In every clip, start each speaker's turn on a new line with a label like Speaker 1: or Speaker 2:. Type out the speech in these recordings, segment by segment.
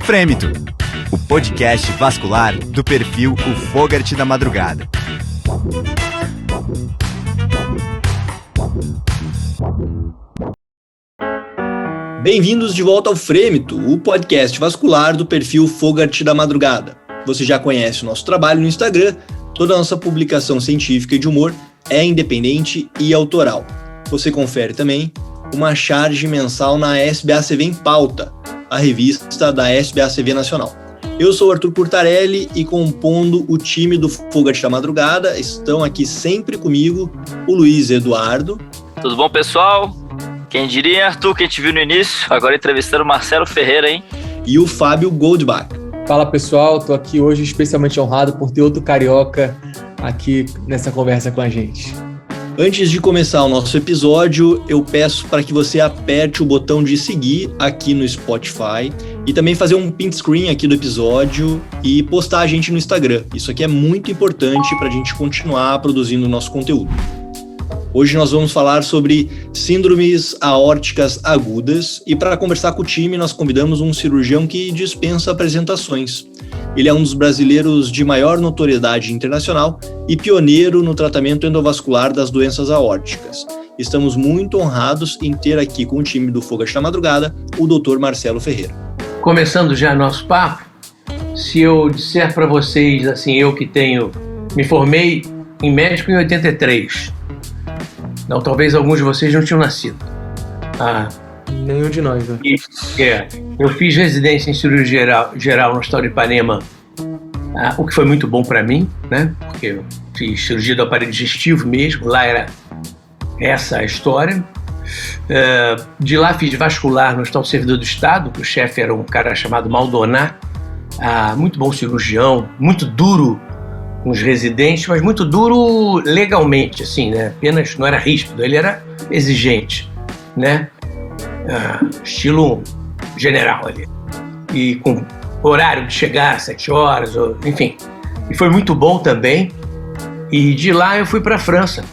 Speaker 1: Frêmito, o podcast vascular do perfil O Fogart da Madrugada.
Speaker 2: Bem-vindos de volta ao Frêmito, o podcast vascular do perfil Fogart da Madrugada. Você já conhece o nosso trabalho no Instagram, toda a nossa publicação científica e de humor é independente e autoral. Você confere também uma charge mensal na SBACV em Pauta, a revista da SBACV Nacional. Eu sou o Arthur Curtarelli e compondo o time do Fogart da Madrugada estão aqui sempre comigo o Luiz Eduardo.
Speaker 3: Tudo bom, pessoal? Quem diria, Arthur, que a gente viu no início, agora entrevistando o Marcelo Ferreira, hein?
Speaker 2: E o Fábio Goldbach.
Speaker 4: Fala, pessoal, tô aqui hoje especialmente honrado por ter outro carioca aqui nessa conversa com a gente.
Speaker 2: Antes de começar o nosso episódio, eu peço para que você aperte o botão de seguir aqui no Spotify e também fazer um print screen aqui do episódio e postar a gente no Instagram. Isso aqui é muito importante para a gente continuar produzindo o nosso conteúdo. Hoje nós vamos falar sobre síndromes aórticas agudas e para conversar com o time nós convidamos um cirurgião que dispensa apresentações. Ele é um dos brasileiros de maior notoriedade internacional e pioneiro no tratamento endovascular das doenças aórticas. Estamos muito honrados em ter aqui com o time do Fogart da Madrugada o Dr. Marcelo Ferreira.
Speaker 5: Começando já nosso papo, se eu disser para vocês, assim, eu que me formei em médico em 83, não, talvez alguns de vocês não tinham nascido.
Speaker 4: Nenhum de nós, né?
Speaker 5: Eu fiz residência em cirurgia geral no Hospital de Ipanema, o que foi muito bom para mim, né? Porque eu fiz cirurgia do aparelho digestivo mesmo, lá era essa a história. De lá fiz vascular no Hospital Servidor do Estado, que o chefe era um cara chamado Maldonado, muito bom cirurgião, muito duro com os residentes, mas muito duro legalmente, assim, né? Apenas não era ríspido, ele era exigente, né? Estilo general ali, e com horário de chegar às 7 horas, enfim, e foi muito bom também. E de lá eu fui para a França,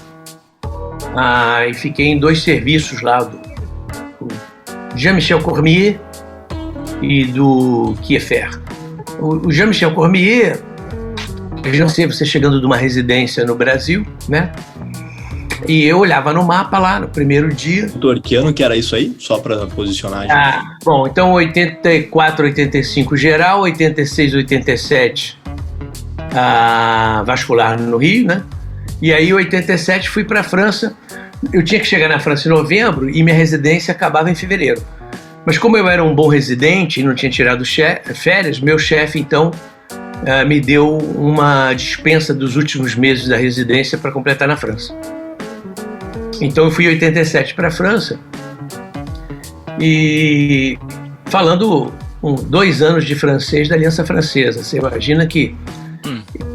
Speaker 5: e fiquei em 2 serviços lá, do Jean-Michel Cormier e do Kieffer. O Jean-Michel Cormier, eu já sei você chegando de uma residência no Brasil, né? E eu olhava no mapa lá no primeiro dia.
Speaker 2: Doutor, que ano que era isso aí? Só para posicionar a gente.
Speaker 5: Bom, então 84, 85 geral, 86, 87 vascular no Rio, né? E aí 87 fui para a França. Eu tinha que chegar na França em novembro e minha residência acabava em fevereiro. Mas como eu era um bom residente e não tinha tirado férias, meu chefe então me deu uma dispensa dos últimos meses da residência para completar na França. Então eu fui em 87 para a França e falando 2 anos de francês da Aliança Francesa. Você imagina que,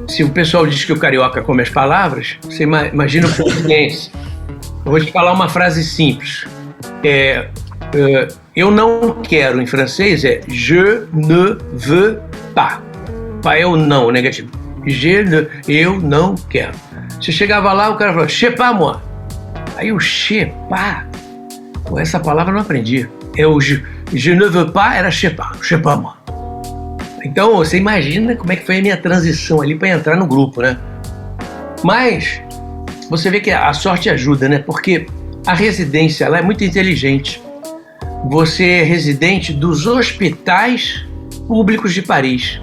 Speaker 5: se o pessoal diz que o carioca come as palavras, você imagina o português. Eu vou te falar uma frase simples. Eu não quero em francês je ne veux pas. Pas é o não, o negativo. Eu não quero. Você chegava lá, o cara falou, je sais pas moi. Aí o je pas, essa palavra eu não aprendi. Je ne veux pas era je pas moi. Então você imagina como é que foi a minha transição ali para entrar no grupo, né? Mas você vê que a sorte ajuda, né? Porque a residência lá é muito inteligente. Você é residente dos hospitais públicos de Paris.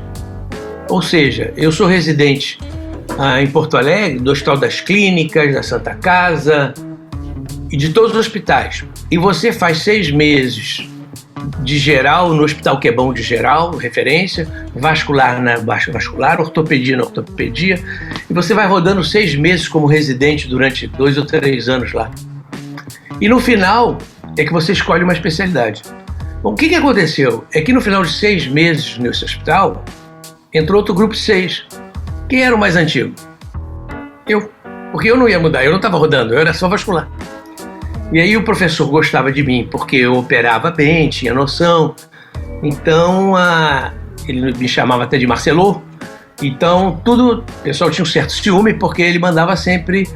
Speaker 5: Ou seja, eu sou residente em Porto Alegre, do Hospital das Clínicas, da Santa Casa e de todos os hospitais. E você faz 6 meses de geral no hospital que é bom de geral, referência, vascular na vascular, ortopedia na ortopedia, e você vai rodando 6 meses como residente durante 2 ou 3 anos lá. E no final é que você escolhe uma especialidade. Bom, o que aconteceu? É que no final de 6 meses nesse hospital, entrou outro grupo de 6. Quem era o mais antigo? Eu. Porque eu não ia mudar, eu não estava rodando, eu era só vascular. E aí o professor gostava de mim, porque eu operava bem, tinha noção. Então, ele me chamava até de Marcelo. Então, o pessoal tinha um certo ciúme, porque ele mandava sempre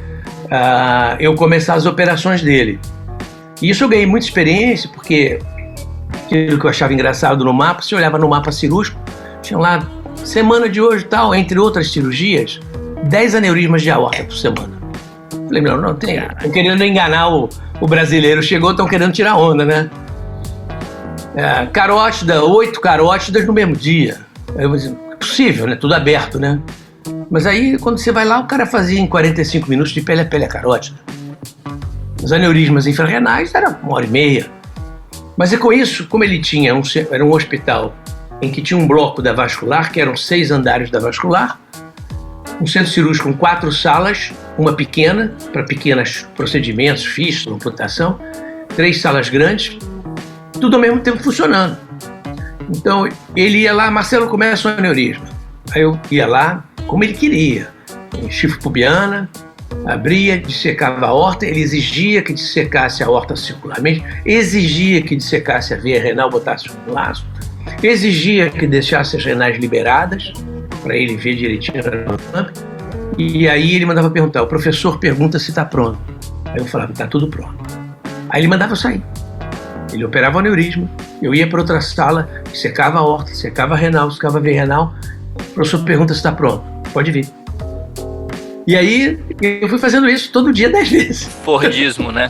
Speaker 5: eu começar as operações dele. E isso eu ganhei muita experiência, porque Aquilo que eu achava engraçado no mapa, você olhava no mapa cirúrgico, tinha lá, semana de hoje e tal, entre outras cirurgias, 10 aneurismas de aorta por semana. Falei, não tem. Estão querendo enganar o brasileiro. Chegou, estão querendo tirar onda, né? Carótida, 8 carótidas no mesmo dia. Aí eu falei, é possível, né? Tudo aberto, né? Mas aí, quando você vai lá, o cara fazia em 45 minutos de pele a pele a carótida. Os aneurismas infrarrenais era 1h30. Mas é com isso, como ele tinha era um hospital em que tinha um bloco da vascular, que eram 6 andares da vascular, um centro cirúrgico com 4 salas, uma pequena, para pequenos procedimentos, fístula, amputação, 3 salas grandes, tudo ao mesmo tempo funcionando. Então, ele ia lá, Marcelo, começa o aneurisma. Aí eu ia lá, como ele queria, chifre pubiana, abria, dissecava a aorta, ele exigia que dissecasse a aorta circularmente, exigia que dissecasse a veia renal, botasse um laço, exigia que deixasse as renais liberadas, para ele ver direitinho. E aí ele mandava perguntar, o professor pergunta se está pronto. Aí eu falava, está tudo pronto. Aí ele mandava eu sair. Ele operava o aneurisma, eu ia para outra sala, secava a aorta, secava a renal, secava a veia renal, o professor pergunta se está pronto, pode vir. E aí eu fui fazendo isso todo dia 10 vezes.
Speaker 3: Fordismo, né?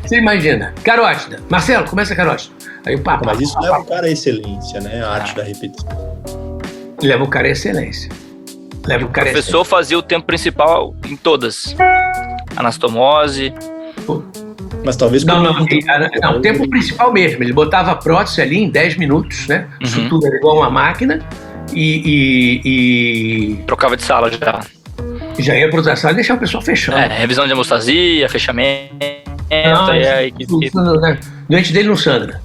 Speaker 5: Você imagina, carótida, Marcelo, começa a carótida. Aí o papo.
Speaker 2: Mas isso leva o cara à excelência, né? A arte da repetição.
Speaker 5: Leva o cara à excelência.
Speaker 3: O professor fazia o tempo principal em todas. Anastomose.
Speaker 5: Mas talvez... Não, o tempo principal mesmo. Ele botava a prótese ali em 10 minutos, né? Isso tudo era igual uma máquina e...
Speaker 3: Trocava de sala já.
Speaker 5: Já ia para outra sala e deixava o pessoal fechando.
Speaker 3: Revisão de hemostasia, fechamento.
Speaker 5: O doente dele não sangra.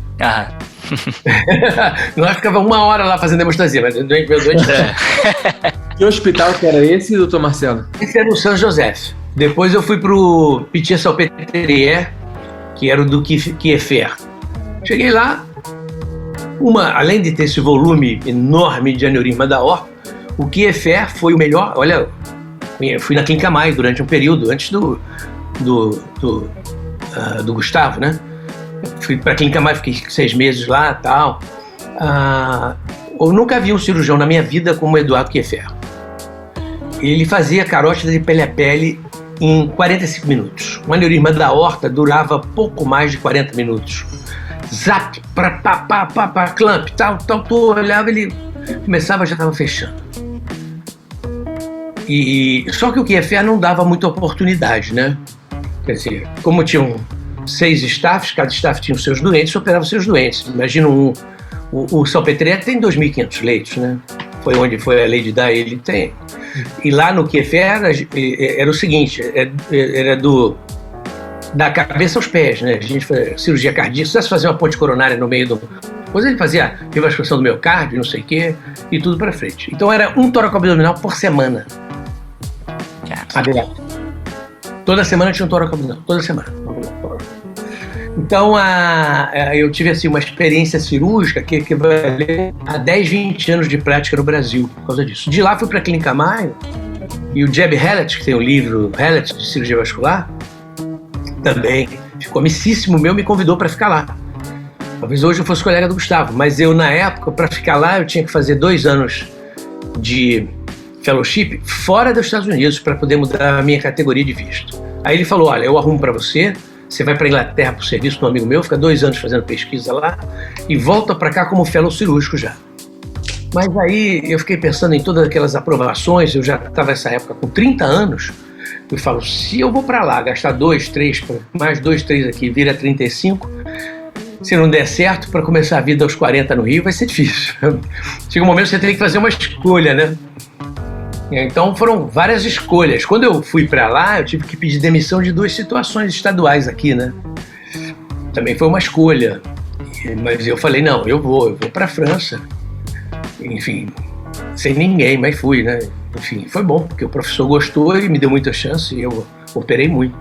Speaker 5: Nós ficava 1 hora lá fazendo hemostasia, mas meu doente...
Speaker 4: Que hospital que era esse, doutor Marcelo?
Speaker 5: Esse era o São José. Depois eu fui pro Pitié-Salpêtrière, que era o do Kiefer. Cheguei lá, além de ter esse volume enorme de aneurisma da aorta, o Kiefer foi o melhor. Olha, eu fui na Clínica Maio durante um período, antes do Gustavo, né? Fui para a Clínica Maio, fiquei 6 meses lá e tal. Eu nunca vi um cirurgião na minha vida como o Eduardo Kiefer. Ele fazia carótida de pele a pele em 45 minutos. O aneurisma da aorta durava pouco mais de 40 minutos. Zap, clamp, tal, tu olhava, ele começava, já estava fechando. Só que o Kiefer não dava muita oportunidade, né? Quer dizer, como tinham 6 staffs, cada staff tinha os seus doentes, operava os seus doentes. Imagina o Salpêtrière tem 2.500 leitos, né? Foi onde foi a Lady Di, ele tem. E lá no Kiefer era o seguinte, era da cabeça aos pés, né? A gente fazia cirurgia cardíaca, se quisesse fazer uma ponte coronária no meio do... Depois ele fazia revasculação do miocárdio, não sei o quê, e tudo pra frente. Então era um tóraco-abdominal por semana. Toda semana tinha um tóraco-abdominal, toda semana. Então, eu tive assim, uma experiência cirúrgica que equivaleu a 10, 20 anos de prática no Brasil, por causa disso. De lá fui para a Clínica Maio, e o Jeb Hallett, que tem o livro Hallett de cirurgia vascular, também ficou amicíssimo meu, me convidou para ficar lá. Talvez hoje eu fosse colega do Gustavo, mas eu, na época, para ficar lá, eu tinha que fazer 2 anos de fellowship fora dos Estados Unidos para poder mudar a minha categoria de visto. Aí ele falou, olha, eu arrumo para você vai para a Inglaterra por serviço de um amigo meu, fica 2 anos fazendo pesquisa lá e volta para cá como fellow cirúrgico já. Mas aí eu fiquei pensando em todas aquelas aprovações, eu já estava nessa época com 30 anos, eu falo, se eu vou para lá gastar 2, 3, mais 2, 3 aqui, vira 35, se não der certo, para começar a vida aos 40 no Rio vai ser difícil. Chega um momento que você tem que fazer uma escolha, né? Então foram várias escolhas. Quando eu fui para lá, eu tive que pedir demissão de 2 situações estaduais aqui, né? Também foi uma escolha. Mas eu falei, não, eu vou para a França. Enfim, sem ninguém, mas fui, né? Enfim, foi bom, porque o professor gostou e me deu muita chance e eu operei muito.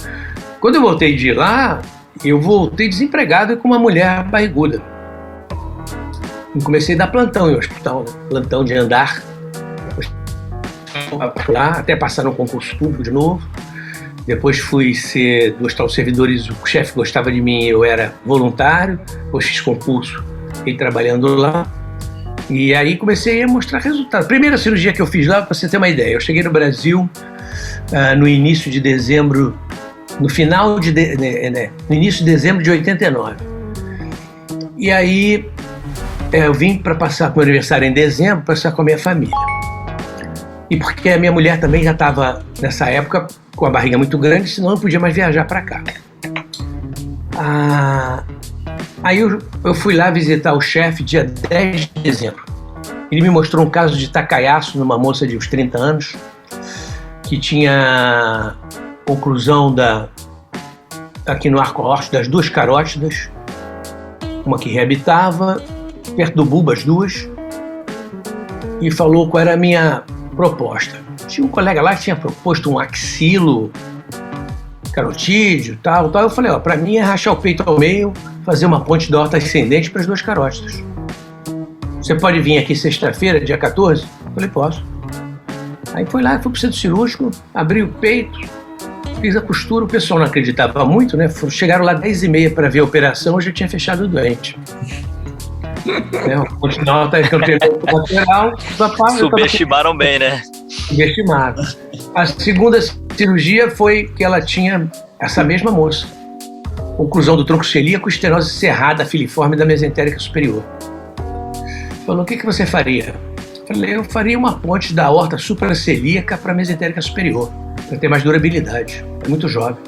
Speaker 5: Quando eu voltei de lá, eu voltei desempregado e com uma mulher barriguda. E comecei a dar plantão em hospital, né? Plantão de andar. Lá, até passar no concurso público de novo. Depois fui ser do Hospital dos Servidores, o chefe gostava de mim, eu era voluntário, depois fiz concurso, fiquei trabalhando lá. E aí comecei a mostrar resultado. Primeira cirurgia que eu fiz lá, para você ter uma ideia, eu cheguei no Brasil no início de dezembro, no início de dezembro de 89. E aí eu vim para passar meu aniversário em dezembro, passar com a minha família. E porque a minha mulher também já estava, nessa época, com a barriga muito grande, senão não podia mais viajar para cá. Aí eu fui lá visitar o chefe dia 10 de dezembro. Ele me mostrou um caso de tacaiaço numa moça de uns 30 anos, que tinha oclusão aqui no arco roxo das duas carótidas, uma que reabitava, perto do bulbo as duas, e falou qual era a minha proposta. Tinha um colega lá que tinha proposto um axilo carotídeo, tal. Eu falei, para mim é rachar o peito ao meio, fazer uma ponte da horta ascendente para as duas carótidas. Você pode vir aqui sexta-feira, dia 14? Eu falei, posso. Aí fui lá, fui pro centro cirúrgico, abri o peito, fiz a costura, o pessoal não acreditava muito, né? Chegaram lá 10h30 para ver a operação, eu já tinha fechado o doente. A ponte da horta lateral,
Speaker 3: subestimaram bem, né?
Speaker 5: Subestimaram. A segunda cirurgia foi que ela tinha essa mesma moça. Oclusão do tronco celíaco, estenose cerrada filiforme da mesentérica superior. Falou, o que você faria? Falei, eu faria uma ponte da aorta supracelíaca para a mesentérica superior, para ter mais durabilidade. É muito jovem.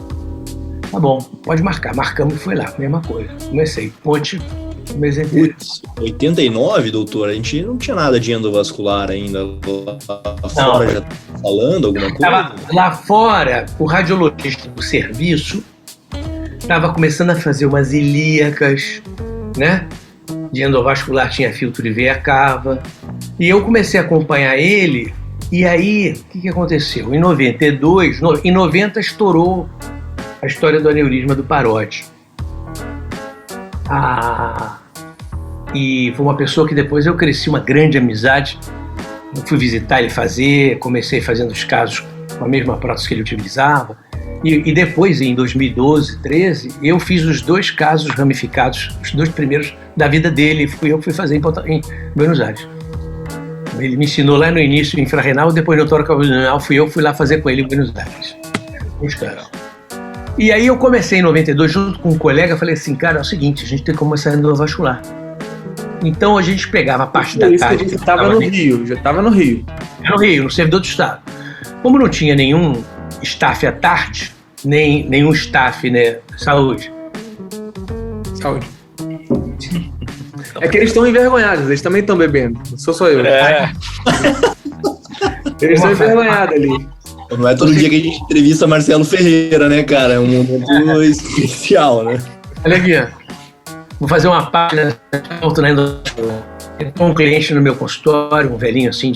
Speaker 5: Tá bom, pode marcar. Marcamos e foi lá, mesma coisa. Comecei, ponte mesentérica.
Speaker 2: 89, doutor, a gente não tinha nada de endovascular ainda. Lá fora já tá falando alguma coisa?
Speaker 5: Lá fora, o radiologista do serviço estava começando a fazer umas ilíacas, né? De endovascular tinha filtro de veia cava. E eu comecei a acompanhar ele, e aí, o que aconteceu? Em 90 estourou a história do aneurisma do parótide. E foi uma pessoa que depois eu cresci uma grande amizade. Eu fui visitar ele comecei fazendo os casos com a mesma prótese que ele utilizava. E depois, em 2012, 2013, eu fiz os 2 casos ramificados, os 2 primeiros da vida dele. Eu que fui fazer em Buenos Aires. Ele me ensinou lá no início infrarrenal, depois no tóraco-abdominal fui lá fazer com ele em Buenos Aires. Os caras. E aí eu comecei em 92, junto com um colega, falei assim, cara, é o seguinte, a gente tem que começar a endovascular. Então a gente pegava a parte da tarde.
Speaker 4: Já estava no Rio.
Speaker 5: No Rio, no servidor do Estado. Como não tinha nenhum staff à tarde, nenhum staff, né? Saúde.
Speaker 4: É que eles estão envergonhados, eles também estão bebendo. Não sou só eu. Eles estão envergonhados ali.
Speaker 2: Não é todo dia que a gente entrevista Marcelo Ferreira, né, cara? É um momento especial, né?
Speaker 5: Olha aqui, ó. Vou fazer uma página com um cliente no meu consultório, um velhinho assim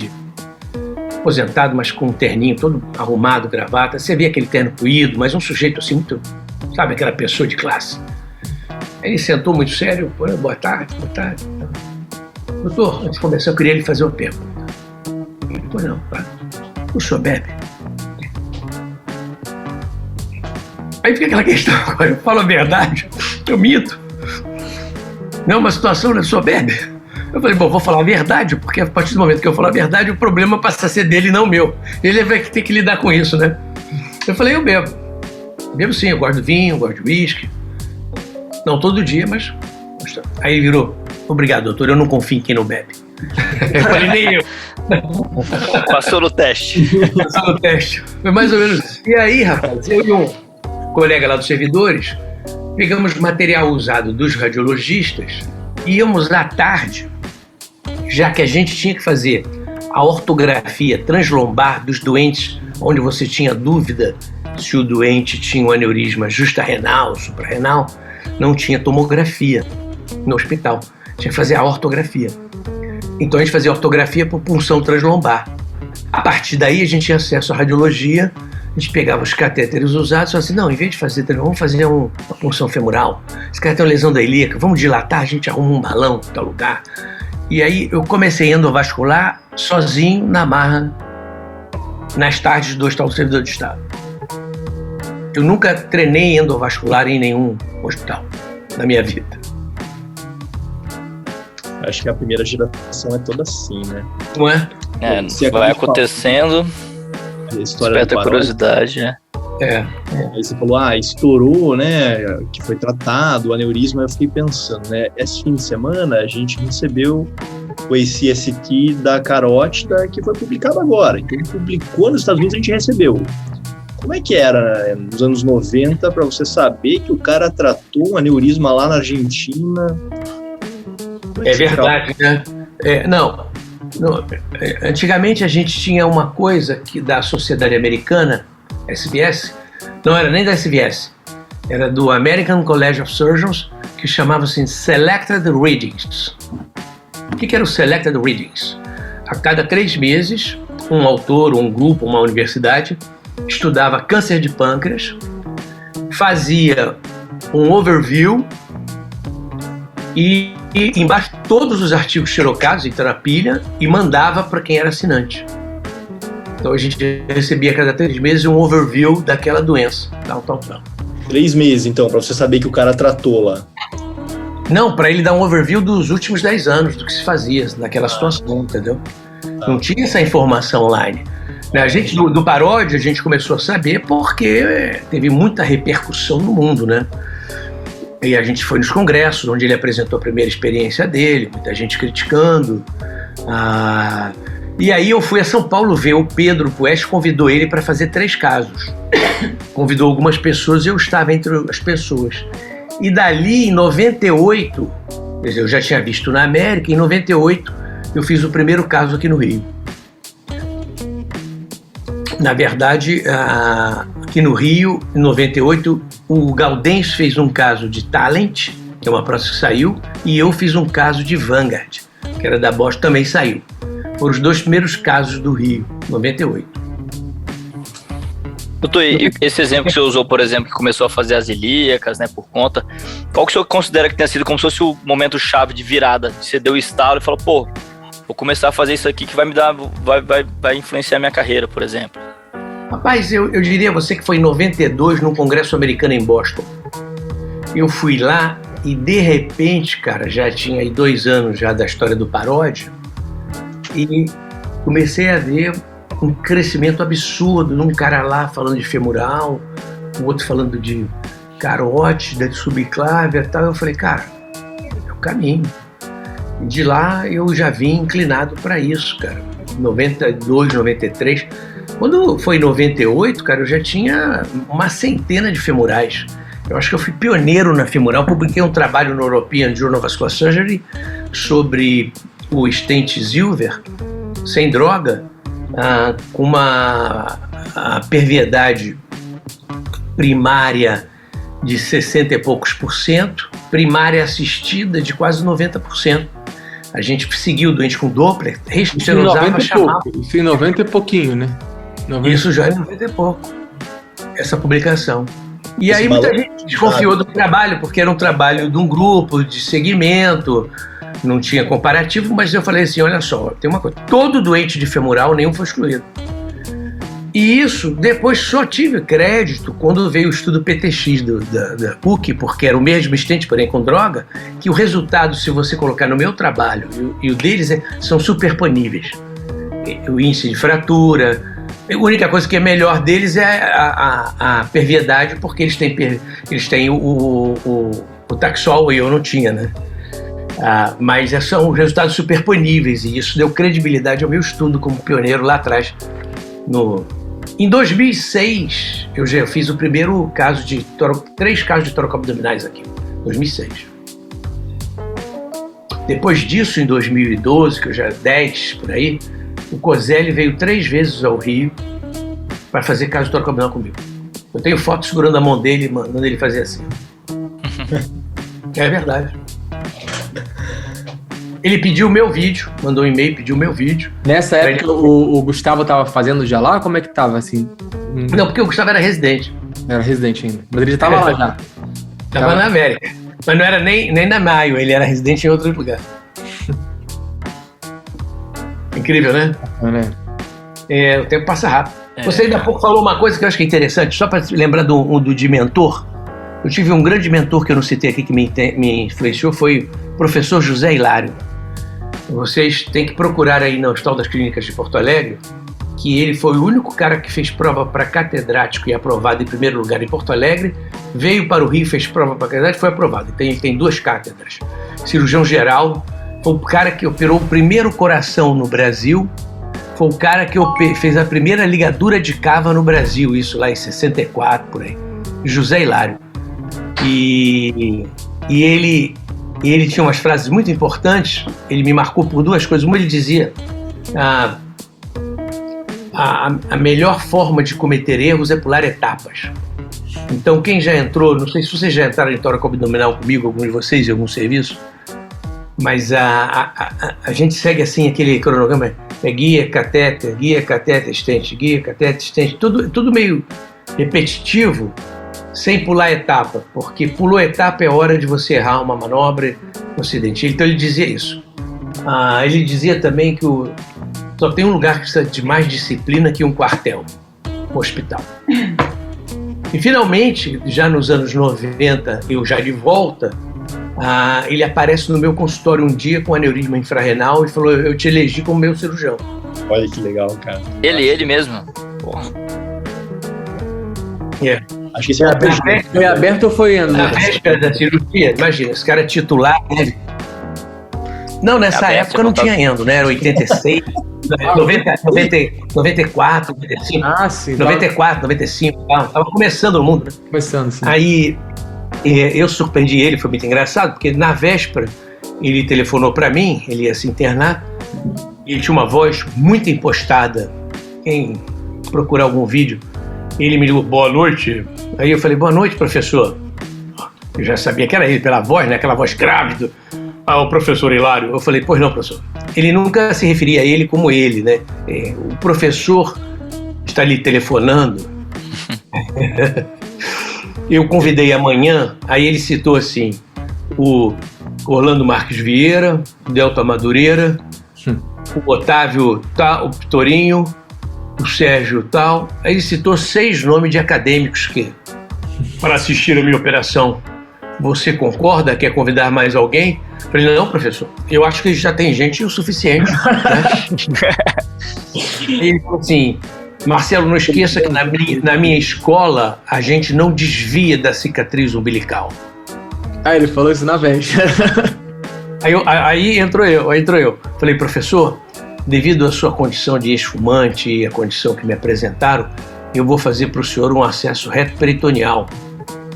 Speaker 5: aposentado, mas com um terninho todo arrumado, gravata. Você vê aquele terno puído, mas um sujeito assim muito, sabe, aquela pessoa de classe. Ele sentou muito sério, boa tarde. Doutor, antes de começar, eu queria lhe fazer uma pergunta. Pois não, claro. O senhor bebe? Aí fica aquela questão agora, eu falo a verdade, eu minto. Não é uma situação, né? O senhor bebe? Eu falei, bom, vou falar a verdade, porque a partir do momento que eu falar a verdade, o problema passa a ser dele e não meu. Ele vai ter que lidar com isso, né? Eu falei, eu bebo. Bebo sim, eu gosto de vinho, eu gosto de uísque. Não todo dia, mas... Aí ele virou, obrigado, doutor, eu não confio em quem não bebe. Eu falei, nem eu.
Speaker 3: Passou no teste.
Speaker 5: Foi mais ou menos isso. E aí, rapaz, eu e um colega lá dos servidores, pegamos material usado dos radiologistas e íamos à tarde, já que a gente tinha que fazer a ortografia translombar dos doentes, onde você tinha dúvida se o doente tinha um aneurisma justa-renal, suprarrenal, não tinha tomografia no hospital. Tinha que fazer a ortografia. Então a gente fazia a ortografia por punção translombar. A partir daí a gente tinha acesso à radiologia, a gente pegava os catéteres usados e falava assim, não, em vez de fazer, vamos fazer uma punção femoral. Esse cara tem uma lesão da ilíaca, vamos dilatar, a gente arruma um balão em tal lugar. E aí eu comecei endovascular sozinho na marra, nas tardes do Hospital do Servidor do Estado. Eu nunca treinei endovascular em nenhum hospital na minha vida.
Speaker 2: Acho que a primeira geração é toda assim, né?
Speaker 5: Não é?
Speaker 2: Você
Speaker 3: Vai
Speaker 2: acabou de
Speaker 3: acontecendo,
Speaker 2: falar a história
Speaker 3: desperta
Speaker 2: do Paródia.
Speaker 3: curiosidade, né?
Speaker 2: Aí você falou, estourou, né? Que foi tratado, o aneurisma. Eu fiquei pensando, né? Esse fim de semana a gente recebeu o ACST da carótida, que foi publicado agora. Então, ele publicou nos Estados Unidos, a gente recebeu. Como é que era, né, nos anos 90, para você saber que o cara tratou um aneurisma lá na Argentina?
Speaker 5: É verdade, né? Não, antigamente a gente tinha uma coisa que da Sociedade Americana, SBS, não era nem da SBS, era do American College of Surgeons, que chamava-se Selected Readings. O que era o Selected Readings? A cada 3 meses, um autor, um grupo, uma universidade, estudava câncer de pâncreas, fazia um overview e embaixo todos os artigos xerocados, então na pilha, e mandava para quem era assinante. Então a gente recebia a cada 3 meses um overview daquela doença, tal.
Speaker 2: 3 meses, então, para você saber que o cara tratou lá.
Speaker 5: Não, para ele dar um overview dos últimos 10 anos, do que se fazia naquela situação, entendeu? Não tinha essa informação online. A gente, do Paródia, a gente começou a saber porque teve muita repercussão no mundo, né? E a gente foi nos congressos, onde ele apresentou a primeira experiência dele, muita gente criticando. E aí eu fui a São Paulo ver o Pedro Puech, convidou ele para fazer 3 casos. Convidou algumas pessoas e eu estava entre as pessoas. E dali, em 98, quer dizer, eu já tinha visto na América, em 98 eu fiz o primeiro caso aqui no Rio. Na verdade, aqui no Rio, em 98, o Gaudens fez um caso de Talent, que é uma prótese que saiu, e eu fiz um caso de Vanguard, que era da Bosch, também saiu. Foram os 2 primeiros casos do Rio, 98.
Speaker 3: Doutor, e esse exemplo que você usou, por exemplo, que começou a fazer as ilíacas, né, por conta, qual que o senhor considera que tenha sido como se fosse o momento chave de virada? Você deu o estalo e falou, pô, vou começar a fazer isso aqui que vai me dar, vai influenciar a minha carreira, por exemplo.
Speaker 5: Rapaz, eu diria a você que foi em 92, num congresso americano em Boston. Eu fui lá e, de repente, cara, já tinha aí 2 anos já da história do Paródia, e comecei a ver um crescimento absurdo num cara lá falando de femoral, o outro falando de carótida, de subclávia e tal. Eu falei, cara, é o caminho. E de lá eu já vim inclinado para isso, cara. 92, 93. Quando foi em 98, cara, eu já tinha uma centena de femorais. Eu acho que eu fui pioneiro na femoral. Publiquei um trabalho no European Journal of Vascular Surgery sobre o stent Zilver, sem droga, com uma perviedade primária de 60 e poucos %, primária assistida de quase 90%. A gente seguiu o doente com Doppler, restenorizava, chamava.
Speaker 4: Isso em 90 e pouquinho, né? 90.
Speaker 5: Isso já é 90 e pouco, essa publicação. E
Speaker 2: Esse
Speaker 5: aí muita gente desconfiou do trabalho, porque era um trabalho de um grupo, de segmento, não tinha comparativo, mas eu falei assim, olha só, tem uma coisa, todo doente de femoral, nenhum foi excluído. E isso, depois só tive crédito quando veio o estudo PTX da PUC, porque era o mesmo stent, porém com droga, que o resultado, se você colocar no meu trabalho e o deles, são superponíveis. O índice de fratura, a única coisa que é melhor deles é a perviedade, porque eles têm o Taxol e eu não tinha, né? Mas são resultados superponíveis e isso deu credibilidade ao meu estudo como pioneiro lá atrás. Em 2006, eu já fiz o primeiro caso 3 casos de toracoabdominais aqui, 2006. Depois disso, em 2012, que eu já 10 por aí, o Coselli veio 3 vezes ao Rio para fazer caso de toracoabdominal comigo. Eu tenho foto segurando a mão dele, mandando ele fazer assim. É verdade. Ele pediu o meu vídeo, mandou um e-mail, pediu o meu vídeo.
Speaker 4: Nessa época o Gustavo estava fazendo já lá? Como é que estava assim?
Speaker 5: Não, porque o Gustavo era residente.
Speaker 4: Era residente ainda. Mas ele já estava lá já.
Speaker 5: Estava na América. Mas não era nem na Maio, ele era residente em outro lugar. Incrível, né?
Speaker 4: É, né?
Speaker 5: O tempo passa rápido. Você ainda há pouco falou uma coisa que eu acho que é interessante, só para lembrar do de mentor. Eu tive um grande mentor que eu não citei aqui, que me influenciou, foi o professor José Hilário. Vocês têm que procurar aí no Hospital das Clínicas de Porto Alegre, que ele foi o único cara que fez prova para catedrático e aprovado em primeiro lugar em Porto Alegre, veio para o Rio, fez prova para catedrático e foi aprovado. Tem 2 cátedras. Cirurgião geral, foi o cara que operou o primeiro coração no Brasil, foi o cara que fez a primeira ligadura de cava no Brasil, isso lá em 64, por aí. José Hilário. E ele tinha umas frases muito importantes, ele me marcou por 2 coisas. Uma, ele dizia: a melhor forma de cometer erros é pular etapas. Então, quem já entrou, não sei se vocês já entraram em tóraco abdominal comigo, algum de vocês, em algum serviço, mas a gente segue assim aquele cronograma, guia, catéter, estente, guia, catéter, estente, tudo meio repetitivo, sem pular etapa, porque pulou etapa é hora de você errar uma manobra, um acidente. Então ele dizia isso. Ele dizia também que só tem um lugar que precisa de mais disciplina que um quartel, o hospital. E finalmente, já nos anos 90, eu já de volta, ele aparece no meu consultório um dia com aneurisma infrarrenal e falou: eu te elegi como meu cirurgião.
Speaker 2: Olha que legal, cara.
Speaker 3: Ele mesmo. Porra.
Speaker 2: Acho que isso é
Speaker 4: Foi aberto ou foi
Speaker 5: Na véspera da cirurgia, imagina, esse cara titular. Não, nessa época não tinha endo, né? Era 86, 94, 95.
Speaker 4: Ah, sim.
Speaker 5: 94, 95, tava começando no mundo, né?
Speaker 4: Começando, sim.
Speaker 5: Aí eu surpreendi ele, foi muito engraçado, porque na véspera ele telefonou para mim, ele ia se internar, e ele tinha uma voz muito impostada. Quem procurar algum vídeo, ele me ligou: boa noite. Aí eu falei: boa noite, professor. Eu já sabia que era ele pela voz, né? Aquela voz grávida. O professor Hilário. Eu falei: pois não, professor. Ele nunca se referia a ele como ele, né? O professor está ali telefonando. Eu convidei amanhã, aí ele citou assim, o Orlando Marques Vieira, o Delta Madureira, o Otávio tal, o Torinho, o Sérgio tal. Aí ele citou 6 nomes de acadêmicos que, para assistir a minha operação, você concorda? Quer convidar mais alguém? Eu falei: não, professor, eu acho que já tem gente o suficiente. Né? Ele falou assim: Marcelo, não esqueça que na minha escola a gente não desvia da cicatriz umbilical.
Speaker 4: Ele falou isso na véspera.
Speaker 5: Aí entrou eu. Falei: professor, devido à sua condição de ex-fumante e a condição que me apresentaram, eu vou fazer para o senhor um acesso reto-peritoneal.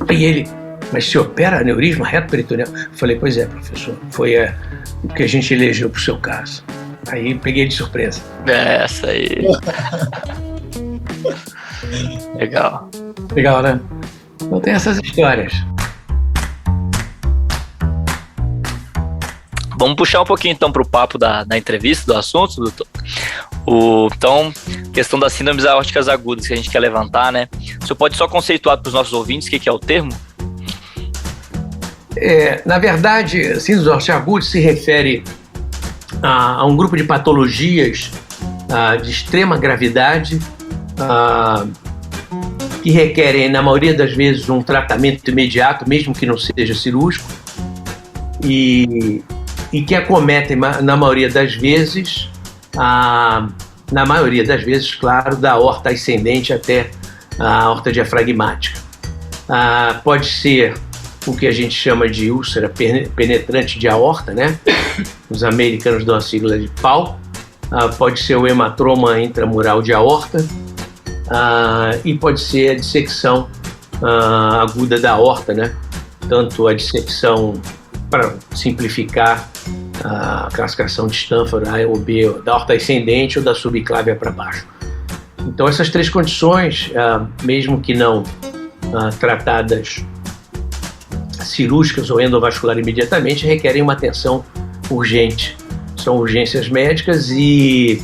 Speaker 5: Aí ele: mas se opera aneurisma reto-peritoneal? Falei: pois é, professor, foi o que a gente elegeu para o seu caso. Aí peguei de surpresa.
Speaker 3: Essa aí. Legal.
Speaker 5: Legal, né? Então tem essas histórias.
Speaker 3: Vamos puxar um pouquinho então para o papo da entrevista, do assunto, doutor. Então, questão das síndromes aórticas agudas que a gente quer levantar, né? O senhor pode só conceituar para os nossos ouvintes o que é o termo?
Speaker 5: Na verdade, síndrome aórtica aguda se refere a um grupo de patologias de extrema gravidade que requerem, na maioria das vezes, um tratamento imediato, mesmo que não seja cirúrgico, e que acometem, na maioria das vezes, claro, da aorta ascendente até a aorta diafragmática. Pode ser o que a gente chama de úlcera penetrante de aorta, né? Os americanos dão a sigla de PAU. Pode ser o hematroma intramural de aorta, e pode ser a dissecção aguda da aorta, né? Tanto a dissecção, para simplificar, a classificação de Stanford, A ou B, da aorta ascendente ou da subclávia para baixo. Então essas 3 condições, mesmo que não tratadas cirúrgicas ou endovascular imediatamente, requerem uma atenção urgente. São urgências médicas e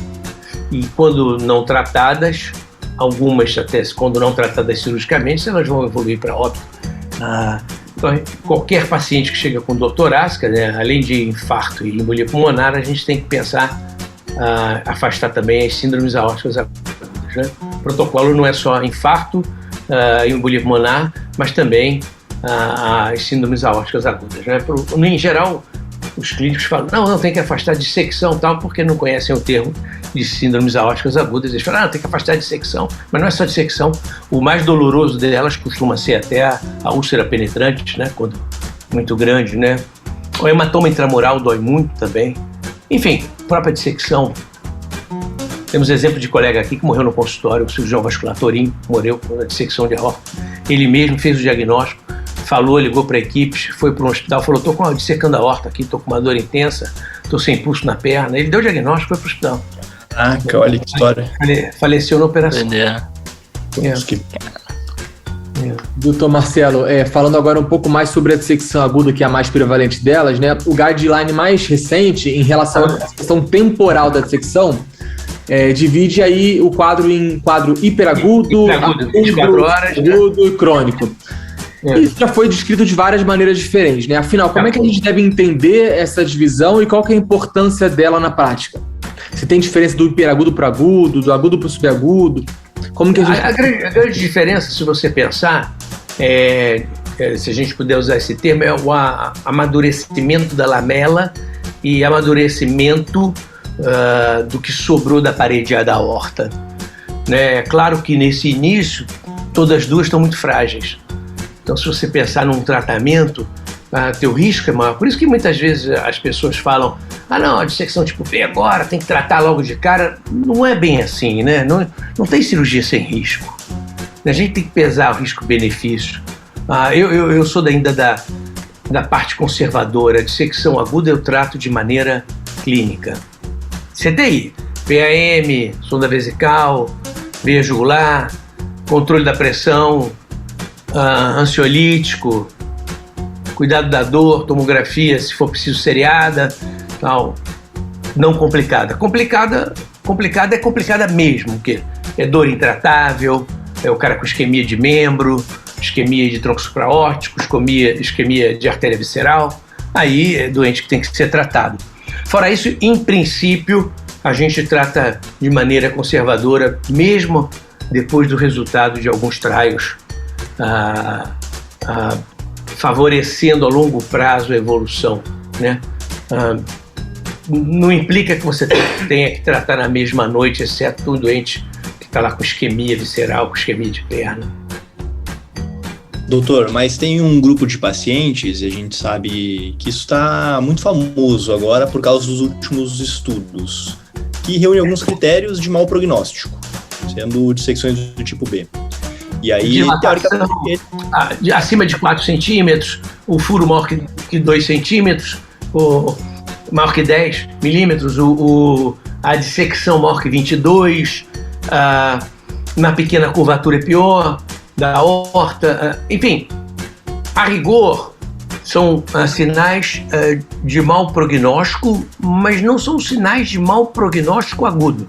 Speaker 5: quando não tratadas, algumas até quando não tratadas cirurgicamente, elas vão evoluir para óbito. Então, qualquer paciente que chega com dor torácica, né, além de infarto e embolia pulmonar, a gente tem que pensar afastar também as síndromes aórticas agudas, né? protocolo não é só infarto, embolia pulmonar, mas também as síndromes aórticas agudas, né? Em geral, os clínicos falam, não, tem que afastar de dissecção tal, porque não conhecem o termo de síndromes aórticas agudas. Eles falam, tem que afastar de dissecção, mas não é só dissecção. O mais doloroso delas costuma ser até a úlcera penetrante, né? Quando muito grande, né? O hematoma intramural dói muito também. Enfim, própria dissecção. Temos exemplo de colega aqui que morreu no consultório, o cirurgião vascular Torinho, morreu com a dissecção de aorta. Ele mesmo fez o diagnóstico, falou, ligou para a equipe, foi para um hospital, falou, estou dissecando a aorta aqui, estou com uma dor intensa, estou sem pulso na perna. Ele deu o diagnóstico, foi para o hospital.
Speaker 2: Olha que história.
Speaker 5: Faleceu na operação.
Speaker 4: Doutor Marcelo, falando agora um pouco mais sobre a dissecção aguda, que é a mais prevalente delas, né? O guideline mais recente em relação à questão temporal da dissecção divide aí o quadro em quadro hiperagudo,
Speaker 5: 24 horas,
Speaker 4: agudo e crônico. Isso já foi descrito de várias maneiras diferentes, né? Afinal, como é que a gente deve entender essa divisão e qual que é a importância dela na prática? Se tem diferença do hiperagudo para o agudo, do agudo para o subagudo? Como que a gente...
Speaker 5: A grande diferença, se você pensar, se a gente puder usar esse termo, é o amadurecimento da lamela e amadurecimento do que sobrou da parede da aorta. É claro que nesse início, todas as duas estão muito frágeis. Então, se você pensar num tratamento, teu risco é maior. Por isso que muitas vezes as pessoas falam, não, a dissecção tipo B agora, tem que tratar logo de cara. Não é bem assim, né? Não tem cirurgia sem risco. A gente tem que pesar o risco-benefício. Eu sou ainda da parte conservadora. A dissecção aguda eu trato de maneira clínica. CTI, PAM, sonda vesical, veia jugular, controle da pressão, ansiolítico, cuidado da dor, tomografia, se for preciso seriada, tal. Não complicada. Complicada é complicada mesmo, porque é dor intratável, é o cara com isquemia de membro, isquemia de tronco supraórtico, isquemia de artéria visceral. Aí é doente que tem que ser tratado. Fora isso, em princípio, a gente trata de maneira conservadora, mesmo depois do resultado de alguns trials, favorecendo a longo prazo a evolução, né? Não implica que você tenha que tratar na mesma noite, exceto um doente que está lá com isquemia visceral, com isquemia de perna.
Speaker 2: Doutor, mas tem um grupo de pacientes, e a gente sabe que isso está muito famoso agora por causa dos últimos estudos, que reúne alguns critérios de mau prognóstico, sendo dissecções do tipo B. E aí, teoricamente,
Speaker 5: acima de 4 centímetros, o furo maior que 2 centímetros, maior que 10 milímetros, a dissecção maior que 22, na pequena curvatura é pior, da aorta, enfim, a rigor são sinais de mau prognóstico, mas não são sinais de mau prognóstico agudo.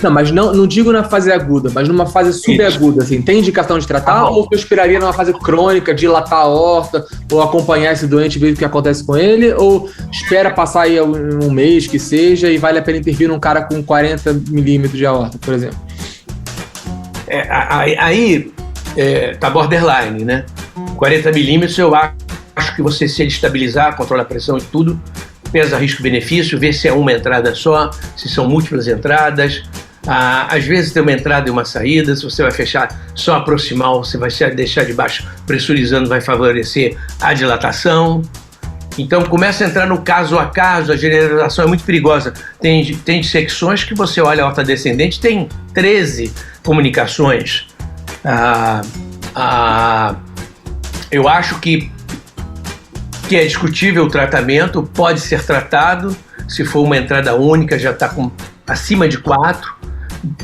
Speaker 4: Não, mas não digo na fase aguda, mas numa fase subaguda, assim, tem indicação de tratar ou eu esperaria numa fase crônica, dilatar a aorta, ou acompanhar esse doente e ver o que acontece com ele, ou espera passar aí um mês que seja e vale a pena intervir num cara com 40 milímetros de aorta, por exemplo?
Speaker 5: Aí tá borderline, né? 40 milímetros eu acho que você, se ele estabilizar, controla a pressão e tudo, pesa risco-benefício, vê se é uma entrada só, se são múltiplas entradas. Às vezes tem uma entrada e uma saída. Se você vai fechar só a proximal, você vai deixar de baixo pressurizando, vai favorecer a dilatação. Então começa a entrar no caso a caso, a generalização é muito perigosa. Tem dissecções que você olha a aorta descendente, tem 13 comunicações. Eu acho que é discutível o tratamento, pode ser tratado, se for uma entrada única, já está acima de 4,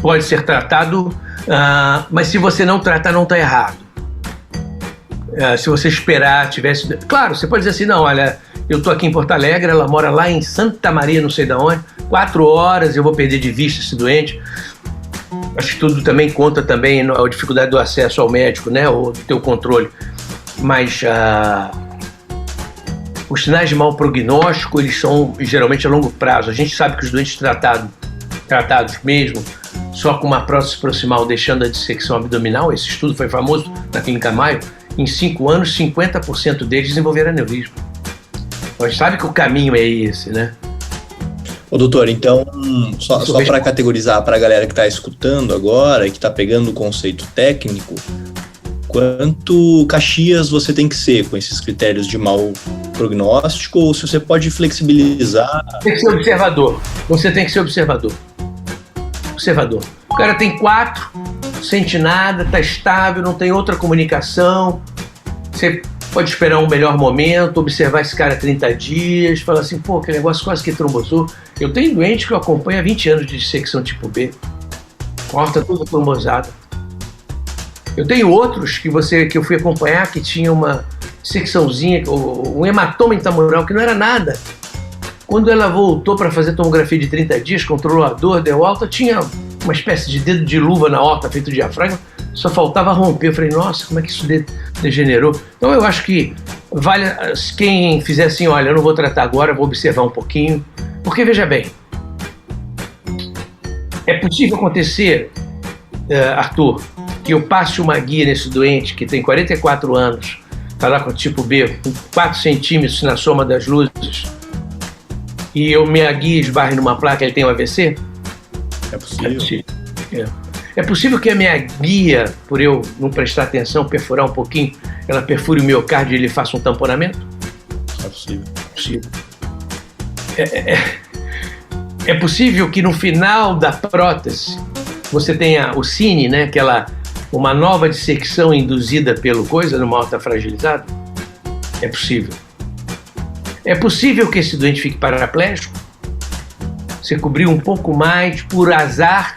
Speaker 5: pode ser tratado, mas se você não tratar, não está errado. Se você esperar, Claro, você pode dizer assim, não, olha, eu estou aqui em Porto Alegre, ela mora lá em Santa Maria, não sei de onde, 4 horas, eu vou perder de vista esse doente. Acho que tudo também conta também a dificuldade do acesso ao médico, né, ou do teu controle. Mas os sinais de mau prognóstico, eles são geralmente a longo prazo. A gente sabe que os doentes tratados mesmo, só com uma prótese proximal deixando a dissecção abdominal, esse estudo foi famoso na Clínica Mayo, em 5 anos, 50% deles desenvolveram aneurisma. A gente sabe que o caminho é esse, né?
Speaker 2: Ô, doutor, então, só para categorizar para a galera que está escutando agora, que está pegando o conceito técnico, quanto Caxias você tem que ser com esses critérios de mau prognóstico, ou se você pode flexibilizar?
Speaker 5: Tem que ser observador. Você tem que ser observador. Observador. O cara tem 4, não sente nada, tá estável, não tem outra comunicação. Você pode esperar um melhor momento, observar esse cara 30 dias, falar assim, pô, aquele negócio quase que trombosou. Eu tenho doente que eu acompanho há 20 anos de dissecção tipo B, com a horta toda trombosada. Eu tenho outros que eu fui acompanhar que tinha uma dissecçãozinha, um hematoma intramural, que não era nada. Quando ela voltou para fazer tomografia de 30 dias, controlou a dor, deu alta, tinha uma espécie de dedo de luva na horta feito de diafragma, só faltava romper. Eu falei, nossa, como é que isso degenerou? Então eu acho que vale quem fizer assim, olha, eu não vou tratar agora, vou observar um pouquinho. Porque, veja bem, é possível acontecer, Arthur, que eu passe uma guia nesse doente que tem 44 anos, está lá com tipo B, com 4 centímetros na soma das luzes, e minha guia esbarre numa placa e ele tem um AVC?
Speaker 2: É possível.
Speaker 5: É possível. É possível que a minha guia, por eu não prestar atenção, perfurar um pouquinho, ela perfure o miocárdio e ele faça um tamponamento?
Speaker 2: É possível.
Speaker 5: É possível. É possível que no final da prótese você tenha o cine, né, uma nova dissecção induzida pelo numa horta fragilizada? É possível. É possível que esse doente fique paraplégico? Você cobriu um pouco mais, por azar,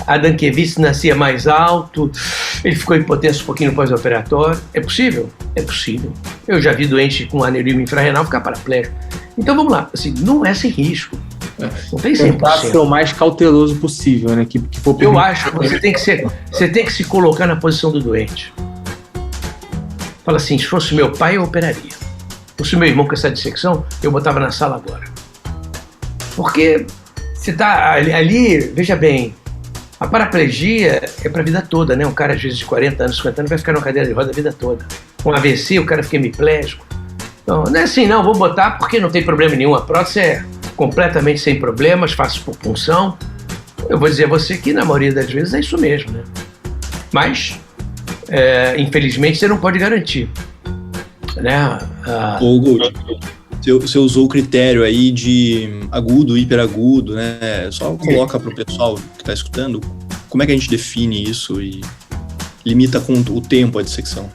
Speaker 5: a Dankevice nascia mais alto, ele ficou hipotenso um pouquinho no pós-operatório. É possível? É possível. Eu já vi doente com aneurisma infrarrenal ficar paraplégico. Então vamos lá, assim, não é sem risco. Não tem 100%.
Speaker 4: Tentar ser o mais cauteloso possível, né? Que for
Speaker 5: eu acho que você tem que se colocar na posição do doente. Fala assim, se fosse meu pai, eu operaria. Se fosse meu irmão com essa dissecção, eu botava na sala agora. Porque você tá ali, veja bem, a paraplegia é para a vida toda, né? Um cara, às vezes, de 40 anos, 50 anos, vai ficar numa cadeira de roda a vida toda. Com AVC, o cara fica hemiplégico. Então, não é assim, não, vou botar porque não tem problema nenhum. A prótese é completamente sem problemas, faço por punção. Eu vou dizer a você que, na maioria das vezes, é isso mesmo, né? Mas, infelizmente, você não pode garantir. Né?
Speaker 2: Ô, Gold, você usou o critério aí de agudo, hiperagudo, né? Só coloca para o pessoal que está escutando como é que a gente define isso e limita com o tempo a dissecção.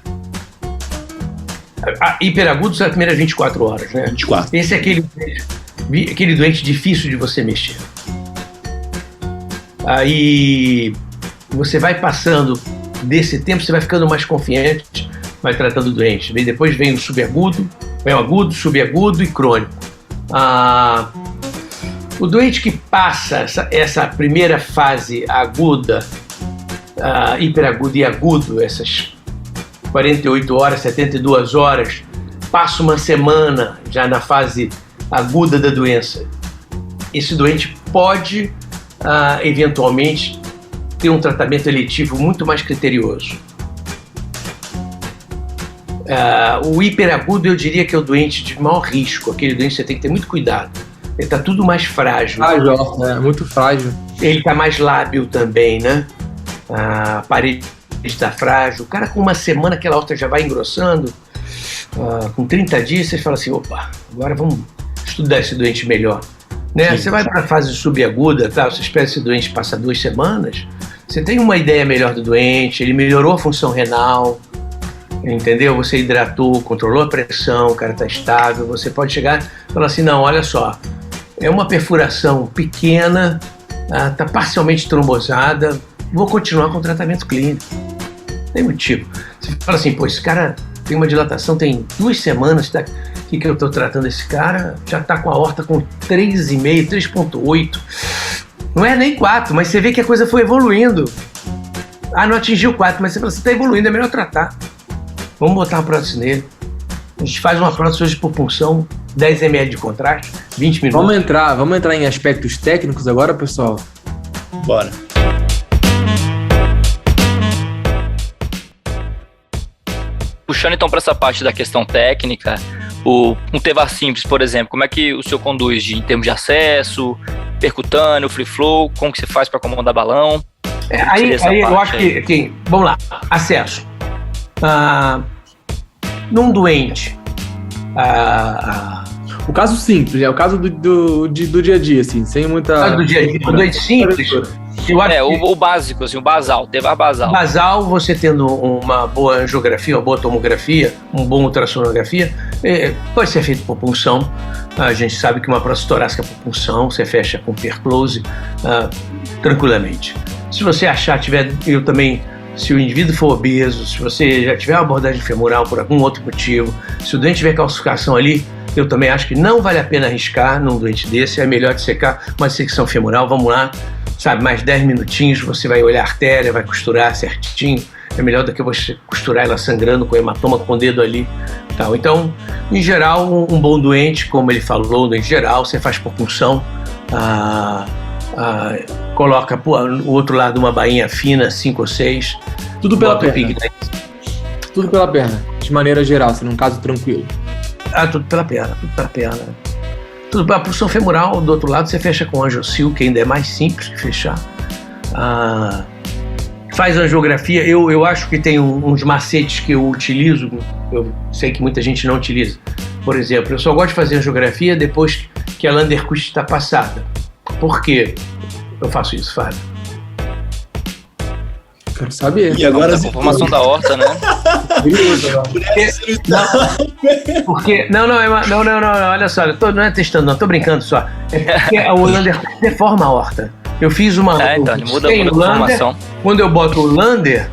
Speaker 5: Hiperagudo são as primeiras 24 horas, né?
Speaker 2: 24.
Speaker 5: Esse é aquele doente difícil de você mexer. Aí você vai passando desse tempo, você vai ficando mais confiante, vai tratando o doente. Depois vem o subagudo, vem o agudo, subagudo e crônico. O doente que passa essa primeira fase aguda, hiperagudo e agudo, essas 48 horas, 72 horas, passa uma semana já na fase aguda da doença. Esse doente pode, eventualmente, ter um tratamento eletivo muito mais criterioso. O hiperagudo, eu diria que é o doente de maior risco, aquele doente que você tem que ter muito cuidado. Ele está tudo mais frágil.
Speaker 4: Muito frágil.
Speaker 5: Ele está mais lábil também, né? A parede está frágil. O cara com uma semana, aquela horta já vai engrossando. Com 30 dias, você fala assim, opa, agora vamos estudar esse doente melhor. Né? Você vai para a fase subaguda, tá? Você espera esse doente passar 2 semanas, você tem uma ideia melhor do doente, ele melhorou a função renal, entendeu? Você hidratou, controlou a pressão, o cara está estável, você pode chegar e falar assim, não, olha só, é uma perfuração pequena, está parcialmente trombosada, vou continuar com o tratamento clínico. Tem motivo. Você fala assim, pô, esse cara tem uma dilatação, tem 2 semanas, tá? O que eu estou tratando esse cara? Já está com a horta com 3,5, 3,8. Não é nem 4, mas você vê que a coisa foi evoluindo. Não atingiu 4, mas você fala assim, está evoluindo, é melhor tratar. Vamos botar uma prótese nele. A gente faz uma prótese hoje por punção, 10 ml de contraste, 20 minutos.
Speaker 4: Vamos entrar em aspectos técnicos agora, pessoal?
Speaker 2: Bora.
Speaker 3: puxando então para essa parte da questão técnica, um TEVA simples, por exemplo, como é que o senhor conduz em termos de acesso, percutâneo, free flow, como que você faz para comandar balão?
Speaker 5: Aí eu acho que, vamos lá, acesso. Num doente,
Speaker 4: o caso simples, o caso do dia a dia, assim, sem muita...
Speaker 5: O caso do dia a dia, um doente simples, eu acho
Speaker 3: o básico, assim, o basal, TEVA basal.
Speaker 5: Basal, você tendo uma boa angiografia, uma boa tomografia, um bom ultrassonografia, pode ser feito por punção. A gente sabe que uma prótese torácica por punção, você fecha com perclose tranquilamente. Se você achar, se o indivíduo for obeso, se você já tiver uma abordagem femoral por algum outro motivo, se o doente tiver calcificação ali, eu também acho que não vale a pena arriscar num doente desse, é melhor dissecar uma dissecção femoral, vamos lá, sabe, mais 10 minutinhos, você vai olhar a artéria, vai costurar certinho, é melhor do que você costurar ela sangrando com hematoma com o dedo ali. Tal. Então, em geral, um bom doente, como ele falou, em geral, você faz por punção, coloca o outro lado uma bainha fina, 5 ou 6.
Speaker 4: Tudo pela perna. Tudo pela perna, de maneira geral, se num caso tranquilo.
Speaker 5: Tudo pela perna. Tudo pela punção femoral, do outro lado você fecha com angiocil, que ainda é mais simples que fechar. Faz angiografia, eu acho que tem uns macetes que eu utilizo, eu sei que muita gente não utiliza. Por exemplo, eu só gosto de fazer angiografia depois que a Landerquist está passada. Por quê eu faço isso, Fábio?
Speaker 4: Quero saber.
Speaker 2: E agora
Speaker 3: a formação da horta, né?
Speaker 5: Olha só, não é testando, não, tô brincando só. É porque o Lander deforma a horta. Eu fiz uma.
Speaker 3: Então, ele muda a formação.
Speaker 5: Quando eu boto o Lander,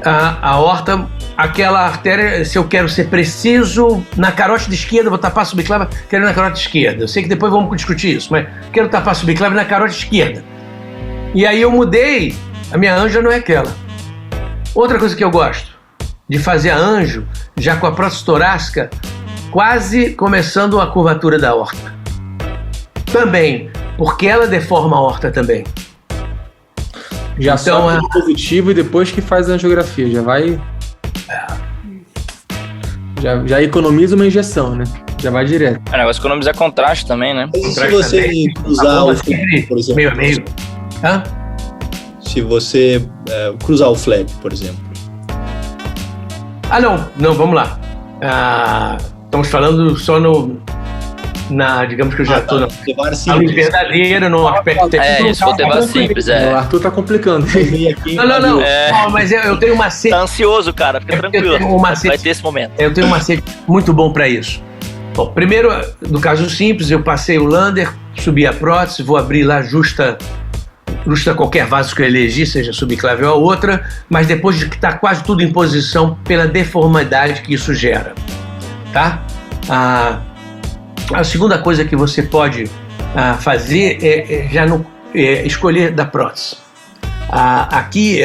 Speaker 5: a horta, aquela artéria, se eu quero ser preciso, na carótida esquerda, vou tapar a subclave, quero ir na carótida esquerda. Eu sei que depois vamos discutir isso, mas quero tapar a subclave na carótida esquerda. E aí eu mudei, a minha anja não é aquela. Outra coisa que eu gosto, de fazer a anjo, já com a prótese torácica, quase começando a curvatura da horta. Também, porque ela deforma a horta também.
Speaker 4: Já então, sobe positivo e depois que faz a angiografia, já vai... Já economiza uma injeção, né? Já vai direto.
Speaker 3: O negócio economizar contraste também, né?
Speaker 2: E se você cruzar o flap, por exemplo?
Speaker 5: Meio a meio.
Speaker 2: Se você cruzar o flap, por exemplo.
Speaker 5: Não, vamos lá. Estamos falando só digamos que eu já estou na verdadeira, no aspecto técnico.
Speaker 3: Isso foi o TEVA simples,
Speaker 4: O Arthur tá complicando.
Speaker 5: Não. Mas eu tenho um macete.
Speaker 3: Tá ansioso, cara, fica tranquilo. Vai ter esse momento.
Speaker 5: Eu tenho um macete muito bom para isso. Bom, primeiro, no caso simples, eu passei o Lander, subi a prótese, vou abrir lá justa qualquer vaso que eu elegi, seja subclave ou a outra, mas depois de que está quase tudo em posição pela deformidade que isso gera, tá? A segunda coisa que você pode fazer é escolher da prótese. Aqui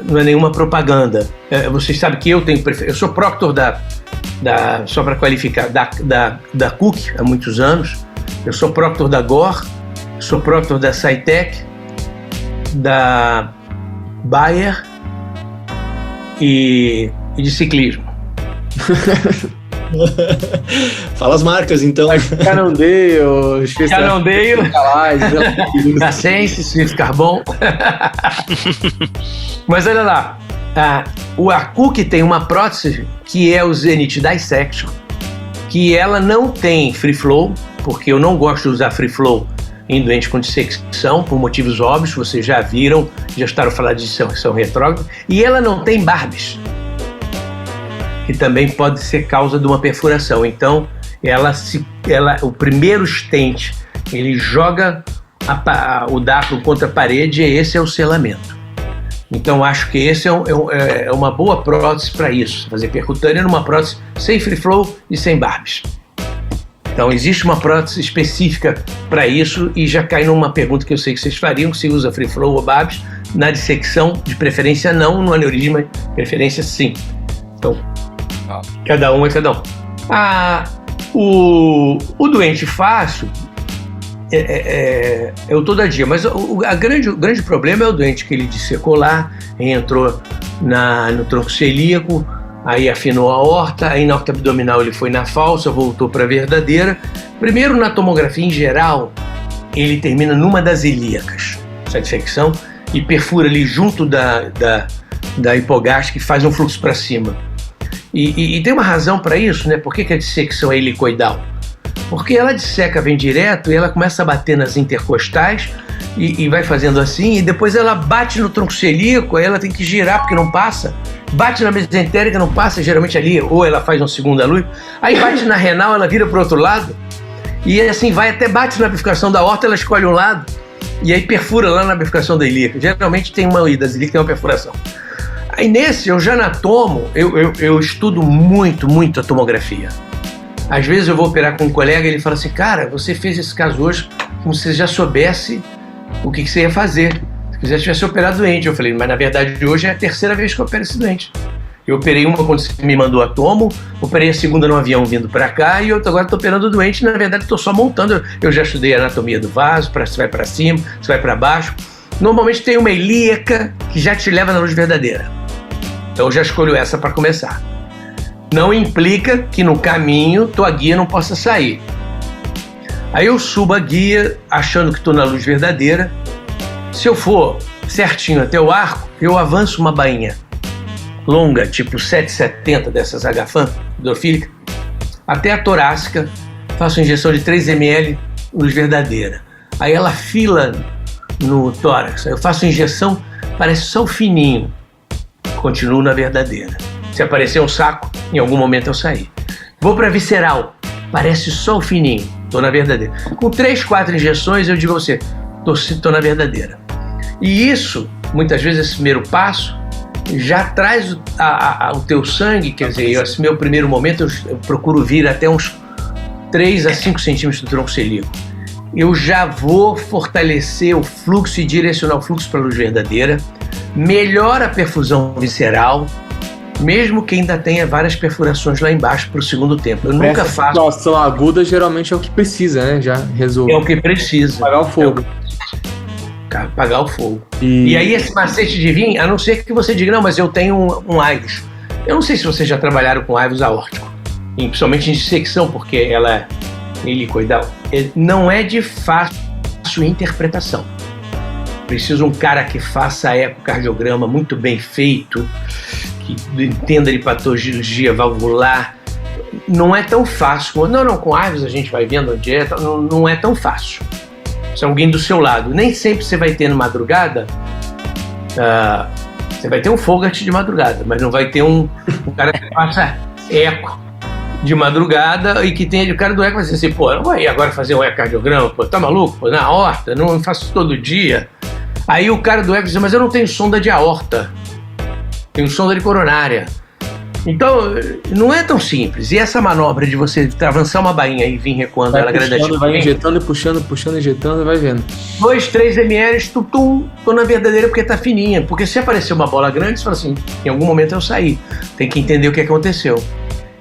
Speaker 5: não é nenhuma propaganda. Vocês sabem que eu sou proctor só para qualificar, da Cook há muitos anos. Eu sou proctor da Gore, sou proctor da Cytec, da Bayer e de ciclismo.
Speaker 2: Fala as marcas, então.
Speaker 4: Canondale,
Speaker 5: da Sense, Swift Carbon. Mas olha lá, a Cook tem uma prótese que é o Zenith Dissection, que ela não tem free flow, porque eu não gosto de usar free flow em doente com dissecção, por motivos óbvios, vocês já viram, já estaram falando de dissecção retrógrada, e ela não tem barbes, que também pode ser causa de uma perfuração. Então, o primeiro stent, ele joga o daplo contra a parede, e esse é o selamento. Então, acho que esse é uma boa prótese para isso, fazer percutânea numa prótese sem free flow e sem barbes. Então, existe uma prótese específica para isso, e já cai numa pergunta que eu sei que vocês fariam, se usa free flow ou barbes, na dissecção, de preferência não, no aneurisma, de preferência sim. Então, cada um é cada um. O doente fácil é o todo dia, mas o grande problema é o doente que ele dissecou lá, entrou no tronco celíaco, aí afinou a aorta, aí na aorta abdominal ele foi na falsa, voltou para a verdadeira. Primeiro, na tomografia em geral, ele termina numa das ilíacas, essa dissecção, e perfura ali junto da hipogástrica e faz um fluxo para cima. E tem uma razão para isso, né? Por que a dissecção é helicoidal? Porque ela disseca, vem direto e ela começa a bater nas intercostais e vai fazendo assim, e depois ela bate no tronco celíaco, aí ela tem que girar porque não passa, bate na mesentérica, não passa, geralmente ali, ou ela faz um segundo luz, aí bate na renal, ela vira para o outro lado, e assim vai até bate na bifurcação da aorta, ela escolhe um lado, e aí perfura lá na bifurcação da ilíaca. Geralmente tem uma das ilíacas tem uma perfuração. Aí nesse, eu já na tomo, eu estudo muito a tomografia. Às vezes eu vou operar com um colega e ele fala assim, cara, você fez esse caso hoje como se você já soubesse o que você ia fazer. Se você tivesse operado doente. Eu falei, mas na verdade hoje é a terceira vez que eu opero esse doente. Eu operei uma quando você me mandou a tomo, operei a segunda no avião vindo para cá e eu agora estou operando o doente. Na verdade estou só montando. Eu já estudei a anatomia do vaso, se vai para cima, se vai para baixo. Normalmente tem uma ilíaca que já te leva na luz verdadeira. Então eu já escolho essa para começar. Não implica que no caminho tua guia não possa sair. Aí eu subo a guia achando que estou na luz verdadeira. Se eu for certinho até o arco, eu avanço uma bainha longa, tipo 7,70 dessas Agafam, hidrofílica, até a torácica, faço injeção de 3 ml, luz verdadeira. Aí ela fila no tórax, aí eu faço injeção, parece só o fininho, continuo na verdadeira. Se aparecer um saco, em algum momento eu saí. Vou para visceral, parece só o fininho, estou na verdadeira. Com 3, 4 injeções, eu digo a você, estou na verdadeira. E isso, muitas vezes, esse primeiro passo, já traz o teu sangue, quer dizer, esse meu primeiro momento, eu procuro vir até uns 3 a 5 centímetros do tronco celíaco. Eu já vou fortalecer o fluxo e direcionar o fluxo para a luz verdadeira, melhora a perfusão visceral, mesmo que ainda tenha várias perfurações lá embaixo para o segundo tempo. Eu nunca faço. A
Speaker 4: situação aguda geralmente é o que precisa, né? Já resolve.
Speaker 5: É o que precisa.
Speaker 4: Apagar o fogo.
Speaker 5: Apagar o fogo. E aí esse macete de vir, a não ser que você diga, não, mas eu tenho um AIVUS. Eu não sei se vocês já trabalharam com AIVUS aórtico, principalmente em dissecção, porque ela é helicoidal. Não é de fácil interpretação. Precisa um cara que faça ecocardiograma muito bem feito, que entenda de patologia valvular. Não é tão fácil. Não, com AIVUS a gente vai vendo a dieta, não é tão fácil. Se alguém do seu lado, nem sempre você vai ter no madrugada, você vai ter um Fogarty de madrugada, mas não vai ter um cara que faça eco de madrugada e que tenha, o cara do eco vai dizer assim, pô, não vai agora fazer um ecocardiograma, pô, tá maluco? Pô, na aorta, não faço todo dia. Aí o cara do eco diz, mas eu não tenho sonda de aorta, tenho sonda de coronária. Então, não é tão simples. E essa manobra de você avançar uma bainha e vir recuando ela gradativamente...
Speaker 4: Vai injetando e puxando, injetando e vai vendo.
Speaker 5: 2, 3 ml, tô na verdadeira porque tá fininha. Porque se aparecer uma bola grande, você fala assim, em algum momento eu saí. Tem que entender o que aconteceu.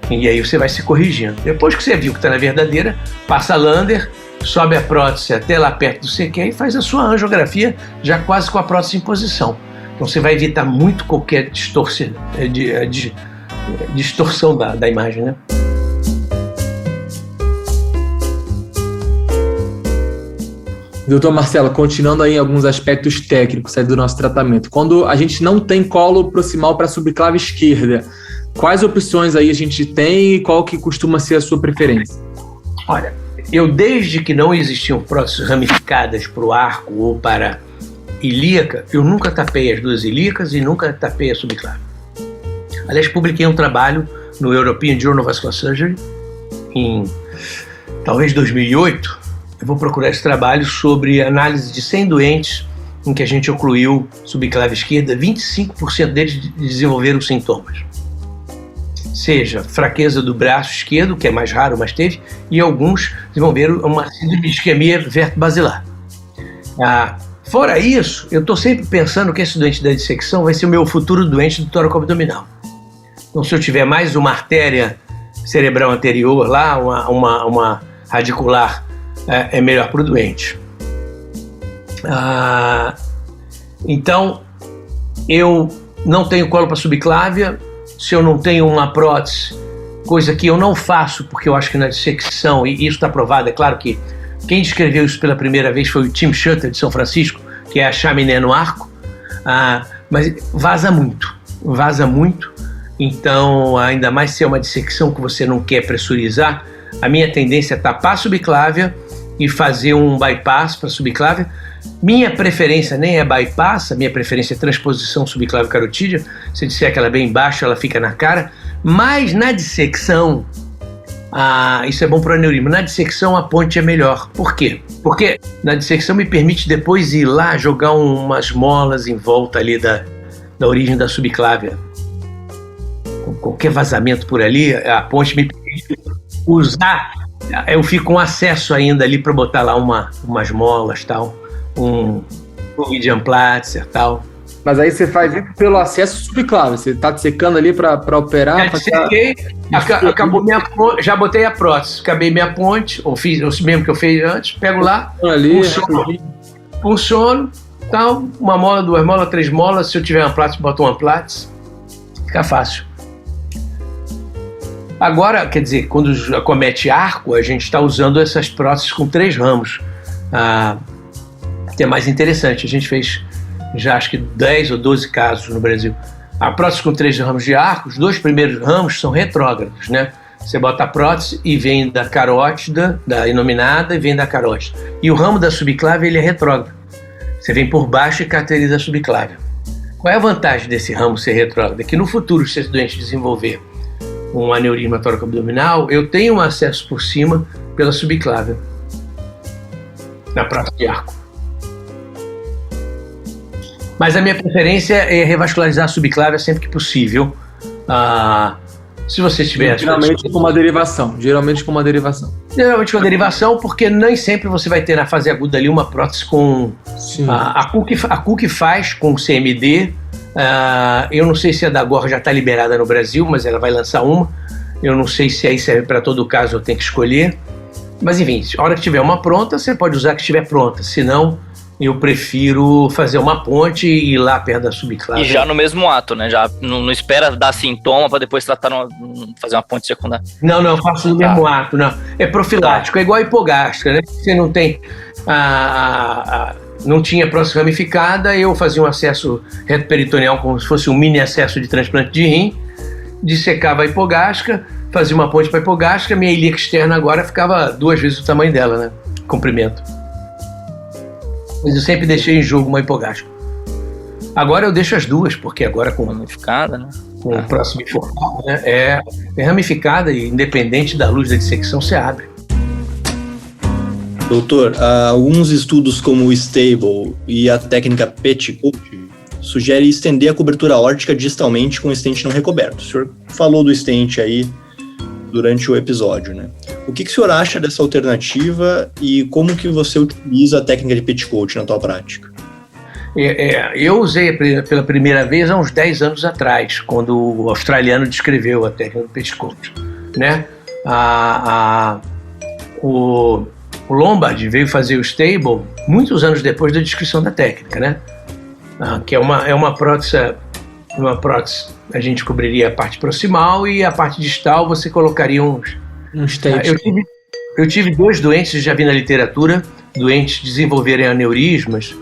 Speaker 5: E aí você vai se corrigindo. Depois que você viu que tá na verdadeira, passa lander, sobe a prótese até lá perto do CQ e faz a sua angiografia já quase com a prótese em posição. Então você vai evitar muito qualquer distorção da imagem, né?
Speaker 4: Doutor Marcelo, continuando aí em alguns aspectos técnicos do nosso tratamento. Quando a gente não tem colo proximal para a subclave esquerda, quais opções aí a gente tem e qual que costuma ser a sua preferência?
Speaker 5: Olha, eu desde que não existiam próteses ramificadas para o arco ou para ilíaca, eu nunca tapei as duas ilíacas e nunca tapei a subclave. Aliás, publiquei um trabalho no European Journal of Vascular Surgery em talvez 2008. Eu vou procurar esse trabalho sobre análise de 100 doentes em que a gente ocluiu subclave esquerda. 25% deles desenvolveram sintomas. Seja fraqueza do braço esquerdo, que é mais raro, mas teve, e alguns desenvolveram uma síndrome de isquemia vertebro-basilar. Fora isso, eu estou sempre pensando que esse doente da dissecção vai ser o meu futuro doente do tórax abdominal. Então, se eu tiver mais uma artéria cerebral anterior lá, uma radicular, é melhor para o doente. Então, eu não tenho colo para subclávia, se eu não tenho uma prótese, coisa que eu não faço, porque eu acho que na dissecção, e isso está provado, é claro que quem descreveu isso pela primeira vez foi o Tim Schutter, de São Francisco, que é a chaminé no arco, mas vaza muito, então ainda mais se é uma dissecção que você não quer pressurizar, a minha tendência é tapar a subclávia e fazer um bypass para a subclávia. Minha preferência nem é bypass, a minha preferência é transposição subclávia carotídea. Se disser que ela é bem baixa, ela fica na cara. Mas na dissecção, isso é bom para o aneurisma. Na dissecção a ponte é melhor. Por quê? Porque na dissecção me permite depois ir lá jogar umas molas em volta ali da origem da subclávia. Com qualquer vazamento por ali, a ponte me permite usar. Eu fico com acesso ainda ali para botar lá umas molas, tal, um median platzer, tal.
Speaker 4: Mas aí você faz isso pelo acesso subclávio. Você tá dissecando ali para operar.
Speaker 5: Já dissequei, acabou minha ponte, já botei a prótese, acabei minha ponte, ou fiz o mesmo que eu fiz antes, pego lá,
Speaker 4: ali,
Speaker 5: funciono, tal, uma mola, 2 molas, 3 molas, se eu tiver uma prótese, boto uma prótese, fica fácil. Agora, quer dizer, quando acomete arco, a gente está usando essas próteses com 3 ramos, que é mais interessante. A gente fez já acho que 10 ou 12 casos no Brasil. A prótese com 3 ramos de arco, os 2 primeiros ramos são retrógrados, né? Você bota a prótese e vem da carótida, da inominada, e vem da carótida. E o ramo da subclávia, ele é retrógrado. Você vem por baixo e caracteriza a subclávia. Qual é a vantagem desse ramo ser retrógrado? É que no futuro, se esse doente desenvolver um aneurisma tóraco-abdominal, eu tenho um acesso por cima pela subclávia, na prótese de arco. Mas a minha preferência é revascularizar a subclávia sempre que possível. Se você tiver...
Speaker 4: Geralmente com uma derivação. Geralmente com uma derivação, porque nem sempre você vai ter na fase aguda ali uma prótese com... A Cook faz com CMD. Eu não sei se a da Gore já está liberada no Brasil, mas ela vai lançar uma. Eu não sei se aí serve para todo caso, eu tenho que escolher. Mas enfim, a hora que tiver uma pronta, você pode usar a que estiver pronta. Se não, eu prefiro fazer uma ponte e ir lá perto da subclávia.
Speaker 3: E já no mesmo ato, né? Já não espera dar sintoma para depois tratar, fazer uma ponte secundária.
Speaker 5: Não, eu faço no mesmo ato, não. É profilático, é igual a hipogástrica, né? Você não tem... não tinha prótese ramificada, eu fazia um acesso reto-peritoneal como se fosse um mini acesso de transplante de rim, dissecava a hipogástrica, fazia uma ponte para a hipogástrica, minha ilíaca externa agora ficava 2 vezes o tamanho dela, né? Comprimento. Mas eu sempre deixei em jogo uma hipogástrica. Agora eu deixo as 2, porque agora com
Speaker 3: ramificada, né?
Speaker 5: Com o próximo informado, né? É ramificada e independente da luz da dissecção, você abre.
Speaker 2: Doutor, alguns estudos como o Stable e a técnica Petticoat sugerem estender a cobertura aórtica distalmente com stent não recoberto. O senhor falou do stent aí durante o episódio, né? O que o senhor acha dessa alternativa e como que você utiliza a técnica de Petticoat na tua prática?
Speaker 5: Eu usei pela primeira vez há uns 10 anos atrás, quando o australiano descreveu a técnica do Petticoat, né? O Lombard veio fazer o Stable muitos anos depois da descrição da técnica, né? Que é uma prótese, a gente cobriria a parte proximal e a parte distal você colocaria um stent. Eu tive 2 doentes, já vi na literatura, doentes desenvolverem aneurismas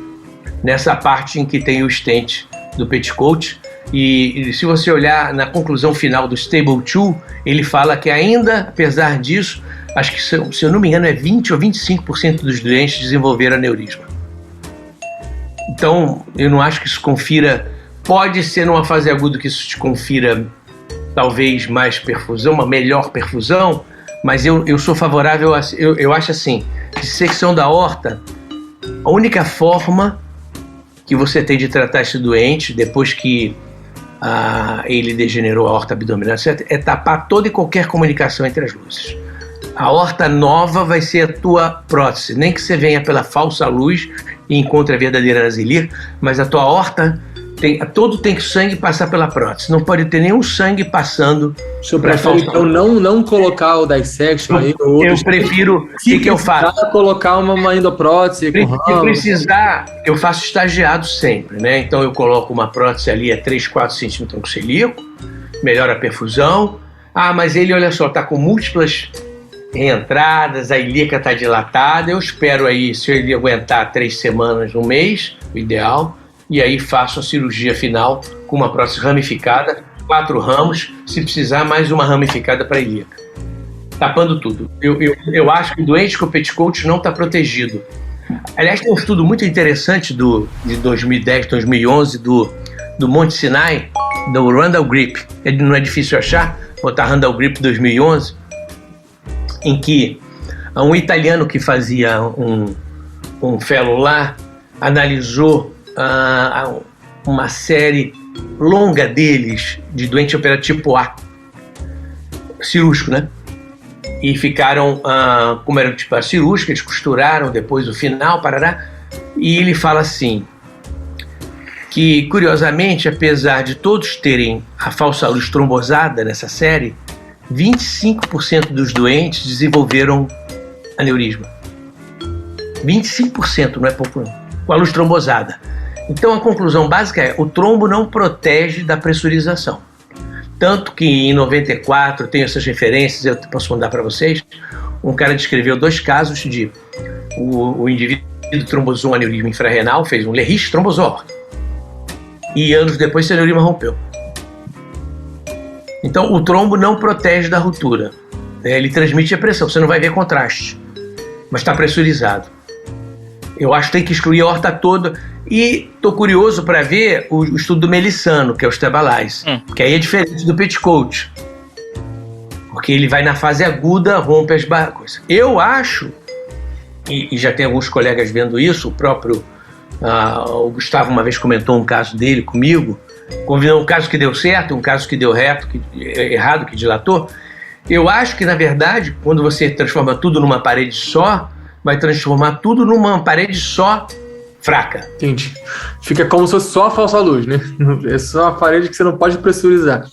Speaker 5: nessa parte em que tem o stent do Petticoat, e se você olhar na conclusão final do Stable 2, ele fala que ainda, apesar disso, acho que, se eu não me engano, é 20 ou 25% dos doentes desenvolveram aneurisma. Então, eu não acho que isso confira... Pode ser numa fase aguda que isso te confira talvez mais perfusão, uma melhor perfusão, mas eu sou favorável a... Eu acho assim, dissecção da aorta, a única forma que você tem de tratar esse doente, depois que ele degenerou a aorta abdominal, é tapar toda e qualquer comunicação entre as luzes. A aorta nova vai ser a tua prótese, nem que você venha pela falsa luz e encontre a verdadeira nasilier, mas a tua aorta Todo tem que sangue passar pela prótese. Não pode ter nenhum sangue passando.
Speaker 4: O senhor prefere, então, não colocar o dissection aí?
Speaker 5: Eu prefiro... O que eu faço?
Speaker 4: Colocar uma endoprótese.
Speaker 5: Se precisar, eu faço estagiado sempre, né? Então eu coloco uma prótese ali a 3, 4 centímetros com celíaco, melhora a perfusão. Mas ele, olha só, está com múltiplas reentradas, a ilíaca está dilatada. Eu espero aí, se ele aguentar 3 semanas, um mês, o ideal, e aí faço a cirurgia final com uma prótese ramificada, 4 ramos, se precisar mais uma ramificada para a ilíaca, tapando tudo. Eu acho que o doente com petticoat não está protegido. Aliás, tem um estudo muito interessante de 2010, 2011, do Monte Sinai, do Randall Grip. Não é difícil achar, botar Randall Grip 2011, em que um italiano que fazia um fellow lá analisou uma série longa deles de doente operado tipo A, cirúrgico, né? E ficaram, como era o tipo A cirúrgico, eles costuraram depois o final, parará, e ele fala assim, que curiosamente, apesar de todos terem a falsa luz trombosada nessa série, 25% dos doentes desenvolveram aneurisma. 25%, não é pouco não, com a luz trombosada. Então a conclusão básica é: o trombo não protege da pressurização. Tanto que em 94, tenho essas referências, eu posso mandar para vocês, um cara descreveu 2 casos de o indivíduo trombosou um aneurisma infrarrenal, fez um Leriche, trombosou, e anos depois esse aneurisma rompeu. Então o trombo não protege da ruptura, ele transmite a pressão, você não vai ver contraste, mas está pressurizado. Eu acho que tem que excluir a aorta toda. E estou curioso para ver o estudo do Melissano, que é o Stabilize, que aí é diferente do petticoat, porque ele vai na fase aguda, rompe as barras. Eu acho, e já tem alguns colegas vendo isso, o próprio o Gustavo uma vez comentou um caso dele comigo, convidou um caso que deu certo, um caso que deu errado, que dilatou. Eu acho que, na verdade, quando você transforma tudo numa parede só, vai transformar tudo numa parede só fraca.
Speaker 4: Entendi. Fica como se fosse só a falsa luz, né? É só a parede que você não pode pressurizar.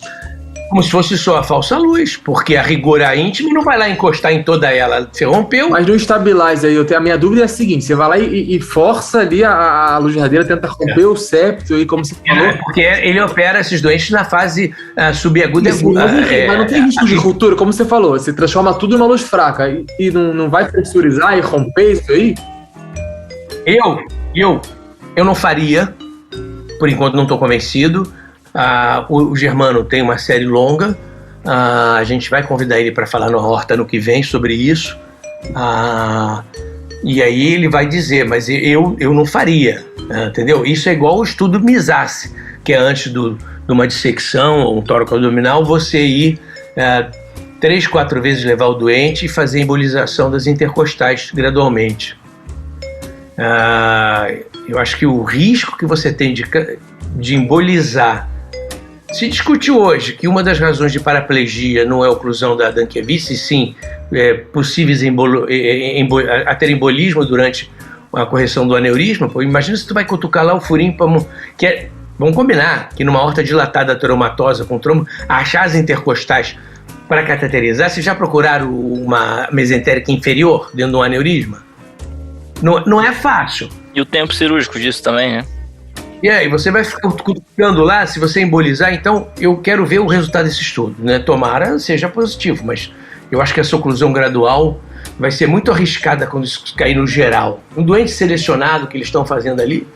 Speaker 5: Como se fosse só a falsa luz, porque a rigor a íntima não vai lá encostar em toda ela. Você rompeu.
Speaker 4: Mas no Stabilize aí, a minha dúvida é a seguinte: você vai lá e força ali a luz verdadeira, tenta romper o septo, e como você falou.
Speaker 5: Porque ele opera esses doentes na fase subaguda e aguda.
Speaker 4: Mas não tem risco de ruptura, como você falou. Você transforma tudo numa luz fraca e não vai pressurizar e romper isso aí? Eu não faria, por enquanto não estou convencido. O Germano tem uma série longa, a gente vai convidar ele para falar no Horta no que vem sobre isso, e aí ele vai dizer, mas eu não faria, entendeu? Isso é igual o estudo Misace, que é antes de uma dissecção, um tóraco abdominal, você ir 3, 4 vezes levar o doente e fazer a embolização das intercostais gradualmente. Eu acho que o risco que você tem de embolizar, se discutiu hoje que uma das razões de paraplegia não é a oclusão da Dankiewicz, e sim possíveis a ter embolismo durante a correção do aneurisma. Pô, imagina se tu vai cutucar lá o furinho, vamos combinar que numa aorta dilatada traumatosa com trombo, achar as intercostais para cateterizar, vocês já procuraram uma mesentérica inferior dentro de um aneurisma? Não é fácil.
Speaker 3: E o tempo cirúrgico disso também, né?
Speaker 5: E aí, você vai ficar cutucando lá, se você embolizar, então eu quero ver o resultado desse estudo, né? Tomara seja positivo, mas eu acho que essa oclusão gradual vai ser muito arriscada quando isso cair no geral. Um doente selecionado que eles estão fazendo ali,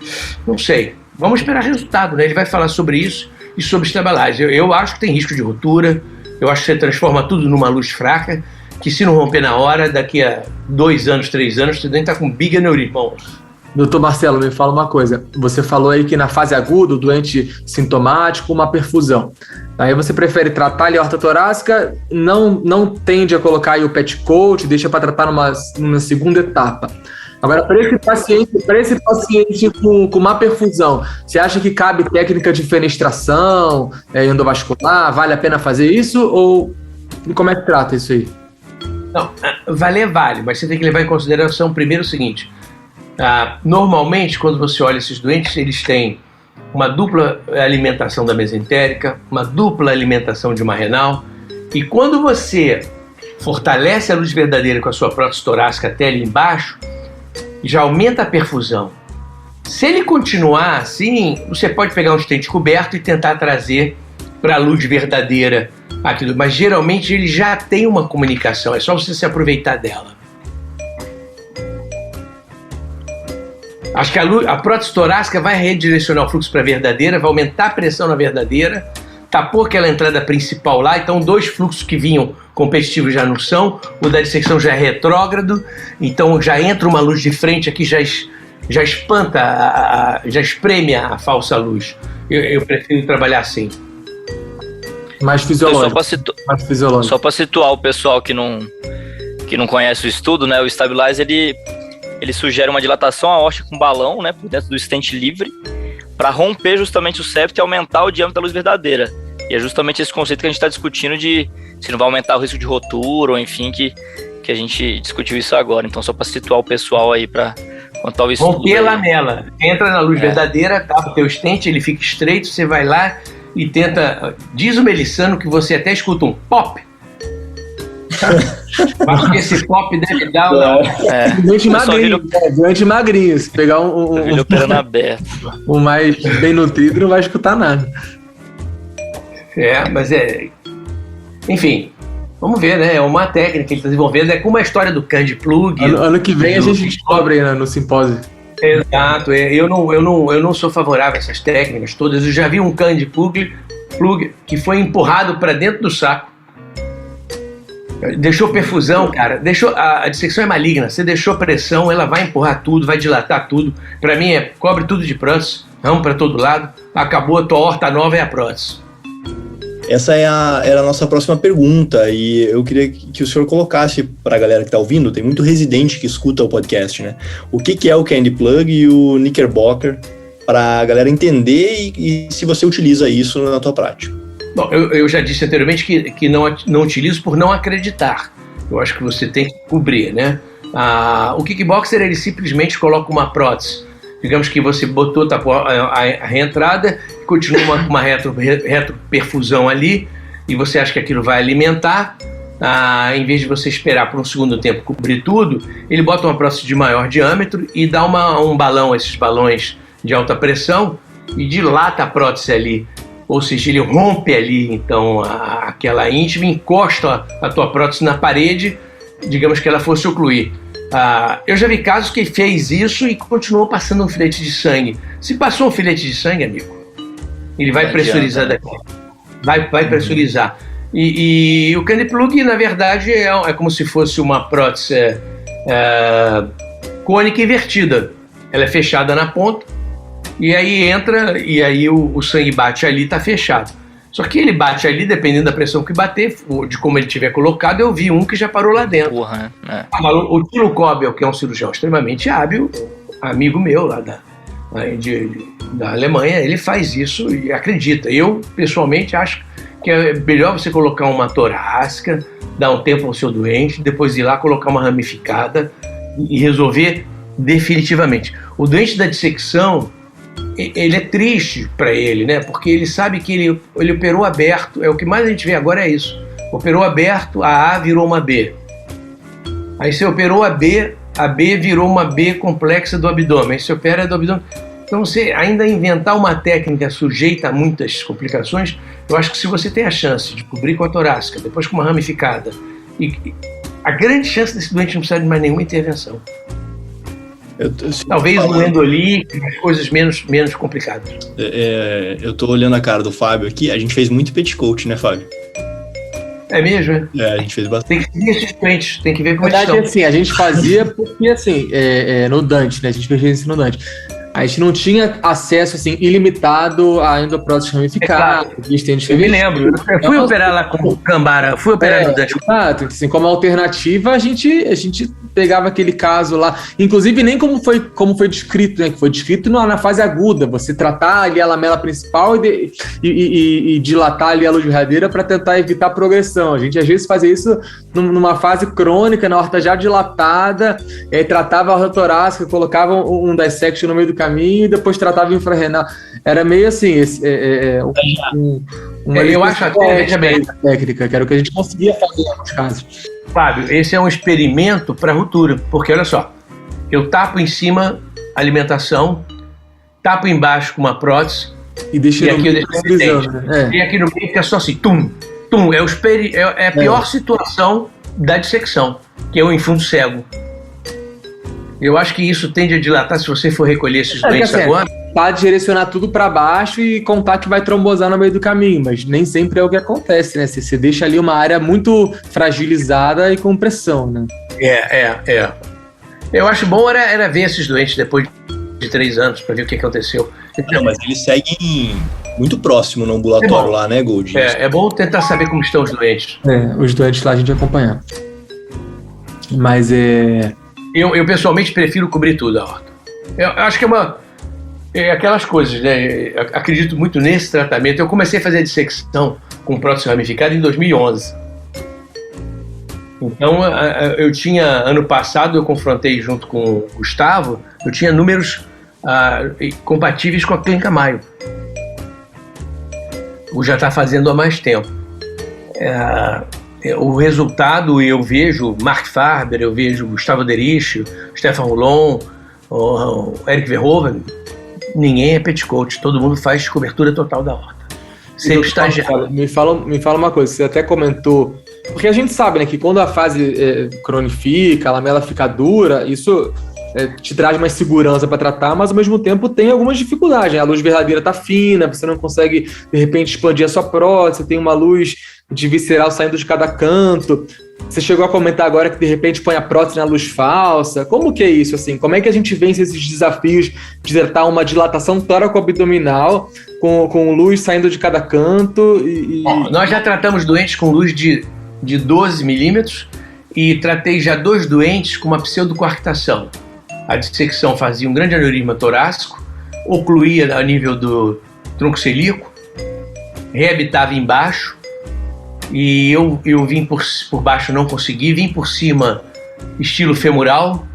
Speaker 5: não sei. Vamos esperar resultado, né? Ele vai falar sobre isso e sobre Stabilize. Eu acho que tem risco de ruptura, eu acho que você transforma tudo numa luz fraca, que se não romper na hora, daqui a 2 anos, 3 anos, você deve estar com big aneurisma.
Speaker 4: Doutor Marcelo, me fala uma coisa. Você falou aí que na fase aguda, o doente sintomático, uma perfusão. Aí você prefere tratar a aorta torácica, não tende a colocar aí o petticoat, deixa para tratar numa segunda etapa. Agora, para esse paciente com má perfusão, você acha que cabe técnica de fenestração, endovascular? Vale a pena fazer isso? Ou como é que trata isso aí?
Speaker 5: Não, vale, mas você tem que levar em consideração primeiro o seguinte: normalmente, quando você olha esses doentes, eles têm uma dupla alimentação da mesentérica, uma dupla alimentação de uma renal. E quando você fortalece a luz verdadeira com a sua prótese torácica até ali embaixo, já aumenta a perfusão. Se ele continuar assim, você pode pegar um stent coberto e tentar trazer para a luz verdadeira aquilo. Mas geralmente ele já tem uma comunicação, é só você se aproveitar dela. Acho que a prótese torácica vai redirecionar o fluxo para a verdadeira, vai aumentar a pressão na verdadeira, tapou aquela entrada principal lá, então 2 fluxos que vinham competitivos já não são, o da dissecção já é retrógrado, então já entra uma luz de frente aqui, já espanta, já espreme a falsa luz. Eu prefiro trabalhar assim.
Speaker 4: Mais fisiológico.
Speaker 3: Só para situar o pessoal que não conhece o estudo, né? O Stabilize, ele sugere uma dilatação aórtica com balão, né, por dentro do stent livre, para romper justamente o septo e aumentar o diâmetro da luz verdadeira. E é justamente esse conceito que a gente está discutindo de se não vai aumentar o risco de rotura, ou enfim, que a gente discutiu isso agora. Então, só para situar o pessoal aí para contar o estudo.
Speaker 5: Romper a lamela. Entra na luz verdadeira, tapa o teu stent, ele fica estreito, você vai lá e tenta... Diz o Melissano que você até escuta um pop. Acho que esse pop deve dar
Speaker 4: doente magrinho. Se pegar um
Speaker 3: perna aberta,
Speaker 4: o mais bem nutrido, não vai escutar nada.
Speaker 5: Mas enfim, vamos ver, né? É uma técnica que ele está desenvolvendo, é como a história do Candy Plug.
Speaker 4: Ano que vem a gente descobre aí no simpósio.
Speaker 5: Exato, eu não sou favorável a essas técnicas todas. Eu já vi um Candy Plug que foi empurrado para dentro do saco. Deixou perfusão, cara. A dissecção é maligna. Você deixou pressão, ela vai empurrar tudo, vai dilatar tudo. Pra mim cobre tudo de prótese, vamos pra todo lado. Acabou, a tua horta nova é a prótese.
Speaker 2: Essa era a nossa próxima pergunta, e eu queria que o senhor colocasse para a galera que está ouvindo, tem muito residente que escuta o podcast, né? O que é o Candy Plug e o Knickerbocker, para a galera entender e se você utiliza isso na tua prática.
Speaker 5: Bom, eu já disse anteriormente que não utilizo por não acreditar. Eu acho que você tem que cobrir, né? O kickboxer, ele simplesmente coloca uma prótese. Digamos que você tapou a reentrada, continua com uma retroperfusão ali, e você acha que aquilo vai alimentar. Em vez de você esperar por um segundo tempo cobrir tudo, ele bota uma prótese de maior diâmetro e dá um balão, esses balões de alta pressão, e dilata a prótese ali. Ou seja, ele rompe ali, então, aquela íntima, encosta a tua prótese na parede, digamos que ela fosse ocluir. Eu já vi casos que fez isso e continuou passando um filete de sangue. Se passou um filete de sangue, amigo, ele vai pressurizar daqui. Vai pressurizar. E o Candy Plug, na verdade, é como se fosse uma prótese cônica invertida. Ela é fechada na ponta, e aí entra, e aí o sangue bate ali, está fechado. Só que ele bate ali, dependendo da pressão que bater, de como ele tiver colocado. Eu vi um que já parou lá dentro. O Tilo Kobel, que é um cirurgião extremamente hábil, amigo meu lá da Alemanha, ele faz isso e acredita. Eu, pessoalmente, acho que é melhor você colocar uma torácica, dar um tempo ao seu doente, depois ir lá colocar uma ramificada e resolver definitivamente. O doente da dissecção, ele é triste para ele, né? Porque ele sabe que ele operou aberto. O que mais a gente vê agora é isso. Operou aberto, a A virou uma B. Aí você operou a B virou uma B complexa do abdômen. Aí você opera do abdômen. Então, você ainda inventar uma técnica sujeita a muitas complicações, eu acho que se você tem a chance de cobrir com a torácica, depois com uma ramificada, a grande chance desse doente não precisar de mais nenhuma intervenção. Talvez um endolíquico, coisas menos complicadas.
Speaker 2: Eu tô olhando a cara do Fábio aqui, a gente fez muito petticoat, né, Fábio?
Speaker 5: É mesmo?
Speaker 2: A gente fez bastante.
Speaker 5: Tem que ver esses doentes, tem que ver como
Speaker 4: eles estão. Assim, a gente fazia porque, assim, no Dante, né, a gente fez isso no Dante. A gente não tinha acesso, assim, ilimitado a endoprótese ramificada.
Speaker 5: Claro. Eu me lembro. Eu fui operar lá com o Cambara, fui operar no Dante.
Speaker 4: Exato. Assim, como alternativa, a gente pegava aquele caso lá. Inclusive, nem como foi descrito, né? Que foi descrito na fase aguda. Você tratar ali a lamela principal e dilatar ali a luz verdadeira para tentar evitar a progressão. A gente, às vezes, fazia isso numa fase crônica, na horta já dilatada, tratava a horta torácica, colocava um dissection no meio do caminho caminho e depois tratava infrarrenal. Era meio assim,
Speaker 5: eu acho até, veja bem,
Speaker 4: técnica, que era o que a gente conseguia fazer em alguns casos.
Speaker 5: Fábio, esse é um experimento para ruptura, porque olha só, eu tapo em cima alimentação, tapo embaixo com uma prótese,
Speaker 4: e deixa
Speaker 5: e aqui eu deixo
Speaker 4: frisando, né?
Speaker 5: E aqui no meio fica só assim, tum, tum, é a pior situação da dissecção, que é o infundo cego. Eu acho que isso tende a dilatar se você for recolher esses doentes
Speaker 4: assim,
Speaker 5: agora.
Speaker 4: Tá direcionar tudo para baixo e contar que vai trombosar no meio do caminho, mas nem sempre é o que acontece, né? Você deixa ali uma área muito fragilizada e com pressão, né?
Speaker 5: Eu acho bom era ver esses doentes depois de 3 anos para ver o que aconteceu.
Speaker 2: Não, mas eles seguem muito próximo no ambulatório lá, né, Gold?
Speaker 5: É bom tentar saber como estão os doentes.
Speaker 4: Os doentes lá a gente acompanhar. Mas
Speaker 5: Eu pessoalmente prefiro cobrir tudo a horta. Eu acho que é aquelas coisas, né? Eu acredito muito nesse tratamento. Eu comecei a fazer a dissecção com prótese ramificada em 2011. Então, eu tinha, ano passado, eu confrontei junto com o Gustavo, eu tinha números compatíveis com a Clínica Maio. O já está fazendo há mais tempo. O resultado, eu vejo Mark Farber, eu vejo Gustavo Derich, Stefan Roulon, o Eric Verhoeven, ninguém é petticoat, todo mundo faz cobertura total da horta. Sempre estagiário.
Speaker 4: Me fala uma coisa, você até comentou, porque a gente sabe, né, que quando a fase cronifica, a lamela fica dura, isso te traz mais segurança para tratar, mas ao mesmo tempo tem algumas dificuldades, né? A luz verdadeira tá fina, você não consegue de repente expandir a sua prótese, você tem uma luz de visceral saindo de cada canto. Você chegou a comentar agora que de repente põe a prótese na luz falsa. Como que é isso, assim? Como é que a gente vence esses desafios de tratar uma dilatação tóraco-abdominal com luz saindo de cada canto?
Speaker 5: Bom, nós já tratamos doentes com luz de 12 milímetros e tratei já 2 doentes com uma pseudocoarctação. A dissecção fazia um grande aneurisma torácico, ocluía a nível do tronco celíaco, reabitava embaixo, e eu vim por baixo, não consegui, vim por cima, estilo femoral,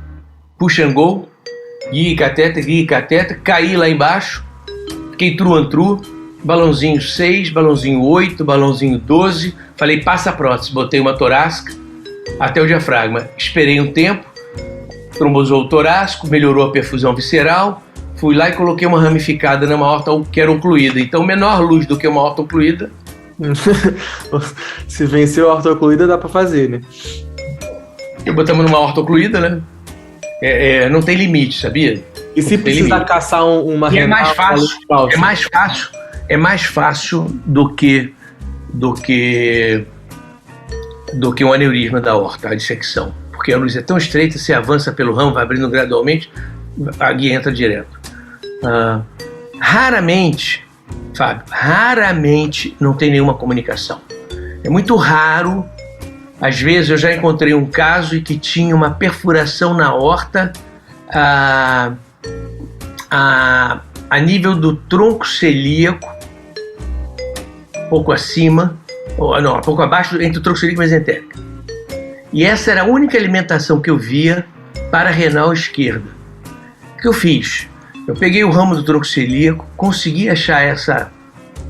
Speaker 5: push and go, guia e cateter, caí lá embaixo, fiquei true and true, balãozinho 6, balãozinho 8, balãozinho 12, falei passa a prótese, botei uma torácica até o diafragma, esperei um tempo, trombosou o torácico, melhorou a perfusão visceral, fui lá e coloquei uma ramificada numa horta que era ocluída, então menor luz do que uma horta ocluída.
Speaker 4: Se venceu a horta ocluída, dá pra fazer, né?
Speaker 5: Eu botamos numa horta ocluída, né? Não tem limite, sabia?
Speaker 4: E se precisar caçar uma renal,
Speaker 5: é mais fácil do que um aneurisma da horta, a dissecção. Porque a luz é tão estreita, você avança pelo ramo, vai abrindo gradualmente, a guia entra direto. Raramente, Fábio, não tem nenhuma comunicação. É muito raro. Às vezes eu já encontrei um caso em que tinha uma perfuração na horta a nível do tronco celíaco, pouco acima, um pouco abaixo, entre o tronco celíaco e a mesentérica. E essa era a única alimentação que eu via para a renal esquerda. O que eu fiz? Eu peguei o ramo do tronco celíaco, consegui achar essa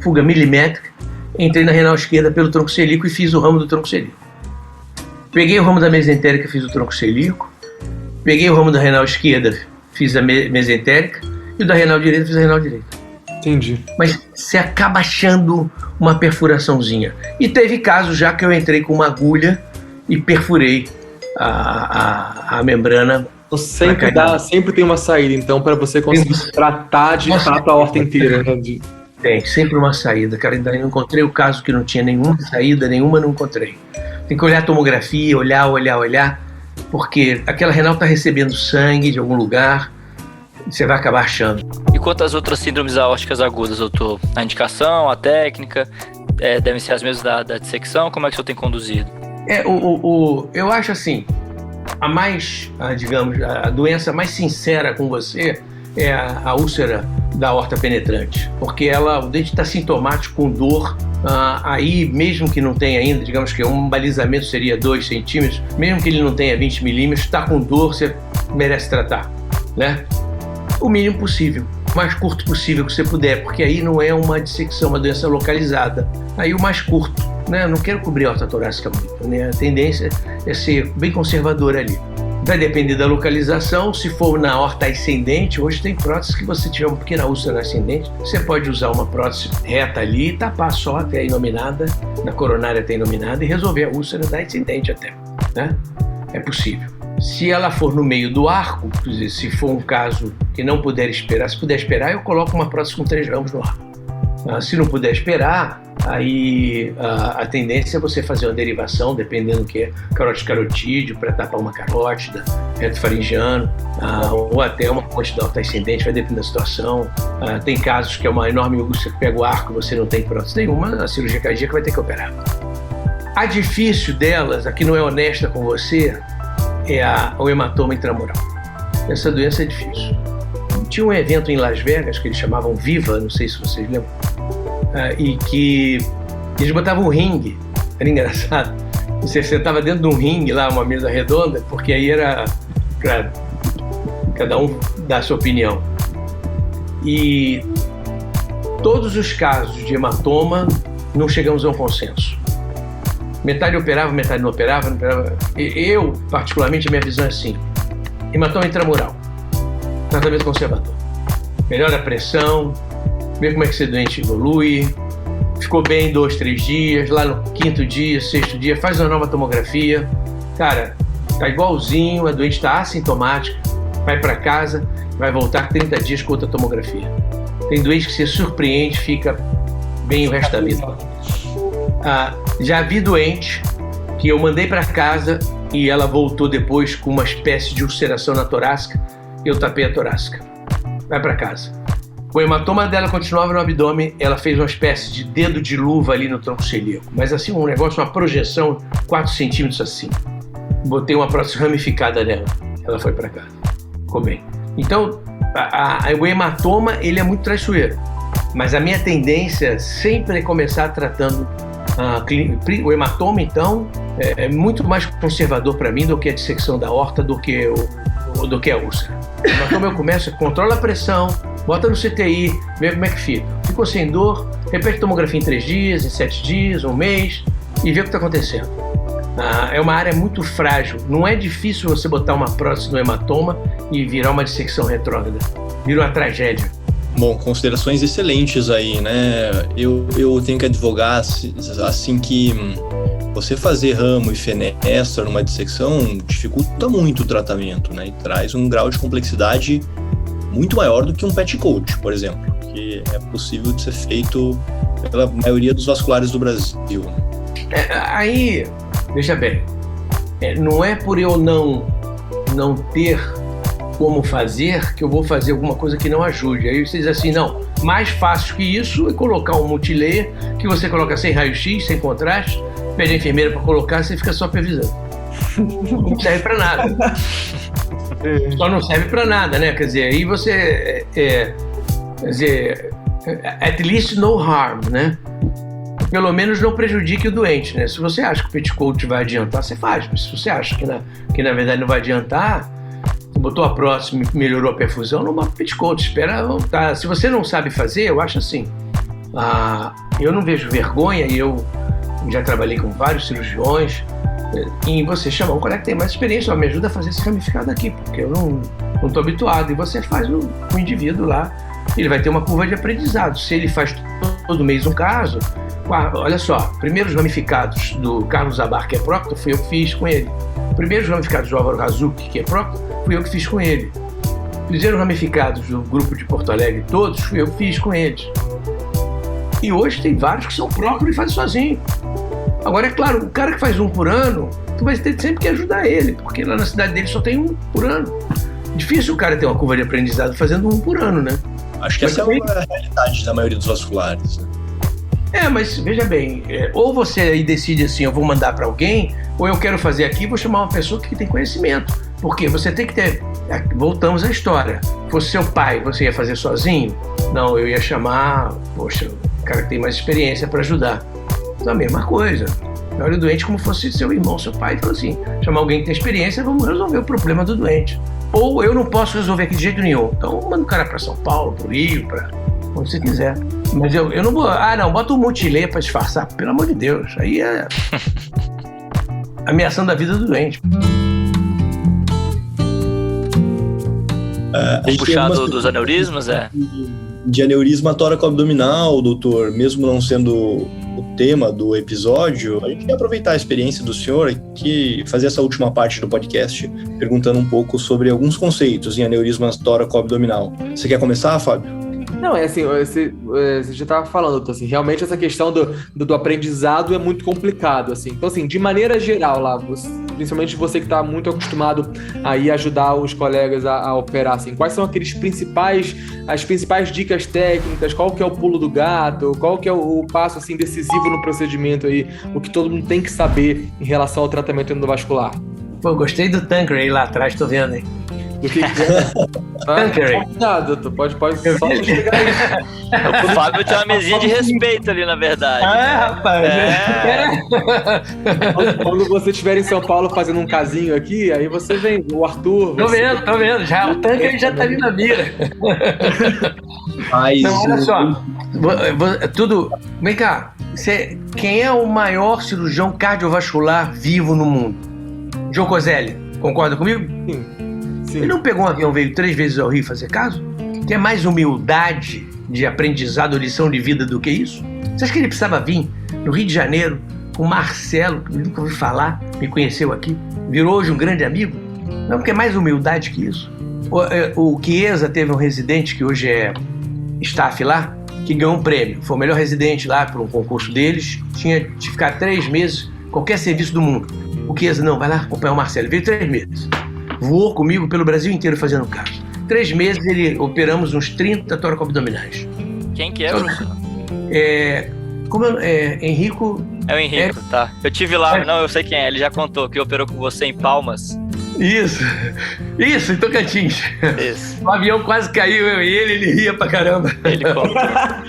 Speaker 5: fuga milimétrica, entrei na renal esquerda pelo tronco celíaco e fiz o ramo do tronco celíaco. Peguei o ramo da mesentérica, fiz o tronco celíaco. Peguei o ramo da renal esquerda, fiz a mesentérica. E o da renal direita, fiz a renal direita.
Speaker 4: Entendi.
Speaker 5: Mas você acaba achando uma perfuraçãozinha. E teve casos já que eu entrei com uma agulha e perfurei a membrana.
Speaker 4: Então sempre tem uma saída, então, para você conseguir tratar de fato a horta inteira, né?
Speaker 5: Tem, sempre uma saída, cara. Ainda não encontrei o caso que não tinha nenhuma saída, nenhuma não encontrei. Tem que olhar a tomografia, olhar, porque aquela renal está recebendo sangue de algum lugar, e você vai acabar achando.
Speaker 3: E quanto às outras síndromes aórticas agudas, doutor? A indicação, a técnica, devem ser as mesmas da dissecção? Como é que o senhor tem conduzido?
Speaker 5: Eu acho assim, a doença mais sincera com você é a úlcera da aorta penetrante, porque o dente está sintomático com dor, aí mesmo que não tenha ainda, digamos que um balizamento seria 2 centímetros, mesmo que ele não tenha 20 milímetros, está com dor, você merece tratar, né? o mínimo possível, o mais curto possível que você puder, porque aí não é uma dissecção, uma doença localizada. Aí o mais curto, né? Eu não quero cobrir a aorta torácica muito, né? A tendência é ser bem conservadora ali. Vai depender da localização. Se for na aorta ascendente, hoje tem próteses que você tiver uma pequena úlcera ascendente, você pode usar uma prótese reta ali e tapar só até a inominada, na coronária até a inominada, e resolver a úlcera da ascendente até, né? É possível. Se ela for no meio do arco, quer dizer, se for um caso que não puder esperar, se puder esperar, eu coloco uma prótese com 3 ramos no arco. Se não puder esperar, aí a tendência é você fazer uma derivação, dependendo do que é carótide carotídeo, para tapar uma carótida, reto faringiano, ou até uma ponte da aorta ascendente, vai depender da situação. Tem casos que é uma enorme úlcera que pega o arco e você não tem prótese nenhuma, a cirurgia cardíaca vai ter que operar. A difícil delas, a que não é honesta com você, é o hematoma intramural. Essa doença é difícil. Tinha um evento em Las Vegas que eles chamavam Viva, não sei se vocês lembram, e que eles botavam um ringue, era engraçado. Você sentava dentro de um ringue lá, uma mesa redonda, porque aí era para cada um dar a sua opinião. E todos os casos de hematoma não chegamos a um consenso. Metade operava, metade não operava, não operava. Eu, particularmente, a minha visão é assim: hematoma intramural, tratamento conservador. Melhora a pressão, vê como é que esse doente evolui, ficou bem 2, 3 dias, lá no 5º dia, 6º dia, faz uma nova tomografia. Cara, tá igualzinho, a doente está assintomática, vai para casa, vai voltar 30 dias com outra tomografia. Tem doente que se surpreende, fica bem o resto da vida. Já vi doente que eu mandei para casa e ela voltou depois com uma espécie de ulceração na torácica, eu tapei a torácica. Vai para casa. O hematoma dela continuava no abdômen, ela fez uma espécie de dedo de luva ali no tronco celíaco, mas assim, um negócio, uma projeção 4 centímetros assim. Botei uma prótese ramificada nela, ela foi para casa. Ficou bem. Então, o hematoma, ele é muito traiçoeiro, mas a minha tendência sempre é começar tratando o hematoma, então, é muito mais conservador para mim do que a dissecção da aorta, do que a úlcera. O hematoma eu começo, controla a pressão, bota no CTI, vê como é que fica. Ficou sem dor, repete a tomografia em 3 dias, em 7 dias, 1 mês, e vê o que está acontecendo. É uma área muito frágil, não é difícil você botar uma prótese no hematoma e virar uma dissecção retrógrada, vira uma tragédia.
Speaker 2: Bom, considerações excelentes aí, né? Eu tenho que advogar assim que você fazer ramo e fenestra numa dissecção dificulta muito o tratamento, né? E traz um grau de complexidade muito maior do que um petticoat, por exemplo, que é possível de ser feito pela maioria dos vasculares do Brasil.
Speaker 5: Aí, veja bem, não é por eu não ter como fazer que eu vou fazer alguma coisa que não ajude. Aí vocês dizem assim, não, mais fácil que isso é colocar um multilayer que você coloca sem raio-x, sem contraste, pede a enfermeira para colocar e você fica só previsando. Não serve para nada. Só não serve para nada, né? Quer dizer, aí você quer dizer, at least no harm, né? Pelo menos não prejudique o doente, né? Se você acha que o petticoat vai adiantar, você faz. Mas se você acha que na verdade não vai adiantar, botou a próxima e melhorou a perfusão, não bota petticoat, espera voltar. Se você não sabe fazer, eu acho assim, eu não vejo vergonha, e eu já trabalhei com vários cirurgiões, em você chamar um colega que tem mais experiência, me ajuda a fazer esse ramificado aqui, porque eu não estou habituado, e você faz o indivíduo lá, ele vai ter uma curva de aprendizado. Se ele faz todo mês um caso, olha só, primeiros ramificados do Carlos Zabar, que é procto, fui eu que fiz com ele. Primeiros ramificados do Álvaro Razucchi, que é procto, fui eu que fiz com ele. Primeiros ramificados do grupo de Porto Alegre, todos, fui eu que fiz com eles. E hoje tem vários que são procto e fazem sozinho. Agora, é claro, o cara que faz um por ano, tu vai ter sempre que ajudar ele, porque lá na cidade dele só tem um por ano. Difícil o cara ter uma curva de aprendizado fazendo um por ano, né?
Speaker 2: Acho que essa é a realidade da maioria dos vasculares, né?
Speaker 5: Mas veja bem, ou você aí decide assim, eu vou mandar para alguém, ou eu quero fazer aqui, vou chamar uma pessoa que tem conhecimento. Porque você tem que ter, voltamos à história, fosse seu pai, você ia fazer sozinho? Não, eu ia chamar, o cara que tem mais experiência para ajudar. Então a mesma coisa. Olha o doente como fosse seu irmão, seu pai, então assim, chamar alguém que tem experiência, vamos resolver o problema do doente. Ou eu não posso resolver aqui de jeito nenhum, então manda o cara para São Paulo, para o Rio, para onde você quiser. Mas eu não vou, bota um multilê para disfarçar, pelo amor de Deus, aí é ameaçando a vida do doente.
Speaker 3: Puxar dos aneurismas,
Speaker 2: de aneurisma tóraco-abdominal, doutor, mesmo não sendo o tema do episódio, a gente quer aproveitar a experiência do senhor aqui, fazer essa última parte do podcast, perguntando um pouco sobre alguns conceitos em aneurisma tóraco-abdominal. Você quer começar, Fábio?
Speaker 4: Não, é assim, você já estava falando, então, assim, realmente essa questão do aprendizado é muito complicado, assim. Então, assim, de maneira geral, lá, principalmente você que está muito acostumado a ir ajudar os colegas a operar, assim, quais são as principais dicas técnicas, qual que é o pulo do gato, qual que é o passo, assim, decisivo no procedimento aí, o que todo mundo tem que saber em relação ao tratamento endovascular?
Speaker 5: Pô, gostei do Tanqueray lá atrás, tô vendo aí.
Speaker 4: Do que
Speaker 5: Tanqueray.
Speaker 4: Cuidado, pode só chegar aí.
Speaker 3: O Fábio tem uma mesinha de respeito ali, na verdade.
Speaker 5: Rapaz.
Speaker 4: Quando você estiver em São Paulo fazendo um casinho aqui, aí você vem, o Arthur...
Speaker 5: Tô vendo. Já, o Tanqueray já tá ali na mira.
Speaker 2: Mas...
Speaker 5: Não, olha só. Vem cá. Quem é o maior cirurgião cardiovascular vivo no mundo? Joe Coselli. Concorda comigo?
Speaker 4: Sim.
Speaker 5: Ele não pegou um avião, veio 3 vezes ao Rio fazer caso? Quer mais humildade de aprendizado, lição de vida do que isso? Você acha que ele precisava vir no Rio de Janeiro com o Marcelo, que eu nunca ouvi falar, me conheceu aqui, virou hoje um grande amigo? Não quer mais humildade que isso? O Chiesa teve um residente que hoje é staff lá, que ganhou um prêmio. Foi o melhor residente lá para um concurso deles. Tinha de ficar 3 meses, qualquer serviço do mundo. O Chiesa, não, vai lá acompanhar o Marcelo. Veio 3 meses. Voou comigo pelo Brasil inteiro fazendo caso. 3 meses operamos uns 30 tóraco-abdominais.
Speaker 3: Quem que é, professor?
Speaker 5: Henrico...
Speaker 3: É o Henrico, tá. Eu tive lá, não, eu sei quem é. Ele já contou que operou com você em Palmas.
Speaker 5: Isso, em Tocantins.
Speaker 3: Isso.
Speaker 5: O avião quase caiu, eu e ele ria pra caramba.
Speaker 3: Ele conta.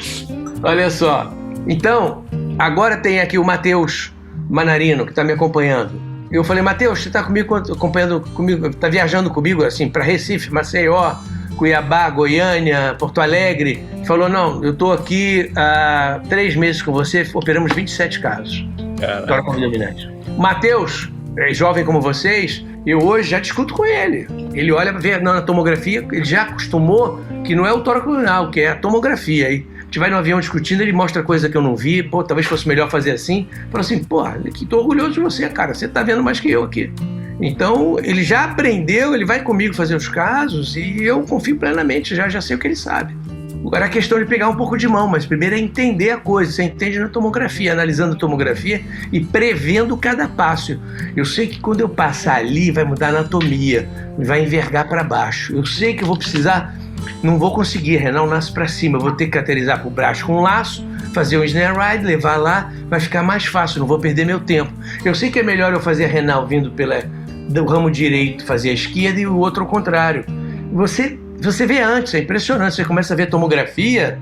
Speaker 5: Olha só. Então, agora tem aqui o Matheus Manarino, que tá me acompanhando. Eu falei, Matheus, você tá acompanhando comigo, tá viajando comigo, assim, para Recife, Maceió, Cuiabá, Goiânia, Porto Alegre. Falou, não, eu tô aqui há 3 meses com você, operamos 27 casos. Tóraco-abdominais. Matheus, jovem como vocês, eu hoje já discuto com ele. Ele olha, vê na tomografia, ele já acostumou que não é o tóraco-abdominal, que é a tomografia. Aí a gente vai no avião discutindo, ele mostra coisa que eu não vi, talvez fosse melhor fazer assim. Fala assim, que tô orgulhoso de você, cara, você tá vendo mais que eu aqui. Então, ele já aprendeu, ele vai comigo fazer os casos e eu confio plenamente, já sei o que ele sabe. Agora é a questão de pegar um pouco de mão, mas primeiro é entender a coisa. Você entende na tomografia, analisando a tomografia e prevendo cada passo. Eu sei que quando eu passar ali vai mudar a anatomia, vai envergar para baixo. Eu sei que eu vou precisar, não vou conseguir, renal nasce para cima, eu vou ter que cateterizar para o braço com um laço, fazer um snare ride, levar lá, vai ficar mais fácil, não vou perder meu tempo. Eu sei que é melhor eu fazer a renal vindo do ramo direito, fazer a esquerda e o outro ao contrário. Você vê antes, é impressionante, você começa a ver tomografia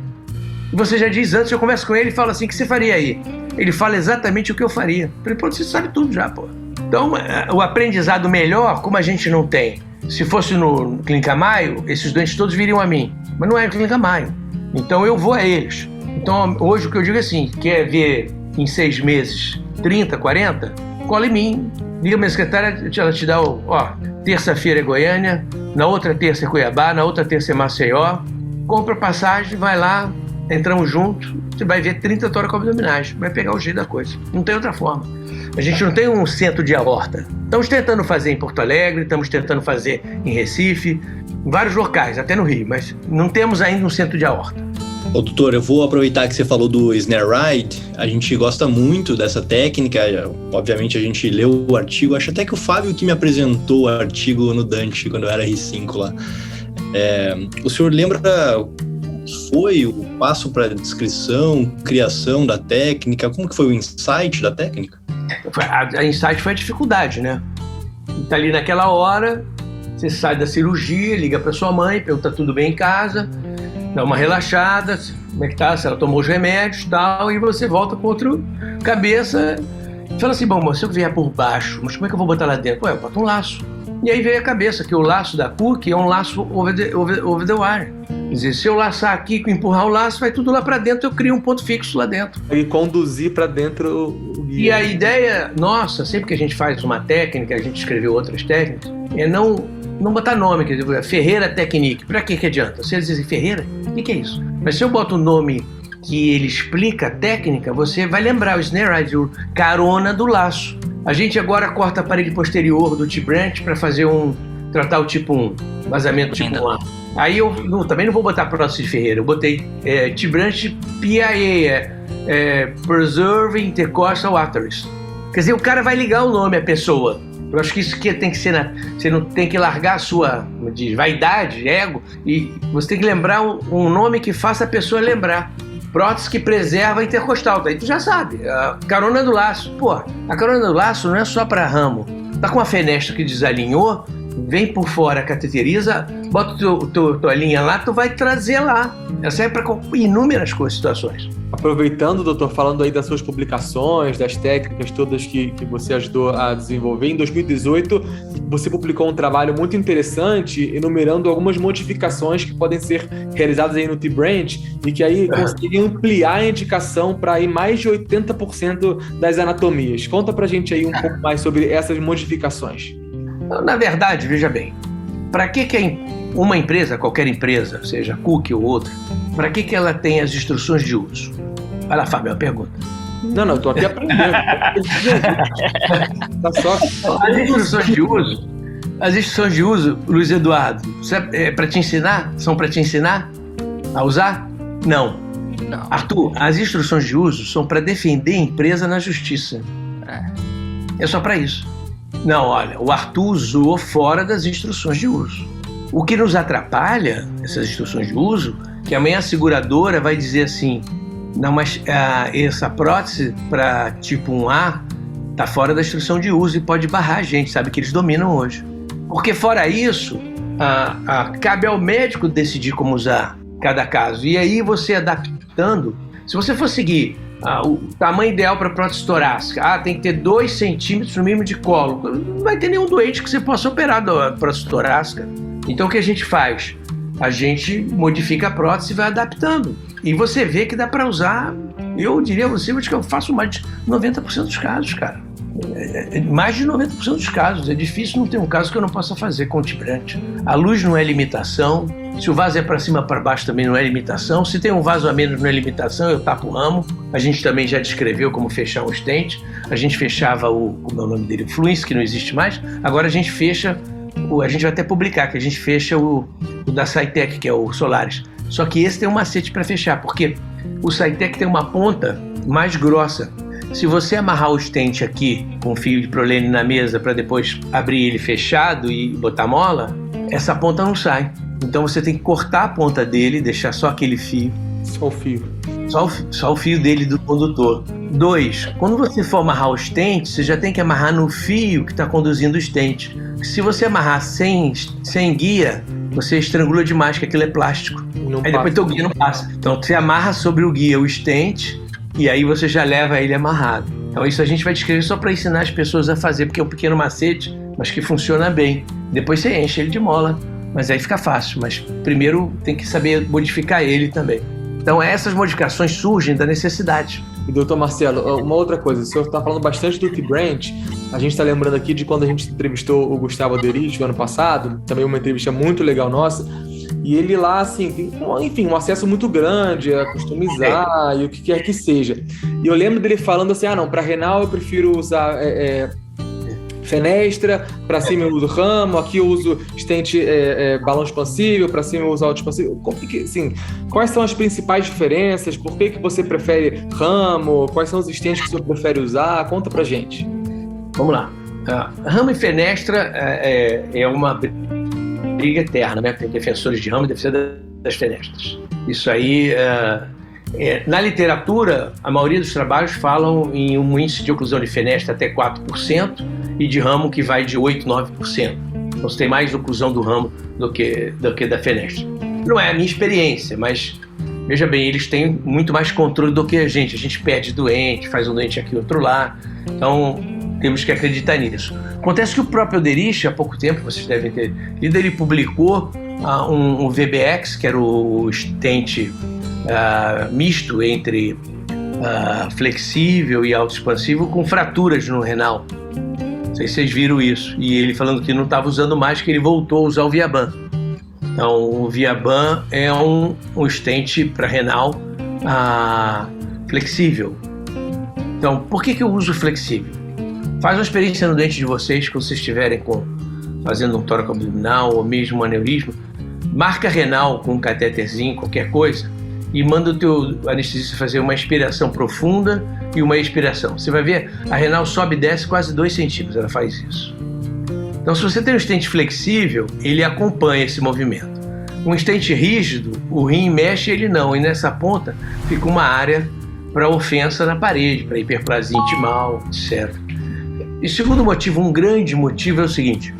Speaker 5: e você já diz antes, eu converso com ele e falo assim, o que você faria aí? Ele fala exatamente o que eu faria. Eu falei, pô, você sabe tudo já, pô. Então, o aprendizado melhor, como a gente não tem, se fosse no Clínica Maio, esses doentes todos viriam a mim, mas não é Clínica Maio, então eu vou a eles. Então, hoje o que eu digo é assim, quer ver em 6 meses 30, 40, cola em mim. Liga minha secretária, ela te dá terça-feira é Goiânia, na outra terça é Cuiabá, na outra terça é Maceió. Compra passagem, vai lá, entramos juntos, você vai ver 30 tóraco-abdominais, vai pegar o jeito da coisa. Não tem outra forma. A gente não tem um centro de aorta. Estamos tentando fazer em Porto Alegre, estamos tentando fazer em Recife, em vários locais, até no Rio, mas não temos ainda um centro de aorta.
Speaker 2: Ô, doutor, eu vou aproveitar que você falou do snare ride. A gente gosta muito dessa técnica. Obviamente, a gente leu o artigo. Acho até que o Fábio que me apresentou o artigo no Dante, quando eu era R5 lá. O senhor lembra foi o passo para a descrição, criação da técnica? Como que foi o insight da técnica?
Speaker 5: A insight foi a dificuldade, né? Tá ali naquela hora, você sai da cirurgia, liga para sua mãe, pergunta tudo bem em casa, dá uma relaxada, como é que tá, se ela tomou os remédios e tal, e você volta com outra cabeça Fala assim, bom, se eu vier por baixo, mas como é que eu vou botar lá dentro? Ué, eu boto um laço. E aí veio a cabeça que o laço da cookie é um laço over the wire. Quer dizer, se eu laçar aqui, empurrar o laço, vai tudo lá para dentro, eu crio um ponto fixo lá dentro.
Speaker 4: E conduzir para dentro o guia.
Speaker 5: E a ideia nossa, sempre que a gente faz uma técnica, a gente escreveu outras técnicas, é não botar nome, quer dizer, Ferreira Technique. Pra que adianta? Se eles dizem Ferreira, o que é isso? Mas se eu boto um nome que ele explica a técnica, você vai lembrar o snare ride, o carona do laço. A gente agora corta a parede posterior do T-branch para fazer tratar o tipo 1, vazamento tipo 1A. Aí eu também não vou botar prótese de Ferreira, eu botei T-branch PIA, Preserve Intercostal Arteries. Quer dizer, o cara vai ligar o nome à pessoa. Eu acho que isso que tem que ser, você não tem que largar a sua vaidade, ego, e você tem que lembrar um nome que faça a pessoa lembrar. Prótese que preserva a intercostal, daí tu já sabe, a carona do laço. Pô, a carona do laço não é só para ramo. Tá com a fenestra que desalinhou, vem por fora, cateteriza, bota tua linha lá, tu vai trazer lá. Ela serve para inúmeras situações.
Speaker 4: Aproveitando, doutor, falando aí das suas publicações, das técnicas todas que você ajudou a desenvolver, em 2018 você publicou um trabalho muito interessante enumerando algumas modificações que podem ser realizadas aí no T-branch e que aí conseguem ampliar a indicação para aí mais de 80% das anatomias. Conta pra gente aí um pouco mais sobre essas modificações.
Speaker 5: Na verdade, veja bem, para que uma empresa, qualquer empresa, seja cookie ou outra, para que ela tem as instruções de uso? Vai lá, Fábio, uma pergunta.
Speaker 4: Não, eu tô aqui aprendendo. Tá só.
Speaker 5: As instruções de uso, Luiz Eduardo, para te ensinar? São para te ensinar a usar? Não. Arthur, as instruções de uso são para defender a empresa na justiça. É só para isso. Não, olha, o Arthur usou fora das instruções de uso. O que nos atrapalha, essas instruções de uso, que amanhã a seguradora vai dizer assim, não, mas essa prótese para tipo 1A está fora da instrução de uso e pode barrar a gente, sabe que eles dominam hoje. Porque fora isso, cabe ao médico decidir como usar cada caso. E aí você adaptando, se você for seguir o tamanho ideal para prótese torácica, tem que ter 2 centímetros no mínimo de colo, não vai ter nenhum doente que você possa operar da prótese torácica. Então o que a gente faz? A gente modifica a prótese e vai adaptando. E você vê que dá para usar, eu diria a você, que eu faço mais de 90% dos casos, cara. Mais de 90% dos casos. É difícil não ter um caso que eu não possa fazer com o T-branch. A luz não é limitação. Se o vaso é para cima para baixo também não é limitação. Se tem um vaso a menos não é limitação, eu tapo o ramo. A gente também já descreveu como fechar um stent. A gente fechava como é o nome dele? O Fluence, que não existe mais. Agora a gente fecha, a gente vai até publicar, que a gente fecha o da Cytec, que é o Solaris. Só que esse tem um macete para fechar, porque o Cytec tem uma ponta mais grossa. Se você amarrar o stent aqui com fio de prolene na mesa para depois abrir ele fechado e botar mola, essa ponta não sai. Então você tem que cortar a ponta dele, deixar só aquele fio.
Speaker 4: Só o fio.
Speaker 5: Só o fio dele do condutor. 2, quando você for amarrar o stent, você já tem que amarrar no fio que está conduzindo o stent. Se você amarrar sem guia, você estrangula demais, que aquilo é plástico. Aí depois teu guia não passa. Então você amarra sobre o guia o stent e aí você já leva ele amarrado. Então isso a gente vai descrever só para ensinar as pessoas a fazer, porque é um pequeno macete, mas que funciona bem. Depois você enche ele de mola, mas aí fica fácil. Mas primeiro tem que saber modificar ele também. Então essas modificações surgem da necessidade.
Speaker 4: E doutor Marcelo, uma outra coisa, o senhor está falando bastante do T-branch, a gente está lembrando aqui de quando a gente entrevistou o Gustavo Aderich no ano passado, também uma entrevista muito legal nossa, e ele lá, assim, tem, enfim, um acesso muito grande a customizar e o que quer que seja. E eu lembro dele falando assim, não, para renal eu prefiro usar fenestra, para cima eu uso ramo, aqui eu uso stent balão expansível, para cima eu uso alto expansível. Assim, quais são as principais diferenças? Por que você prefere ramo? Quais são os stents que você prefere usar? Conta pra gente.
Speaker 5: Vamos lá. Ramo e fenestra é uma briga eterna, né? Tem defensores de ramo e defensores das fenestras. Isso aí... na literatura, a maioria dos trabalhos falam em um índice de oclusão de fenestra até 4% e de ramo que vai de 8%, 9%. Então você tem mais oclusão do ramo do que da fenestra. Não é a minha experiência, mas Veja bem, eles têm muito mais controle do que a gente perde doente, faz um doente aqui, outro lá, então temos que acreditar nisso. Acontece que o próprio Derich, há pouco tempo, vocês devem ter lido, ele publicou um VBX, que era o stent misto entre flexível e autoexpansivo com fraturas no renal. Não sei se vocês viram isso. E ele falando que não estava usando mais, que ele voltou a usar o Viaban. Então, o Viaban é um stent para renal flexível. Então, por que eu uso flexível? Faz uma experiência no dente de vocês, quando vocês estiverem fazendo um tórax abdominal ou mesmo um aneurisma, marca renal com um catéterzinho, qualquer coisa, e manda o teu anestesista fazer uma inspiração profunda e uma expiração. Você vai ver, a renal sobe e desce quase 2 centímetros, ela faz isso. Então, se você tem um stent flexível, ele acompanha esse movimento. Um stent rígido, o rim mexe, ele não, e nessa ponta fica uma área para ofensa na parede, para hiperplasia intimal, etc. E segundo motivo, um grande motivo é o seguinte: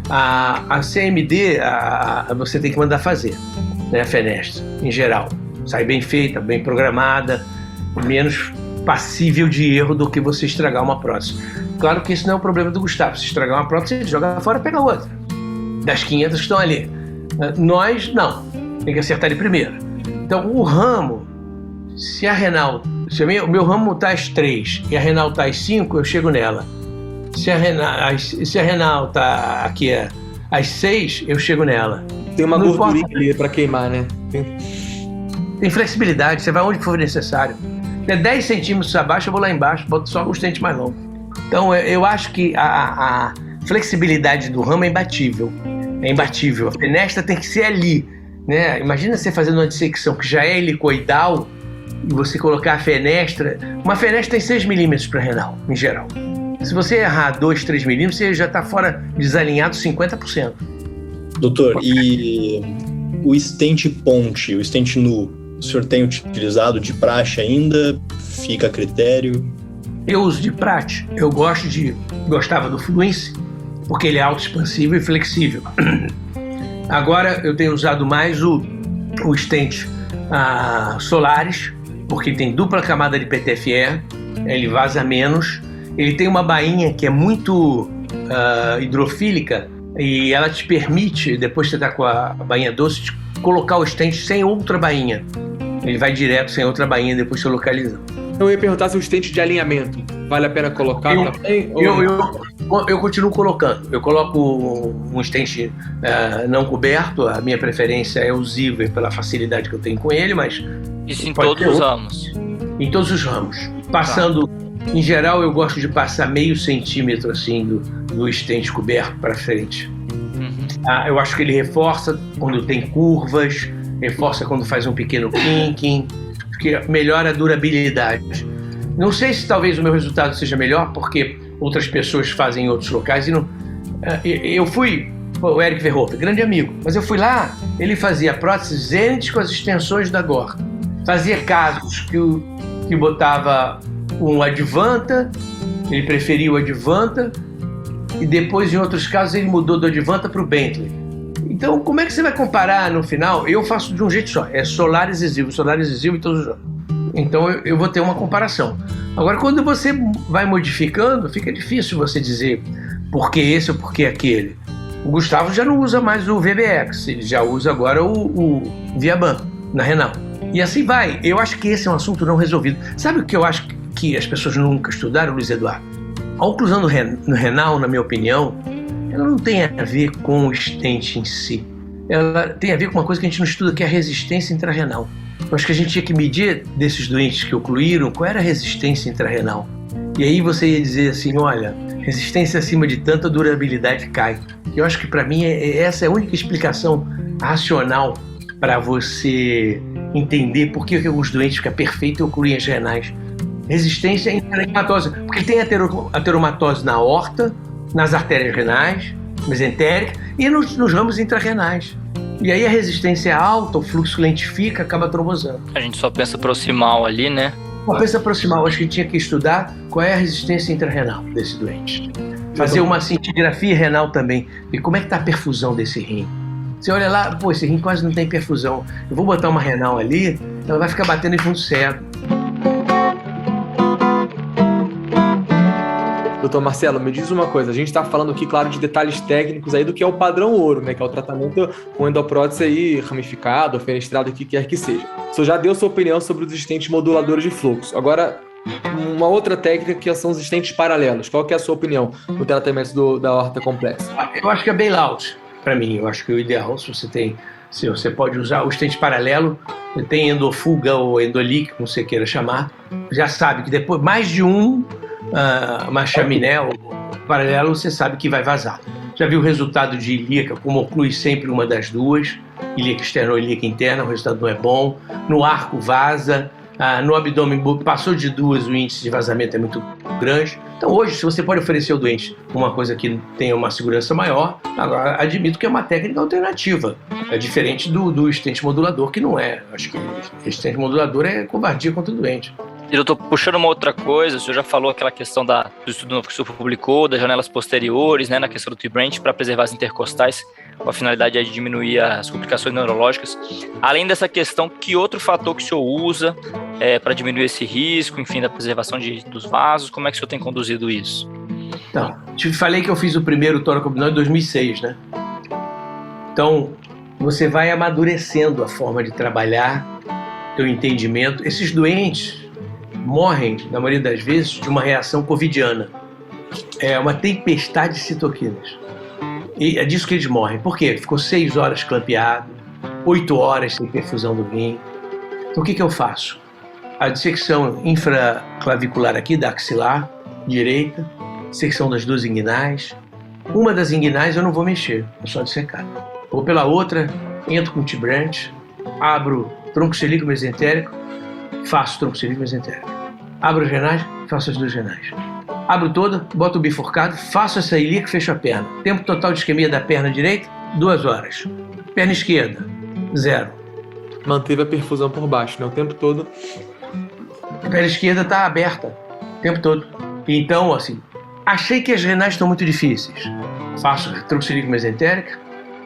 Speaker 5: a CMD você tem que mandar fazer, né, a fenestra, em geral. Sai bem feita, bem programada, menos passível de erro do que você estragar uma prótese. Claro que isso não é o problema do Gustavo. Se estragar uma prótese, ele joga fora e pega outra. Das 500 que estão ali. Nós, não. Tem que acertar ele primeiro. Então, o ramo, se o meu ramo está às 3 e a renal está às 5, eu chego nela. Se a renal está aqui às 6, eu chego nela.
Speaker 4: Tem uma gordurinha ali para queimar, né?
Speaker 5: Tem flexibilidade, você vai onde for necessário. 10 centímetros abaixo, eu vou lá embaixo, boto só um stent mais longo. Então, eu acho que a flexibilidade do ramo é imbatível. É imbatível. A fenestra tem que ser ali, né? Imagina você fazendo uma dissecção que já é helicoidal e você colocar a fenestra. Uma fenestra tem 6 milímetros para renal, em geral. Se você errar 2, 3 milímetros, você já está fora, desalinhado 50%.
Speaker 2: Doutor, e o stent ponte, o stent nu, o senhor tem utilizado de praxe ainda? Fica a critério?
Speaker 5: Eu uso de praxe. Eu gostava do Fluence, porque ele é autoexpansível e flexível. Agora eu tenho usado mais o stent Solaris, porque tem dupla camada de PTFE, ele vaza menos, ele tem uma bainha que é muito hidrofílica e ela te permite, depois que você está com a bainha doce, te colocar o stent sem outra bainha. Ele vai direto sem outra bainha depois de localizar.
Speaker 4: Eu ia perguntar se o stent de alinhamento vale a pena colocar também?
Speaker 5: Eu continuo colocando. Eu coloco um stent não coberto. A minha preferência é o Ziver pela facilidade que eu tenho com ele, mas...
Speaker 3: Isso em todos os ramos?
Speaker 5: Em todos os ramos. Passando... Em geral, eu gosto de passar meio centímetro assim do stent coberto para frente. Eu acho que ele reforça quando tem curvas, reforça quando faz um pequeno kinking, porque melhora a durabilidade. Não sei se talvez o meu resultado seja melhor, porque outras pessoas fazem em outros locais. E não, eu fui, o Eric Verhoeven, grande amigo, mas eu fui lá, ele fazia próteses Zenit com as extensões da GOR. Fazia casos que botava um Advanta, ele preferia o Advanta, e depois, em outros casos, ele mudou do Advanta para o Bentley. Então, como é que você vai comparar no final? Eu faço de um jeito só, é Solaris adesivo e todos os jogos. Então, eu vou ter uma comparação. Agora, quando você vai modificando, fica difícil você dizer por que esse ou por que aquele. O Gustavo já não usa mais o VBX, ele já usa agora o Viaban na renal. E assim vai. Eu acho que esse é um assunto não resolvido. Sabe o que eu acho que as pessoas nunca estudaram, Luiz Eduardo? A oclusão no renal, na minha opinião, ela não tem a ver com o stent em si. Ela tem a ver com uma coisa que a gente não estuda, que é a resistência intrarrenal. Eu acho que a gente tinha que medir desses doentes que ocluíram qual era a resistência intrarrenal. E aí você ia dizer assim, olha, resistência acima de tanta durabilidade cai. Eu acho que para mim essa é a única explicação racional para você entender por que alguns doentes ficam perfeitos e ocluem as renais. Resistência intrahematose, porque ele tem ateromatose na aorta, nas artérias renais, mesentérica e nos ramos intrarrenais. E aí a resistência é alta, o fluxo lentifica, acaba trombosando.
Speaker 3: A gente só pensa proximal ali, né?
Speaker 5: Uma pensa proximal, acho que tinha que estudar qual é a resistência intrarrenal desse doente. Fazer uma cintigrafia renal também, e como é que está a perfusão desse rim. Você olha lá, pô, esse rim quase não tem perfusão. Eu vou botar uma renal ali, ela vai ficar batendo em fundo cego.
Speaker 4: Doutor Marcelo, me diz uma coisa. A gente está falando aqui, claro, de detalhes técnicos aí do que é o padrão ouro, né? Que é o tratamento com endoprótese aí ramificado, ou fenestrado, o que quer que seja. O senhor já deu sua opinião sobre os estentes moduladores de fluxo. Agora, uma outra técnica que são os estentes paralelos. Qual que é a sua opinião no tratamento da aorta complexa?
Speaker 5: Eu acho que é bailout, para mim. Eu acho que o ideal, se você pode usar o estente paralelo, tem endofuga ou endolique, como você queira chamar, já sabe que depois, mais de uma chaminé ou paralelo, você sabe que vai vazar. Já viu o resultado de ilíaca, como oclui sempre uma das duas, ilíaca externa ou ilíaca interna, o resultado não é bom. No arco vaza, no abdômen passou de 2, o índice de vazamento é muito grande. Então hoje, se você pode oferecer ao doente uma coisa que tenha uma segurança maior, agora admito que é uma técnica alternativa. É diferente do estente modulador, que não é. Acho que o estente modulador é covardia contra o doente.
Speaker 3: E eu tô puxando uma outra coisa, o senhor já falou aquela questão do estudo novo que o senhor publicou, das janelas posteriores, né, na questão do T-branch, para preservar as intercostais, com a finalidade de diminuir as complicações neurológicas. Além dessa questão, que outro fator que o senhor usa para diminuir esse risco, enfim, da preservação dos vasos, como é que o senhor tem conduzido isso?
Speaker 5: Então, te falei que eu fiz o primeiro tóraco-abdominal em 2006, né? Então, você vai amadurecendo a forma de trabalhar, teu entendimento. Esses doentes morrem, na maioria das vezes, de uma reação covidiana. É uma tempestade de citoquinas. E é disso que eles morrem. Por quê? Ficou 6 horas clampeado, 8 horas sem perfusão do rim. Então o que eu faço? A dissecção infraclavicular aqui da axilar direita, dissecção das 2 inguinais. Uma das inguinais eu não vou mexer, é só dissecar. Vou pela outra, entro com o T-branch, abro tronco celíaco mesentérico, faço tronco celíaco mesentérico. Abro as renais, faço as 2 renais. Abro toda, boto o bifurcado, faço essa ilíaca e fecho a perna. Tempo total de isquemia da perna direita, 2 horas. Perna esquerda, 0.
Speaker 4: Manteve a perfusão por baixo, né? O tempo todo.
Speaker 5: A perna esquerda está aberta, o tempo todo. Então, assim, achei que as renais estão muito difíceis. Faço tronco celíaco mesentérica,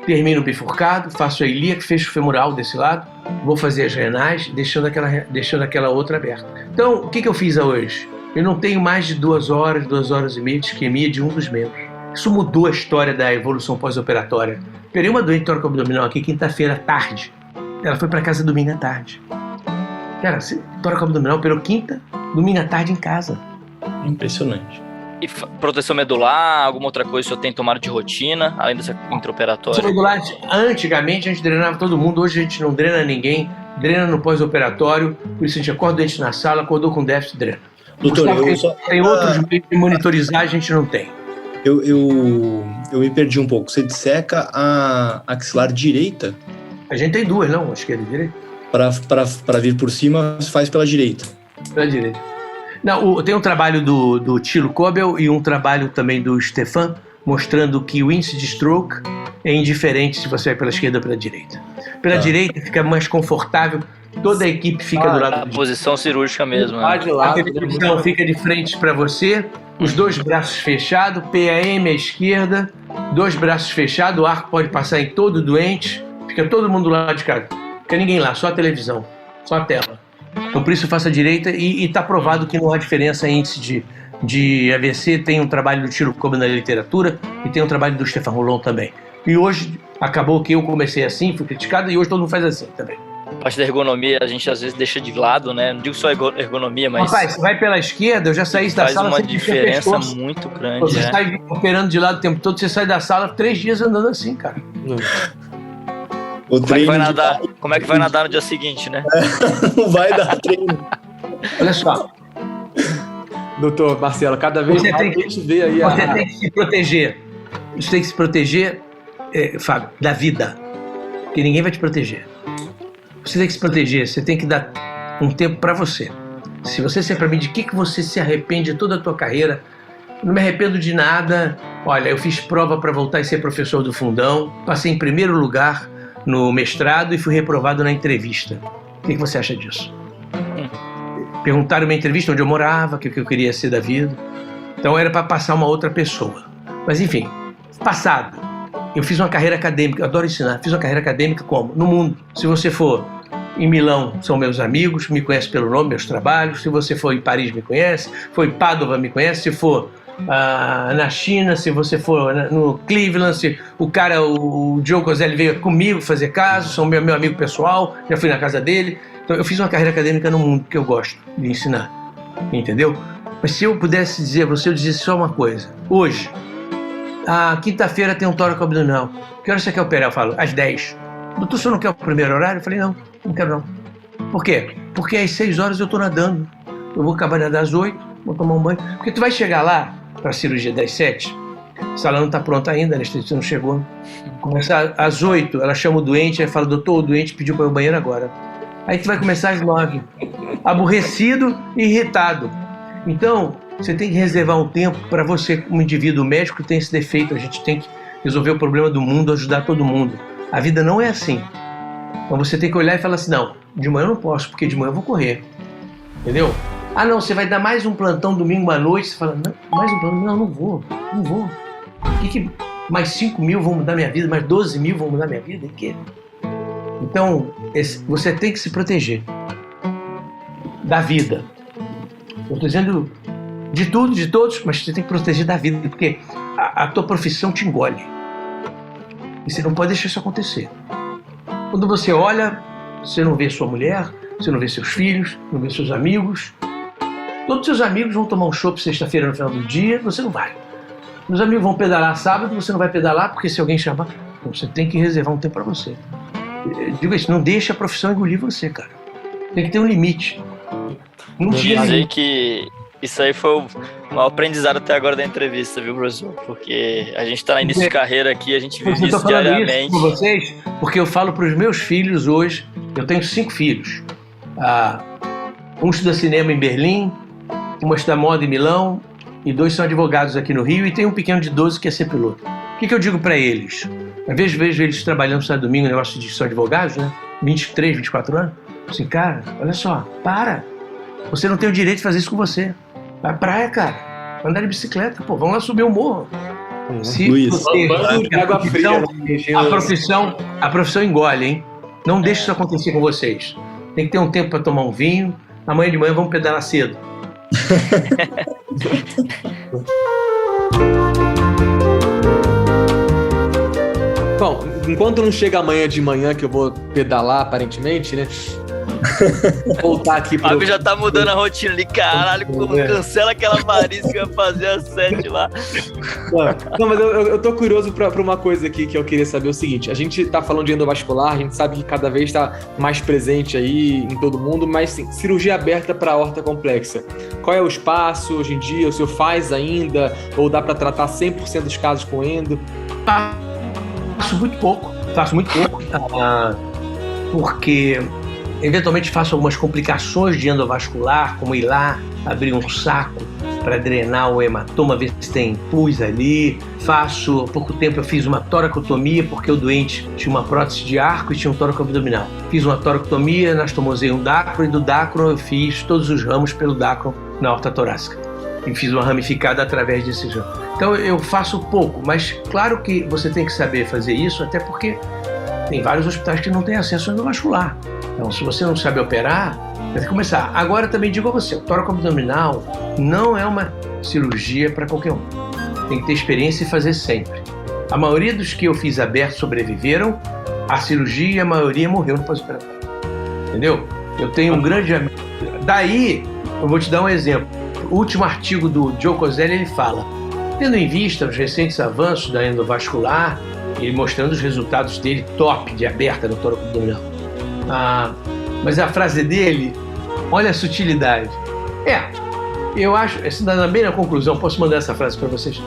Speaker 5: termino o bifurcado, faço a ilíaca, fecho o femoral desse lado, vou fazer as renais, deixando aquela outra aberta. Então, o que eu fiz hoje? Eu não tenho mais de 2 horas, 2 horas e meia de isquemia de um dos membros. Isso mudou a história da evolução pós-operatória. Operei uma doente tóraco-abdominal aqui quinta-feira à tarde. Ela foi para casa domingo à tarde. Cara, tóraco-abdominal operou quinta, domingo à tarde em casa.
Speaker 2: Impressionante.
Speaker 3: E proteção medular, alguma outra coisa que o senhor tem tomado de rotina, além dessa intraoperatória?
Speaker 5: Proteção medular, antigamente a gente drenava todo mundo, hoje a gente não drena ninguém, drena no pós-operatório, por isso a gente acorda o doente na sala, acordou com déficit, drena.
Speaker 2: Doutor,
Speaker 5: tem outros meios de monitorizar, a gente não tem.
Speaker 2: Eu me perdi um pouco. Você disseca a axilar direita?
Speaker 5: A gente tem 2, não? Esquerda e direita?
Speaker 2: Para vir por cima, faz pela direita.
Speaker 5: Pela direita. Não, tem um trabalho do Tilo Kobel e um trabalho também do Stefan, mostrando que o índice de stroke é indiferente se você vai pela esquerda ou pela direita. Pela direita fica mais confortável, toda a equipe fica do lado
Speaker 3: da posição cirúrgica mesmo. Né?
Speaker 5: A televisão fica de frente para você, os 2 braços fechados, PAM à esquerda, 2 braços fechados, o arco pode passar em todo o doente, fica todo mundo do lado de cá. Não fica ninguém lá, só a televisão, só a tela. Então, por isso, eu faço a direita e está provado que não há diferença em índice de AVC. Tem um trabalho do Tilo Kobel na literatura e tem um trabalho do Stefan Rolon também. E hoje, acabou que eu comecei assim, fui criticado e hoje todo mundo faz assim também.
Speaker 3: A parte da ergonomia, a gente às vezes deixa de lado, né? Não digo só ergonomia, mas...
Speaker 5: Rapaz, você vai pela esquerda, eu já saí da sala...
Speaker 3: Faz uma diferença muito grande,
Speaker 5: você sai operando de lado o tempo todo, você sai da sala 3 dias andando assim, cara.
Speaker 3: Como é que vai nadar no dia seguinte, né?
Speaker 2: Não vai dar treino.
Speaker 5: Olha só.
Speaker 4: Doutor Marcelo, cada vez mais a gente vê aí
Speaker 5: Você tem que se proteger. Você tem que se proteger, Fábio, da vida. Porque ninguém vai te proteger. Você tem que se proteger, você tem que dar um tempo para você. Se você disser para mim de que você se arrepende de toda a tua carreira, não me arrependo de nada. Olha, eu fiz prova para voltar e ser professor do Fundão, passei em primeiro lugar no mestrado e fui reprovado na entrevista. O que você acha disso? Perguntaram na entrevista onde eu morava, o que eu queria ser da vida. Então era para passar uma outra pessoa. Mas enfim, passado. eu fiz uma carreira acadêmica, eu adoro ensinar, fiz uma carreira acadêmica como? No mundo. Se você for em Milão, são meus amigos, me conhecem pelo nome, meus trabalhos. Se você for em Paris, me conhece. For em Padova, me conhece. Se for na China, se você for no Cleveland, se o Joe Coselli veio comigo fazer caso, são meu amigo pessoal, já fui na casa dele. Então eu fiz uma carreira acadêmica no mundo, que eu gosto de ensinar, entendeu? Mas se eu pudesse dizer a você, eu dizia só uma coisa. Hoje, quinta-feira tem um tórax abdominal. Que hora você quer operar? Eu falo, às 10. Doutor, você não quer o primeiro horário? Eu falei, não quero não. Por quê? Porque às 6 horas eu tô nadando. Eu vou acabar de nadar às 8, vou tomar um banho. Porque tu vai chegar lá, para a cirurgia das 7, a sala não está pronta ainda, a anestesia não chegou. Começar às 8, ela chama o doente, aí fala, doutor, o doente pediu para ir ao banheiro agora. Aí tu vai começar às 9, aborrecido e irritado. Então, você tem que reservar um tempo para você, como indivíduo médico, tem esse defeito, a gente tem que resolver o problema do mundo, ajudar todo mundo. A vida não é assim. Então você tem que olhar e falar assim, não, de manhã eu não posso, porque de manhã eu vou correr. Entendeu? Não, você vai dar mais um plantão domingo à noite. Você fala, não, mais um plantão, não vou. O que mais 5 mil vão mudar minha vida, mais 12 mil vão mudar minha vida? Então, você tem que se proteger da vida. Eu estou dizendo de tudo, de todos, mas você tem que proteger da vida, porque a tua profissão te engole. E você não pode deixar isso acontecer. Quando você olha, você não vê sua mulher, você não vê seus filhos, não vê seus amigos. Todos seus amigos vão tomar um chopp sexta-feira no final do dia, você não vai. Meus amigos vão pedalar sábado, você não vai pedalar, porque se alguém chamar, você tem que reservar um tempo para você. Eu digo isso, não deixa a profissão engolir você, cara. Tem que ter um limite. Não tinha
Speaker 3: dizer
Speaker 5: limite.
Speaker 3: que isso aí foi o maior aprendizado até agora da entrevista, viu, professor? Porque a gente tá no início de carreira aqui, a gente vive isso diariamente.
Speaker 5: Isso com vocês, porque eu falo para os meus filhos hoje, eu tenho 5 filhos. Um estuda cinema em Berlim, uma estuda moda em Milão, e 2 são advogados aqui no Rio, e tem um pequeno de 12 que quer ser piloto. O que eu digo para eles? Às vezes vejo eles trabalhando sábado e domingo, negócio de são advogados, né? 23, 24 anos. Assim, cara, olha só, para. Você não tem o direito de fazer isso com você. Vai à praia, cara. Vai andar de bicicleta, pô. Vamos lá subir o morro. Se você... A profissão engole, hein? Não deixe isso acontecer com vocês. Tem que ter um tempo para tomar um vinho. Amanhã de manhã vamos pedalar cedo.
Speaker 4: Bom, enquanto não chega amanhã de manhã, que eu vou pedalar, aparentemente, né? Voltar aqui pro...
Speaker 3: Fábio já tá mudando a rotina ali, caralho, como cancela aquela Paris que ia fazer às 7 lá.
Speaker 4: Não, mas eu tô curioso pra uma coisa aqui que eu queria saber, o seguinte, a gente tá falando de endovascular, a gente sabe que cada vez tá mais presente aí em todo mundo, mas sim, cirurgia aberta pra aorta complexa, qual é o espaço hoje em dia, o senhor faz ainda, ou dá pra tratar 100% dos casos com endo?
Speaker 5: Faço muito pouco, porque eventualmente faço algumas complicações de endovascular, como ir lá, abrir um saco para drenar o hematoma, ver se tem pus ali. Há pouco tempo eu fiz uma toracotomia, porque o doente tinha uma prótese de arco e tinha um tórax abdominal. Fiz uma toracotomia, anastomosei um dacron, e do dacron eu fiz todos os ramos pelo dacron na aorta torácica. E fiz uma ramificada através desses ramos. Então eu faço pouco, mas claro que você tem que saber fazer isso, até porque tem vários hospitais que não têm acesso ao endovascular. Então, se você não sabe operar, vai ter que começar. Agora, também digo a você, o tórax abdominal não é uma cirurgia para qualquer um. Tem que ter experiência e fazer sempre. A maioria dos que eu fiz aberto sobreviveram à cirurgia e a maioria morreu no pós-operatório. Entendeu? Eu tenho um grande amigo. Daí, eu vou te dar um exemplo. O último artigo do Joe Coselli, ele fala, tendo em vista os recentes avanços da endovascular, ele mostrando os resultados dele top de aberta no tórax abdominal. Mas a frase dele, olha a sutilidade. Eu acho, essa bem na conclusão, posso mandar essa frase para vocês.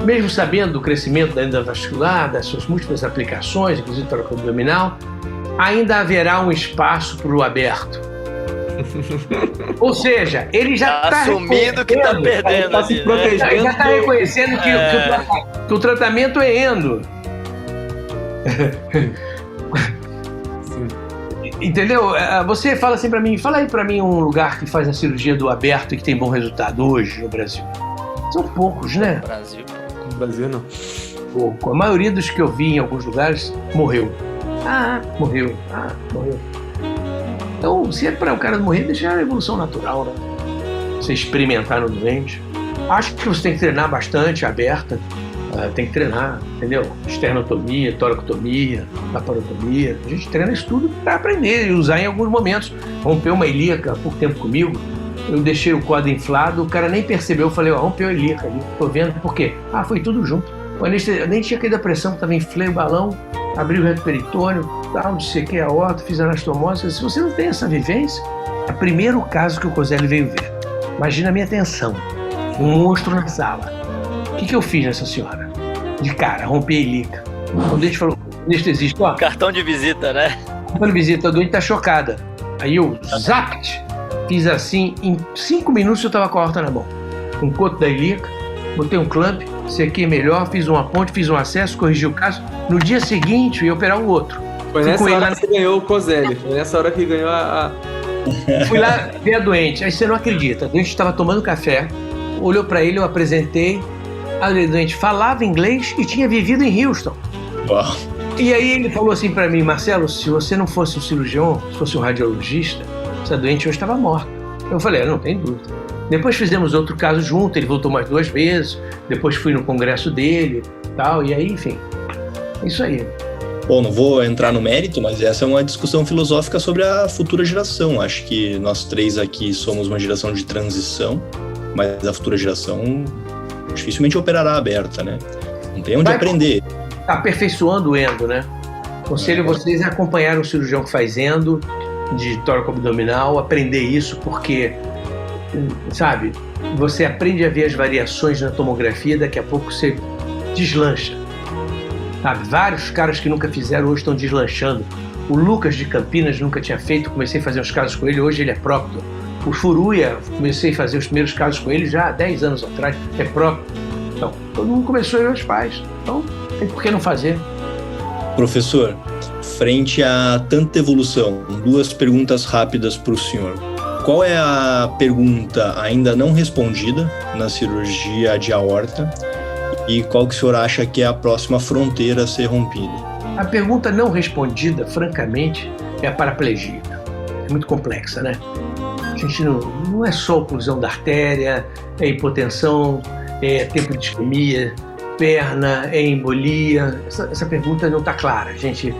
Speaker 5: Mesmo sabendo do crescimento da endovascular, das suas múltiplas aplicações, inclusive tórax abdominal, ainda haverá um espaço para o aberto. Ou seja, ele já está
Speaker 3: assumindo que está perdendo,
Speaker 4: tá se protegendo.
Speaker 5: Ele já está reconhecendo que o tratamento é endo. Entendeu? Você fala assim pra mim, fala aí pra mim um lugar que faz a cirurgia do aberto e que tem bom resultado hoje no Brasil. São poucos, né?
Speaker 3: Brasil.
Speaker 4: No Brasil não.
Speaker 5: pouco. A maioria dos que eu vi em alguns lugares morreu. Morreu. Então, se é para o cara morrer, deixa a evolução natural, né? Você experimentar no doente. Acho que você tem que treinar bastante, aberta. Tem que treinar, entendeu? Esternotomia, toracotomia, laparotomia. A gente treina isso tudo para aprender e usar em alguns momentos. Rompeu uma ilíaca há pouco tempo comigo. Eu deixei o quadro inflado, o cara nem percebeu. Eu falei, rompeu a ilíaca ali. Tô vendo. Por quê? Foi tudo junto. Eu nem tinha caído a pressão, tava inflei o balão, abri o reto peritônio, tal, dissequei a aorta, fiz anastomose. Se você não tem essa vivência, é o primeiro caso que o Coselli veio ver. Imagina a minha tensão. Um monstro na sala. O que eu fiz nessa senhora? De cara, rompi a ilíaca. Quando a gente falou, anestesista,
Speaker 3: cartão de visita, né?
Speaker 5: Cartão de visita, a doente tá chocada. Aí eu, zapt, fiz assim, em 5 minutos eu tava com a aorta na mão. Com o coto da ilíaca, botei um clamp, sequei melhor, fiz uma ponte, fiz um acesso, corrigi o caso. No dia seguinte, eu ia operar o outro.
Speaker 4: Foi nessa hora que você ganhou o Coselli. Foi nessa hora que ganhou a...
Speaker 5: Fui lá ver a doente. Aí você não acredita. A doente estava tomando café, olhou para ele, eu apresentei. A doente falava inglês e tinha vivido em Houston.
Speaker 2: Uau.
Speaker 5: E aí ele falou assim para mim, Marcelo, se você não fosse um cirurgião, se fosse um radiologista, essa doente hoje estava morta. Eu falei, não tem dúvida. Depois fizemos outro caso junto, ele voltou mais 2 vezes, depois fui no congresso dele, tal, e aí, enfim, é isso aí.
Speaker 2: Bom, não vou entrar no mérito, mas essa é uma discussão filosófica sobre a futura geração. Acho que nós 3 aqui somos uma geração de transição, mas a futura geração dificilmente operará aberta, né? Não tem onde aprender.
Speaker 5: Tá aperfeiçoando o endo, né? Aconselho vocês a acompanhar um cirurgião que faz endo, de tóraco-abdominal, aprender isso, porque, sabe, você aprende a ver as variações na tomografia, daqui a pouco você deslancha. Sabe, vários caras que nunca fizeram hoje estão deslanchando. O Lucas de Campinas nunca tinha feito, comecei a fazer uns casos com ele, hoje ele é próctor. O Furuia, comecei a fazer os primeiros casos com ele já há 10 anos atrás, é próctor. Então, todo mundo começou e hoje faz. Então, tem por que não fazer?
Speaker 2: Professor, frente a tanta evolução, 2 perguntas rápidas para o senhor. Qual é a pergunta ainda não respondida na cirurgia de aorta e qual que o senhor acha que é a próxima fronteira a ser rompida?
Speaker 5: A pergunta não respondida, francamente, é a paraplegia. É muito complexa, né? A gente não é só oclusão da artéria, é hipotensão, é tempo de isquemia, perna, é embolia. Essa pergunta não está clara. A gente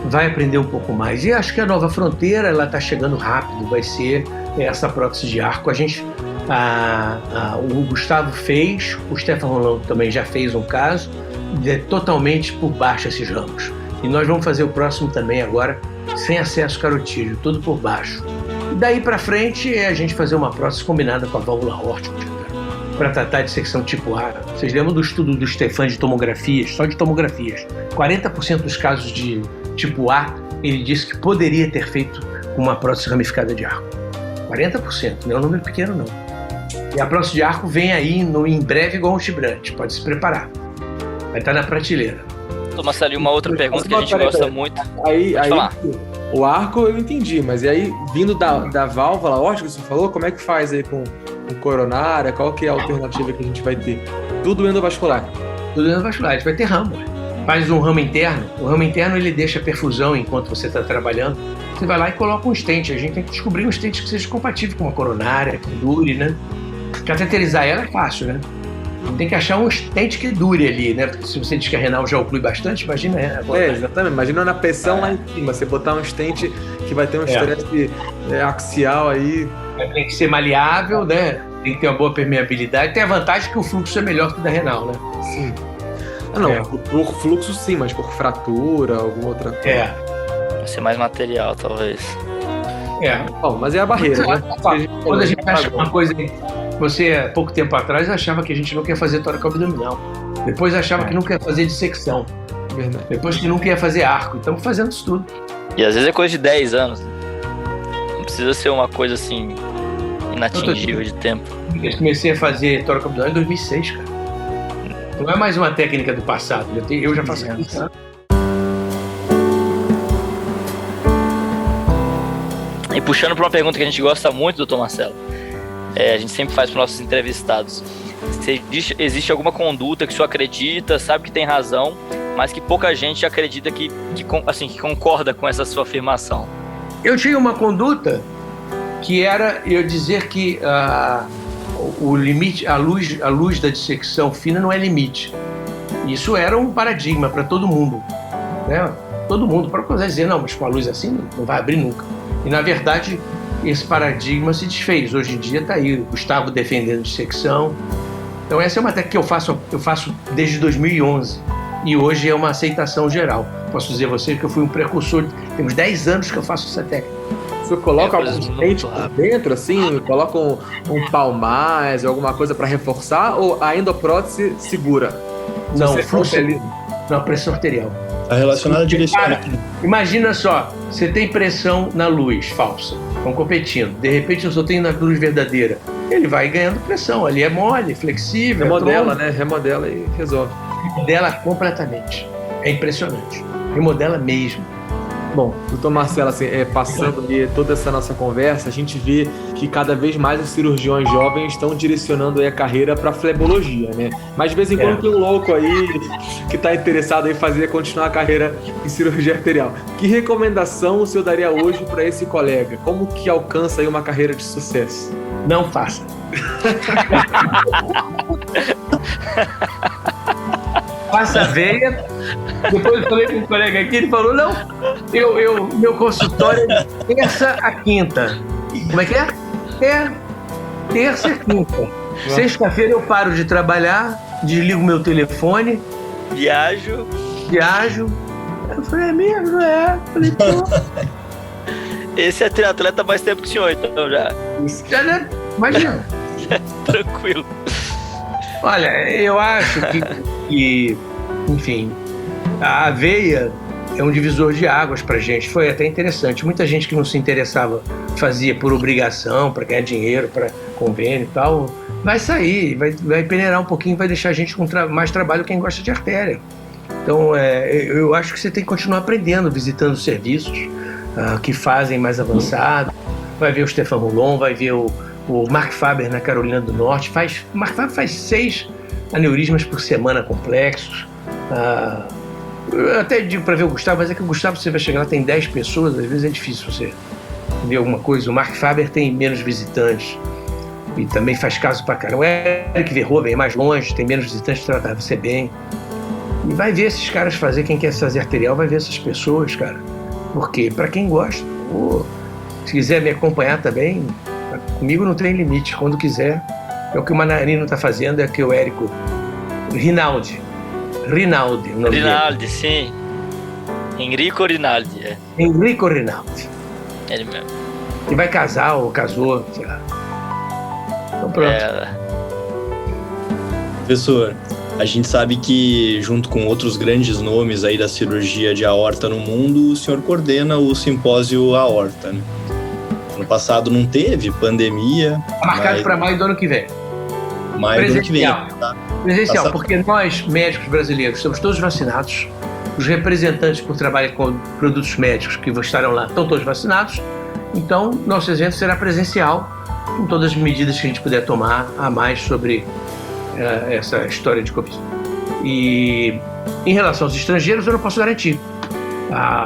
Speaker 5: vai aprender um pouco mais. E acho que a nova fronteira ela está chegando rápido. Vai ser essa prótese de arco. O Gustavo fez, o Stefan Rolando também já fez um caso, totalmente por baixo esses ramos. E nós vamos fazer o próximo também agora, sem acesso carotídeo, tudo por baixo. E daí para frente é a gente fazer uma prótese combinada com a válvula aórtica, para tratar de secção tipo A. Vocês lembram do estudo do Stefan de tomografias, só de tomografias? 40% dos casos de tipo A, ele disse que poderia ter feito uma prótese ramificada de arco. 40%, não é um número pequeno não. E a prótese de arco vem aí em breve igual um chibrante, pode se preparar. Vai estar na prateleira.
Speaker 3: Marcelo, uma outra pergunta que a gente gosta muito.
Speaker 4: Aí, o arco eu entendi, mas e aí, vindo da válvula aórtica que você falou, como é que faz aí com coronária? Qual que é a alternativa que a gente vai ter? Tudo endovascular.
Speaker 5: Tudo endovascular, a gente vai ter ramo. Faz um ramo interno. O ramo interno ele deixa perfusão enquanto você está trabalhando. Você vai lá e coloca um stent. A gente tem que descobrir um stent que seja compatível com uma coronária, que dure, né? Cateterizar ela é fácil, né? Tem que achar um stent que dure ali, né? Porque se você diz que a renal já oclui bastante, imagina agora.
Speaker 4: Exatamente. Imagina na pressão lá em cima. Você botar um stent que vai ter um estresse axial aí.
Speaker 5: Tem que ser maleável, né? Tem que ter uma boa permeabilidade. Tem a vantagem que o fluxo é melhor que o da renal, né?
Speaker 4: Sim. Por fluxo sim, mas por fratura, alguma outra coisa.
Speaker 3: Vai ser mais material, talvez.
Speaker 4: Bom, mas é a barreira, né?
Speaker 5: Quando a gente acha uma coisa... Você, há pouco tempo atrás, achava que a gente não quer fazer tóraco-abdominal. Depois achava que não quer fazer dissecção.
Speaker 4: Verdade.
Speaker 5: Depois que não quer fazer arco. Estamos fazendo isso tudo.
Speaker 3: E às vezes é coisa de 10 anos. Não precisa ser uma coisa assim, inatingível de tempo.
Speaker 5: Eu comecei a fazer tóraco-abdominal em 2006, cara. Não é mais uma técnica do passado. Eu já faço isso.
Speaker 3: E puxando para uma pergunta que a gente gosta muito, doutor Marcelo, a gente sempre faz para os nossos entrevistados. se existe alguma conduta que o senhor acredita, sabe que tem razão, mas que pouca gente acredita que concorda com essa sua afirmação.
Speaker 5: Eu tinha uma conduta que era eu dizer que o limite, a luz da dissecção fina não é limite. Isso era um paradigma para todo mundo, né? Todo mundo, para poder dizer, não, mas com a luz assim não vai abrir nunca. E, na verdade, esse paradigma se desfez. Hoje em dia está aí o Gustavo defendendo dissecção. Então, essa é uma técnica que eu faço desde 2011. E hoje é uma aceitação geral. Posso dizer a você que eu fui um precursor. Temos 10 anos que eu faço essa técnica.
Speaker 4: O senhor coloca alguns dentes por dentro, assim? Coloca um palmaz, alguma coisa para reforçar? Ou a endoprótese segura?
Speaker 5: Não, não, pressão arterial.
Speaker 2: Tá relacionada à direcional.
Speaker 5: Imagina só, você tem pressão na luz falsa, estão competindo. De repente eu só tenho na luz verdadeira. Ele vai ganhando pressão, ali é mole, flexível.
Speaker 4: Remodela, né? Remodela e resolve.
Speaker 5: Remodela completamente. É impressionante. Remodela mesmo.
Speaker 4: Bom, doutor Marcelo, assim, passando ali toda essa nossa conversa, a gente vê que cada vez mais os cirurgiões jovens estão direcionando aí a carreira para flebologia, né? Mas de vez em quando tem um louco aí que está interessado em continuar a carreira em cirurgia arterial. Que recomendação o senhor daria hoje para esse colega? Como que alcança aí uma carreira de sucesso?
Speaker 5: Não faça. Faça a veia. Depois eu falei com um colega aqui, ele falou, não, meu consultório é terça a quinta. Como é que é? É terça e quinta. Sexta-feira eu paro de trabalhar, desligo meu telefone.
Speaker 3: Viajo.
Speaker 5: Eu falei, é mesmo? É. Eu falei, pô.
Speaker 3: Esse é triatleta mais tempo que o senhor, então já.
Speaker 5: Já, né? Imagina.
Speaker 3: Tranquilo.
Speaker 5: Olha, eu acho que, enfim, a veia é um divisor de águas pra gente. Foi até interessante. Muita gente que não se interessava fazia por obrigação, para ganhar dinheiro, para convênio e tal, vai sair, vai peneirar um pouquinho, vai deixar a gente com mais trabalho quem gosta de artéria. Então, eu acho que você tem que continuar aprendendo, visitando serviços que fazem mais avançado. Vai ver o Stefan Roulon, vai ver o Mark Faber na Carolina do Norte. O Mark Faber faz 6 aneurismas por semana complexos. Eu até digo para ver o Gustavo, mas é que o Gustavo, você vai chegar lá, tem 10 pessoas, às vezes é difícil você ver alguma coisa. O Mark Faber tem menos visitantes e também faz caso pra caramba. O Eric Verhoeven é mais longe, tem menos visitantes, trata você bem. E vai ver esses caras fazer, quem quer fazer arterial vai ver essas pessoas, cara. Porque para quem gosta, se quiser me acompanhar também, comigo não tem limite, quando quiser. É o que o Manarino tá fazendo, é que o Érico Rinaldi, o nome
Speaker 3: Rinaldi,
Speaker 5: dele.
Speaker 3: sim. Enrico Rinaldi, é.
Speaker 5: Enrico Rinaldi.
Speaker 3: Ele mesmo.
Speaker 5: Que vai casar ou casou, sei lá. Então pronto.
Speaker 2: Professor, a gente sabe que, junto com outros grandes nomes aí da cirurgia de aorta no mundo, o senhor coordena o simpósio aorta, né? Ano passado não teve, pandemia.
Speaker 5: Tá marcado para maio do ano que vem.
Speaker 2: Maio do ano que vem, tá?
Speaker 5: Presencial, porque nós, médicos brasileiros, estamos todos vacinados. Os representantes por trabalho com produtos médicos que estarão lá estão todos vacinados. Então, nosso evento será presencial, com todas as medidas que a gente puder tomar a mais sobre essa história de Covid. E em relação aos estrangeiros, eu não posso garantir.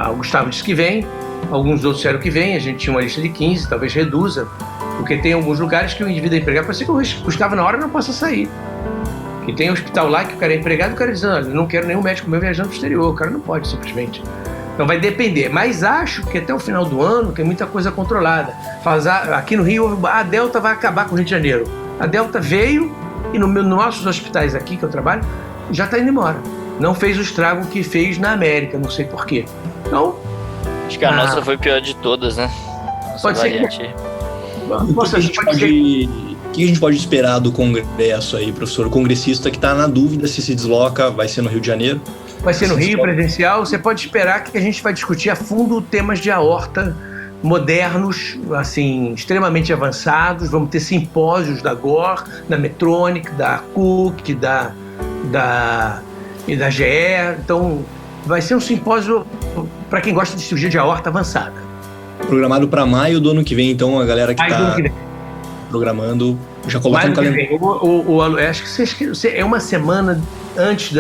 Speaker 5: O Gustavo disse que vem, alguns outros disseram que vem, a gente tinha uma lista de 15, talvez reduza, porque tem alguns lugares que o indivíduo é empregado, pode ser que o Gustavo na hora não possa sair. E tem um hospital lá que o cara é empregado e o cara diz, olha, não quero nenhum médico meu viajando pro exterior, o cara não pode simplesmente. Então vai depender, mas acho que até o final do ano tem muita coisa controlada. Aqui no Rio, a Delta vai acabar com o Rio de Janeiro. A Delta veio e nos nossos hospitais aqui que eu trabalho, já está indo embora. Não fez o estrago que fez na América, não sei porquê. Então...
Speaker 3: Acho que a nossa foi pior de todas, né?
Speaker 5: Pode ser que...
Speaker 2: O que a gente pode esperar do congresso aí, professor? O congressista que está na dúvida se desloca, vai ser no Rio de Janeiro?
Speaker 5: Vai ser no Rio, presencial. Você pode esperar que a gente vai discutir a fundo temas de aorta modernos, assim, extremamente avançados. Vamos ter simpósios da GOR, da Medtronic, da Cook, e da GE. Então, vai ser um simpósio para quem gosta de cirurgia de aorta avançada.
Speaker 2: Programado para maio do ano que vem, então, a galera que está programando, já coloca no calendário.
Speaker 5: Acho que é uma semana antes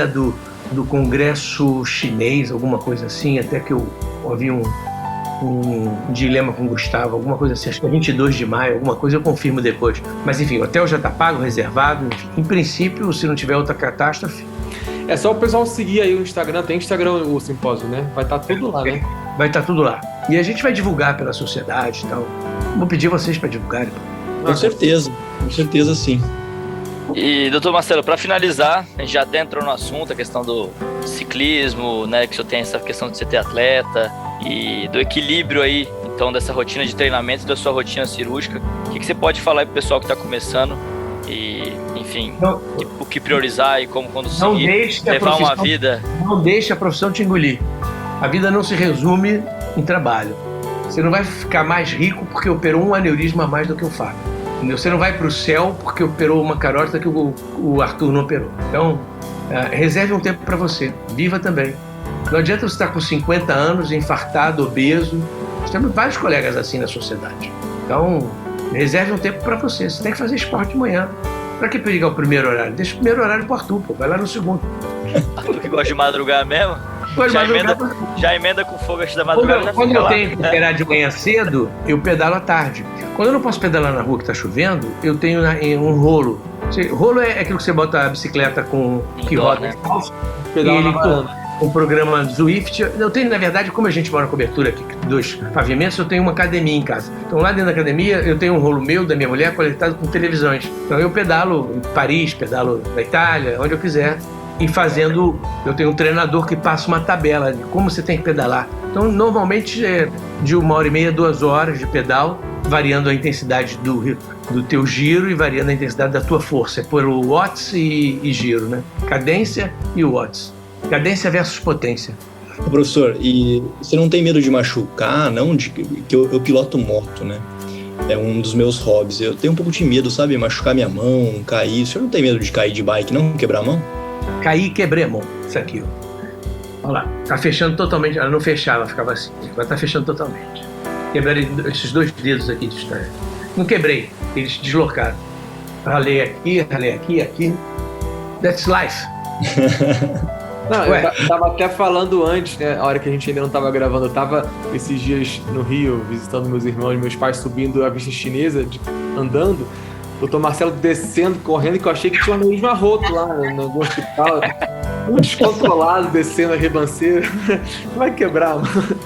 Speaker 5: do Congresso Chinês, alguma coisa assim, até que eu ouvi um dilema com o Gustavo, alguma coisa assim, acho que é 22 de maio, alguma coisa, eu confirmo depois. Mas enfim, o hotel já está pago, reservado, em princípio, se não tiver outra catástrofe.
Speaker 4: É só o pessoal seguir aí o Instagram, tem Instagram o simpósio, né? Vai estar tudo lá, né?
Speaker 5: Vai estar tudo lá. E a gente vai divulgar pela sociedade e tal. Vou pedir vocês para divulgarem.
Speaker 2: Com certeza sim.
Speaker 3: E, doutor Marcelo, para finalizar, a gente já até entrou no assunto, a questão do ciclismo, né, que o senhor tem essa questão de você ter atleta e do equilíbrio aí, então, dessa rotina de treinamento e da sua rotina cirúrgica. O que você pode falar aí pro pessoal que está começando e, enfim, o que priorizar e como conseguir levar uma vida...
Speaker 5: Não deixe a profissão te engolir. A vida não se resume em trabalho. Você não vai ficar mais rico porque operou um aneurisma a mais do que o Fábio. Você não vai para o céu porque operou uma carota que o Arthur não operou. Então, reserve um tempo para você. Viva também. Não adianta você estar com 50 anos, infartado, obeso. Nós temos vários colegas assim na sociedade. Então, reserve um tempo para você. Você tem que fazer esporte de manhã. Para que pegar o primeiro horário? Deixa o primeiro horário para o Arthur, pô. Vai lá no segundo.
Speaker 3: Arthur que gosta de madrugar mesmo? Já emenda com fogo antes da madrugada.
Speaker 5: Quando eu tenho que operar de manhã cedo, eu pedalo à tarde. Quando eu não posso pedalar na rua que está chovendo, eu tenho um rolo. Rolo é aquilo que você bota a bicicleta que roda, né? Com o programa Zwift. Eu tenho, na verdade, como a gente mora na cobertura aqui, 2 pavimentos, eu tenho uma academia em casa. Então lá dentro da academia eu tenho um rolo meu, da minha mulher, conectado com televisões. Então eu pedalo em Paris, pedalo na Itália, onde eu quiser. E eu tenho um treinador que passa uma tabela de como você tem que pedalar. Então, normalmente é de 1h30 a 2 horas de pedal, variando a intensidade do teu giro e variando a intensidade da tua força. É por watts e giro, né? Cadência e watts. Cadência versus potência.
Speaker 2: Professor, e você não tem medo de machucar, não? Que eu piloto moto, né? É um dos meus hobbies. Eu tenho um pouco de medo, sabe? Machucar minha mão, cair. O senhor não tem medo de cair de bike, não? Quebrar a mão?
Speaker 5: Caí e quebrei a mão. Isso aqui, ó. Olha lá. Tá fechando totalmente. Ela não fechava, ficava assim. Agora tá fechando totalmente. Quebrei esses 2 dedos aqui de história. Não quebrei. Eles deslocaram. Ralei aqui. That's life.
Speaker 4: Não, eu tava até falando antes, né? A hora que a gente ainda não tava gravando, eu tava esses dias no Rio, visitando meus irmãos, meus pais subindo a vista chinesa, andando. O doutor Marcelo descendo, correndo, que eu achei que tinha um aneurisma roto lá no hospital. Muito descontrolado, descendo a ribanceira. Vai quebrar, mano.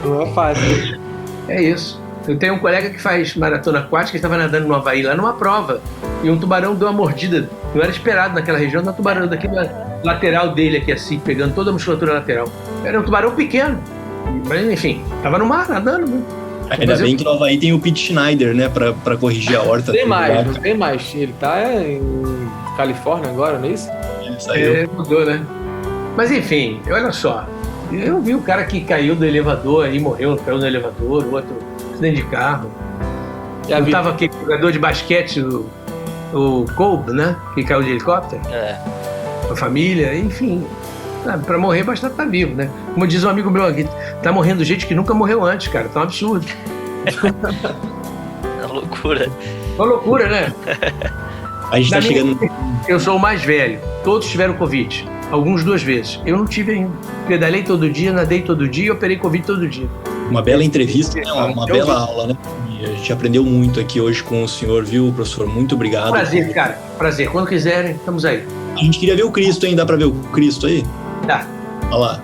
Speaker 4: Não é fácil.
Speaker 5: É isso. Eu tenho um colega que faz maratona aquática, que estava nadando no Havaí, lá numa prova. E um tubarão deu uma mordida. Não era esperado naquela região, um tubarão daqui na lateral dele, aqui assim, pegando toda a musculatura lateral. Era um tubarão pequeno. Mas, enfim, estava no mar, nadando, né?
Speaker 2: Ainda bem que no Havaí tem o Pete Schneider, né, pra corrigir a horta.
Speaker 4: Não tem mais. Ele tá em Califórnia agora, não é isso?
Speaker 5: Mudou, né? Mas enfim, olha só. Eu vi o cara que caiu do elevador aí, caiu no elevador, o outro acidente de carro. Eu tava aqui, jogador de basquete, o Kolb, né? Que caiu de helicóptero. Com a família, enfim. Sabe, pra morrer basta estar vivo, né? Como diz um amigo meu aqui, tá morrendo gente que nunca morreu antes, cara. Tá um absurdo.
Speaker 3: É uma loucura.
Speaker 5: Uma loucura, né?
Speaker 2: A gente tá chegando...
Speaker 5: Eu sou o mais velho. Todos tiveram Covid. Alguns 2 vezes. Eu não tive ainda. Pedalei todo dia, nadei todo dia e operei Covid todo dia.
Speaker 2: Uma bela entrevista, né? Uma bela aula, né? E a gente aprendeu muito aqui hoje com o senhor, viu, professor? Muito obrigado.
Speaker 5: Prazer, cara. Prazer. Quando quiserem, estamos aí.
Speaker 2: A gente queria ver o Cristo, hein? Dá pra ver o Cristo aí?
Speaker 5: Dá.
Speaker 2: Olha lá.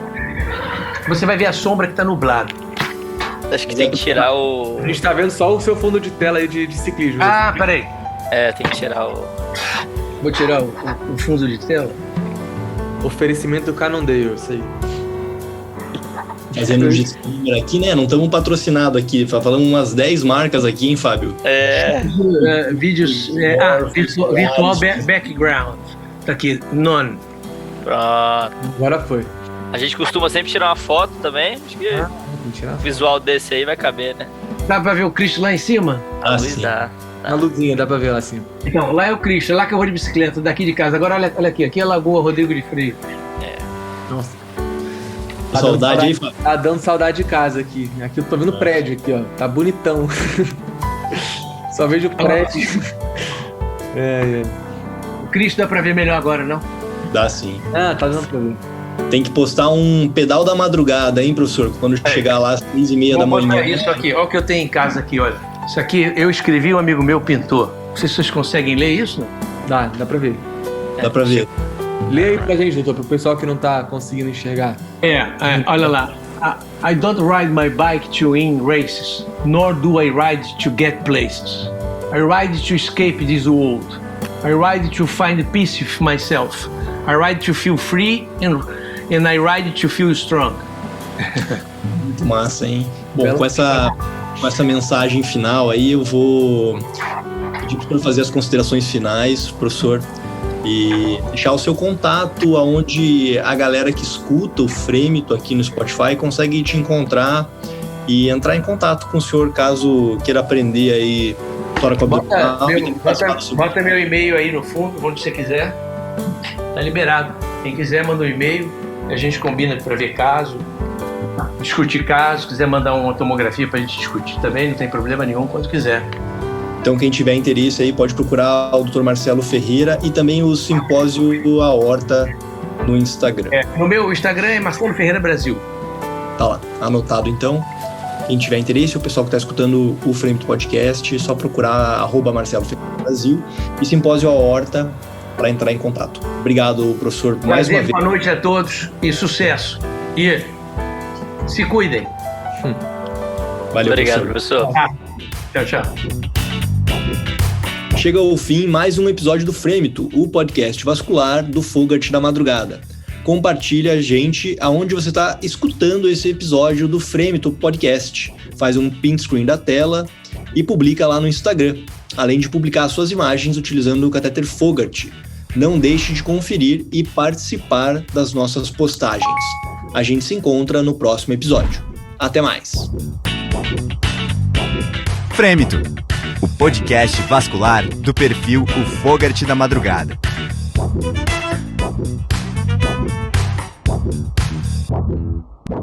Speaker 5: Você vai ver a sombra que tá nublado.
Speaker 3: Acho que tem que tirar o...
Speaker 4: A gente tá vendo só o seu fundo de tela aí de ciclismo.
Speaker 5: Ah, peraí.
Speaker 3: Tem que tirar o...
Speaker 5: Vou tirar o fundo de tela.
Speaker 4: Oferecimento do Cannondale, isso aí.
Speaker 2: Fazendo um disclaimer aqui, né? Não estamos patrocinados aqui. Falando umas 10 marcas aqui, hein, Fábio?
Speaker 5: Vídeos... virtual background. Tá aqui, none.
Speaker 3: Pronto.
Speaker 4: Agora foi.
Speaker 3: A gente costuma sempre tirar uma foto também. Acho que o visual desse aí vai caber, né?
Speaker 5: Dá pra ver o Cristo lá em cima?
Speaker 2: Sim.
Speaker 3: Dá.
Speaker 4: Na luzinha, dá pra ver lá assim.
Speaker 5: Então, lá é o Cristo, é lá que eu vou de bicicleta, daqui de casa. Agora olha aqui, aqui é a Lagoa Rodrigo de Freire.
Speaker 4: Nossa.
Speaker 2: Saudade aí, Fábio?
Speaker 4: Tá dando saudade de casa aqui. Aqui eu tô vendo o prédio aqui, ó. Tá bonitão. Só vejo prédio.
Speaker 5: O Cristo dá pra ver melhor agora, não?
Speaker 2: Dá sim.
Speaker 4: Ah, tá dando pra ver.
Speaker 2: Tem que postar um pedal da madrugada, hein, professor? Quando chegar lá às 6h30 da manhã.
Speaker 5: Vou isso aqui, olha o que eu tenho em casa aqui, olha. Isso aqui eu escrevi, um amigo meu pintou. Não sei se vocês conseguem ler isso, não?
Speaker 4: Dá pra ver.
Speaker 2: Dá pra ver.
Speaker 4: Lê aí pra gente, doutor, pro pessoal que não tá conseguindo enxergar.
Speaker 5: Olha lá. I don't ride my bike to win races, nor do I ride to get places. I ride to escape this world. I ride to find peace with myself. I ride to feel free and I ride to feel strong.
Speaker 2: Muito massa, hein? Bom, com essa mensagem final aí, eu vou pedir para fazer as considerações finais, professor, e deixar o seu contato aonde a galera que escuta o Frêmito aqui no Spotify consegue te encontrar e entrar em contato com o senhor caso queira aprender aí história com a
Speaker 5: Bota meu e-mail aí no fundo, onde você quiser. Tá liberado. Quem quiser, manda um e-mail. A gente combina para ver caso, discutir caso. Se quiser mandar uma tomografia pra gente discutir também, não tem problema nenhum, quando quiser.
Speaker 2: Então, quem tiver interesse aí pode procurar o Dr. Marcelo Ferreira e também o Simpósio Aorta no Instagram.
Speaker 5: No meu Instagram é Marcelo Ferreira Brasil.
Speaker 2: Tá lá, anotado então. Quem tiver interesse, o pessoal que está escutando o Frêmito Podcast, é só procurar @Marcelo Ferreira Brasil e Simpósio Aorta para entrar em contato. Obrigado, professor, mais uma vez.
Speaker 5: Boa noite a todos e sucesso. E se cuidem.
Speaker 2: Valeu,
Speaker 3: Obrigado, professor.
Speaker 5: Tchau.
Speaker 2: Chega ao fim mais um episódio do Frêmito, o podcast vascular do Fogart da Madrugada. Compartilha a gente aonde você está escutando esse episódio do Frêmito Podcast. Faz um print screen da tela e publica lá no Instagram, além de publicar suas imagens utilizando o catéter Fogart. Não deixe de conferir e participar das nossas postagens. A gente se encontra no próximo episódio. Até mais!
Speaker 1: Frêmito, o podcast vascular do perfil O Fogart da Madrugada.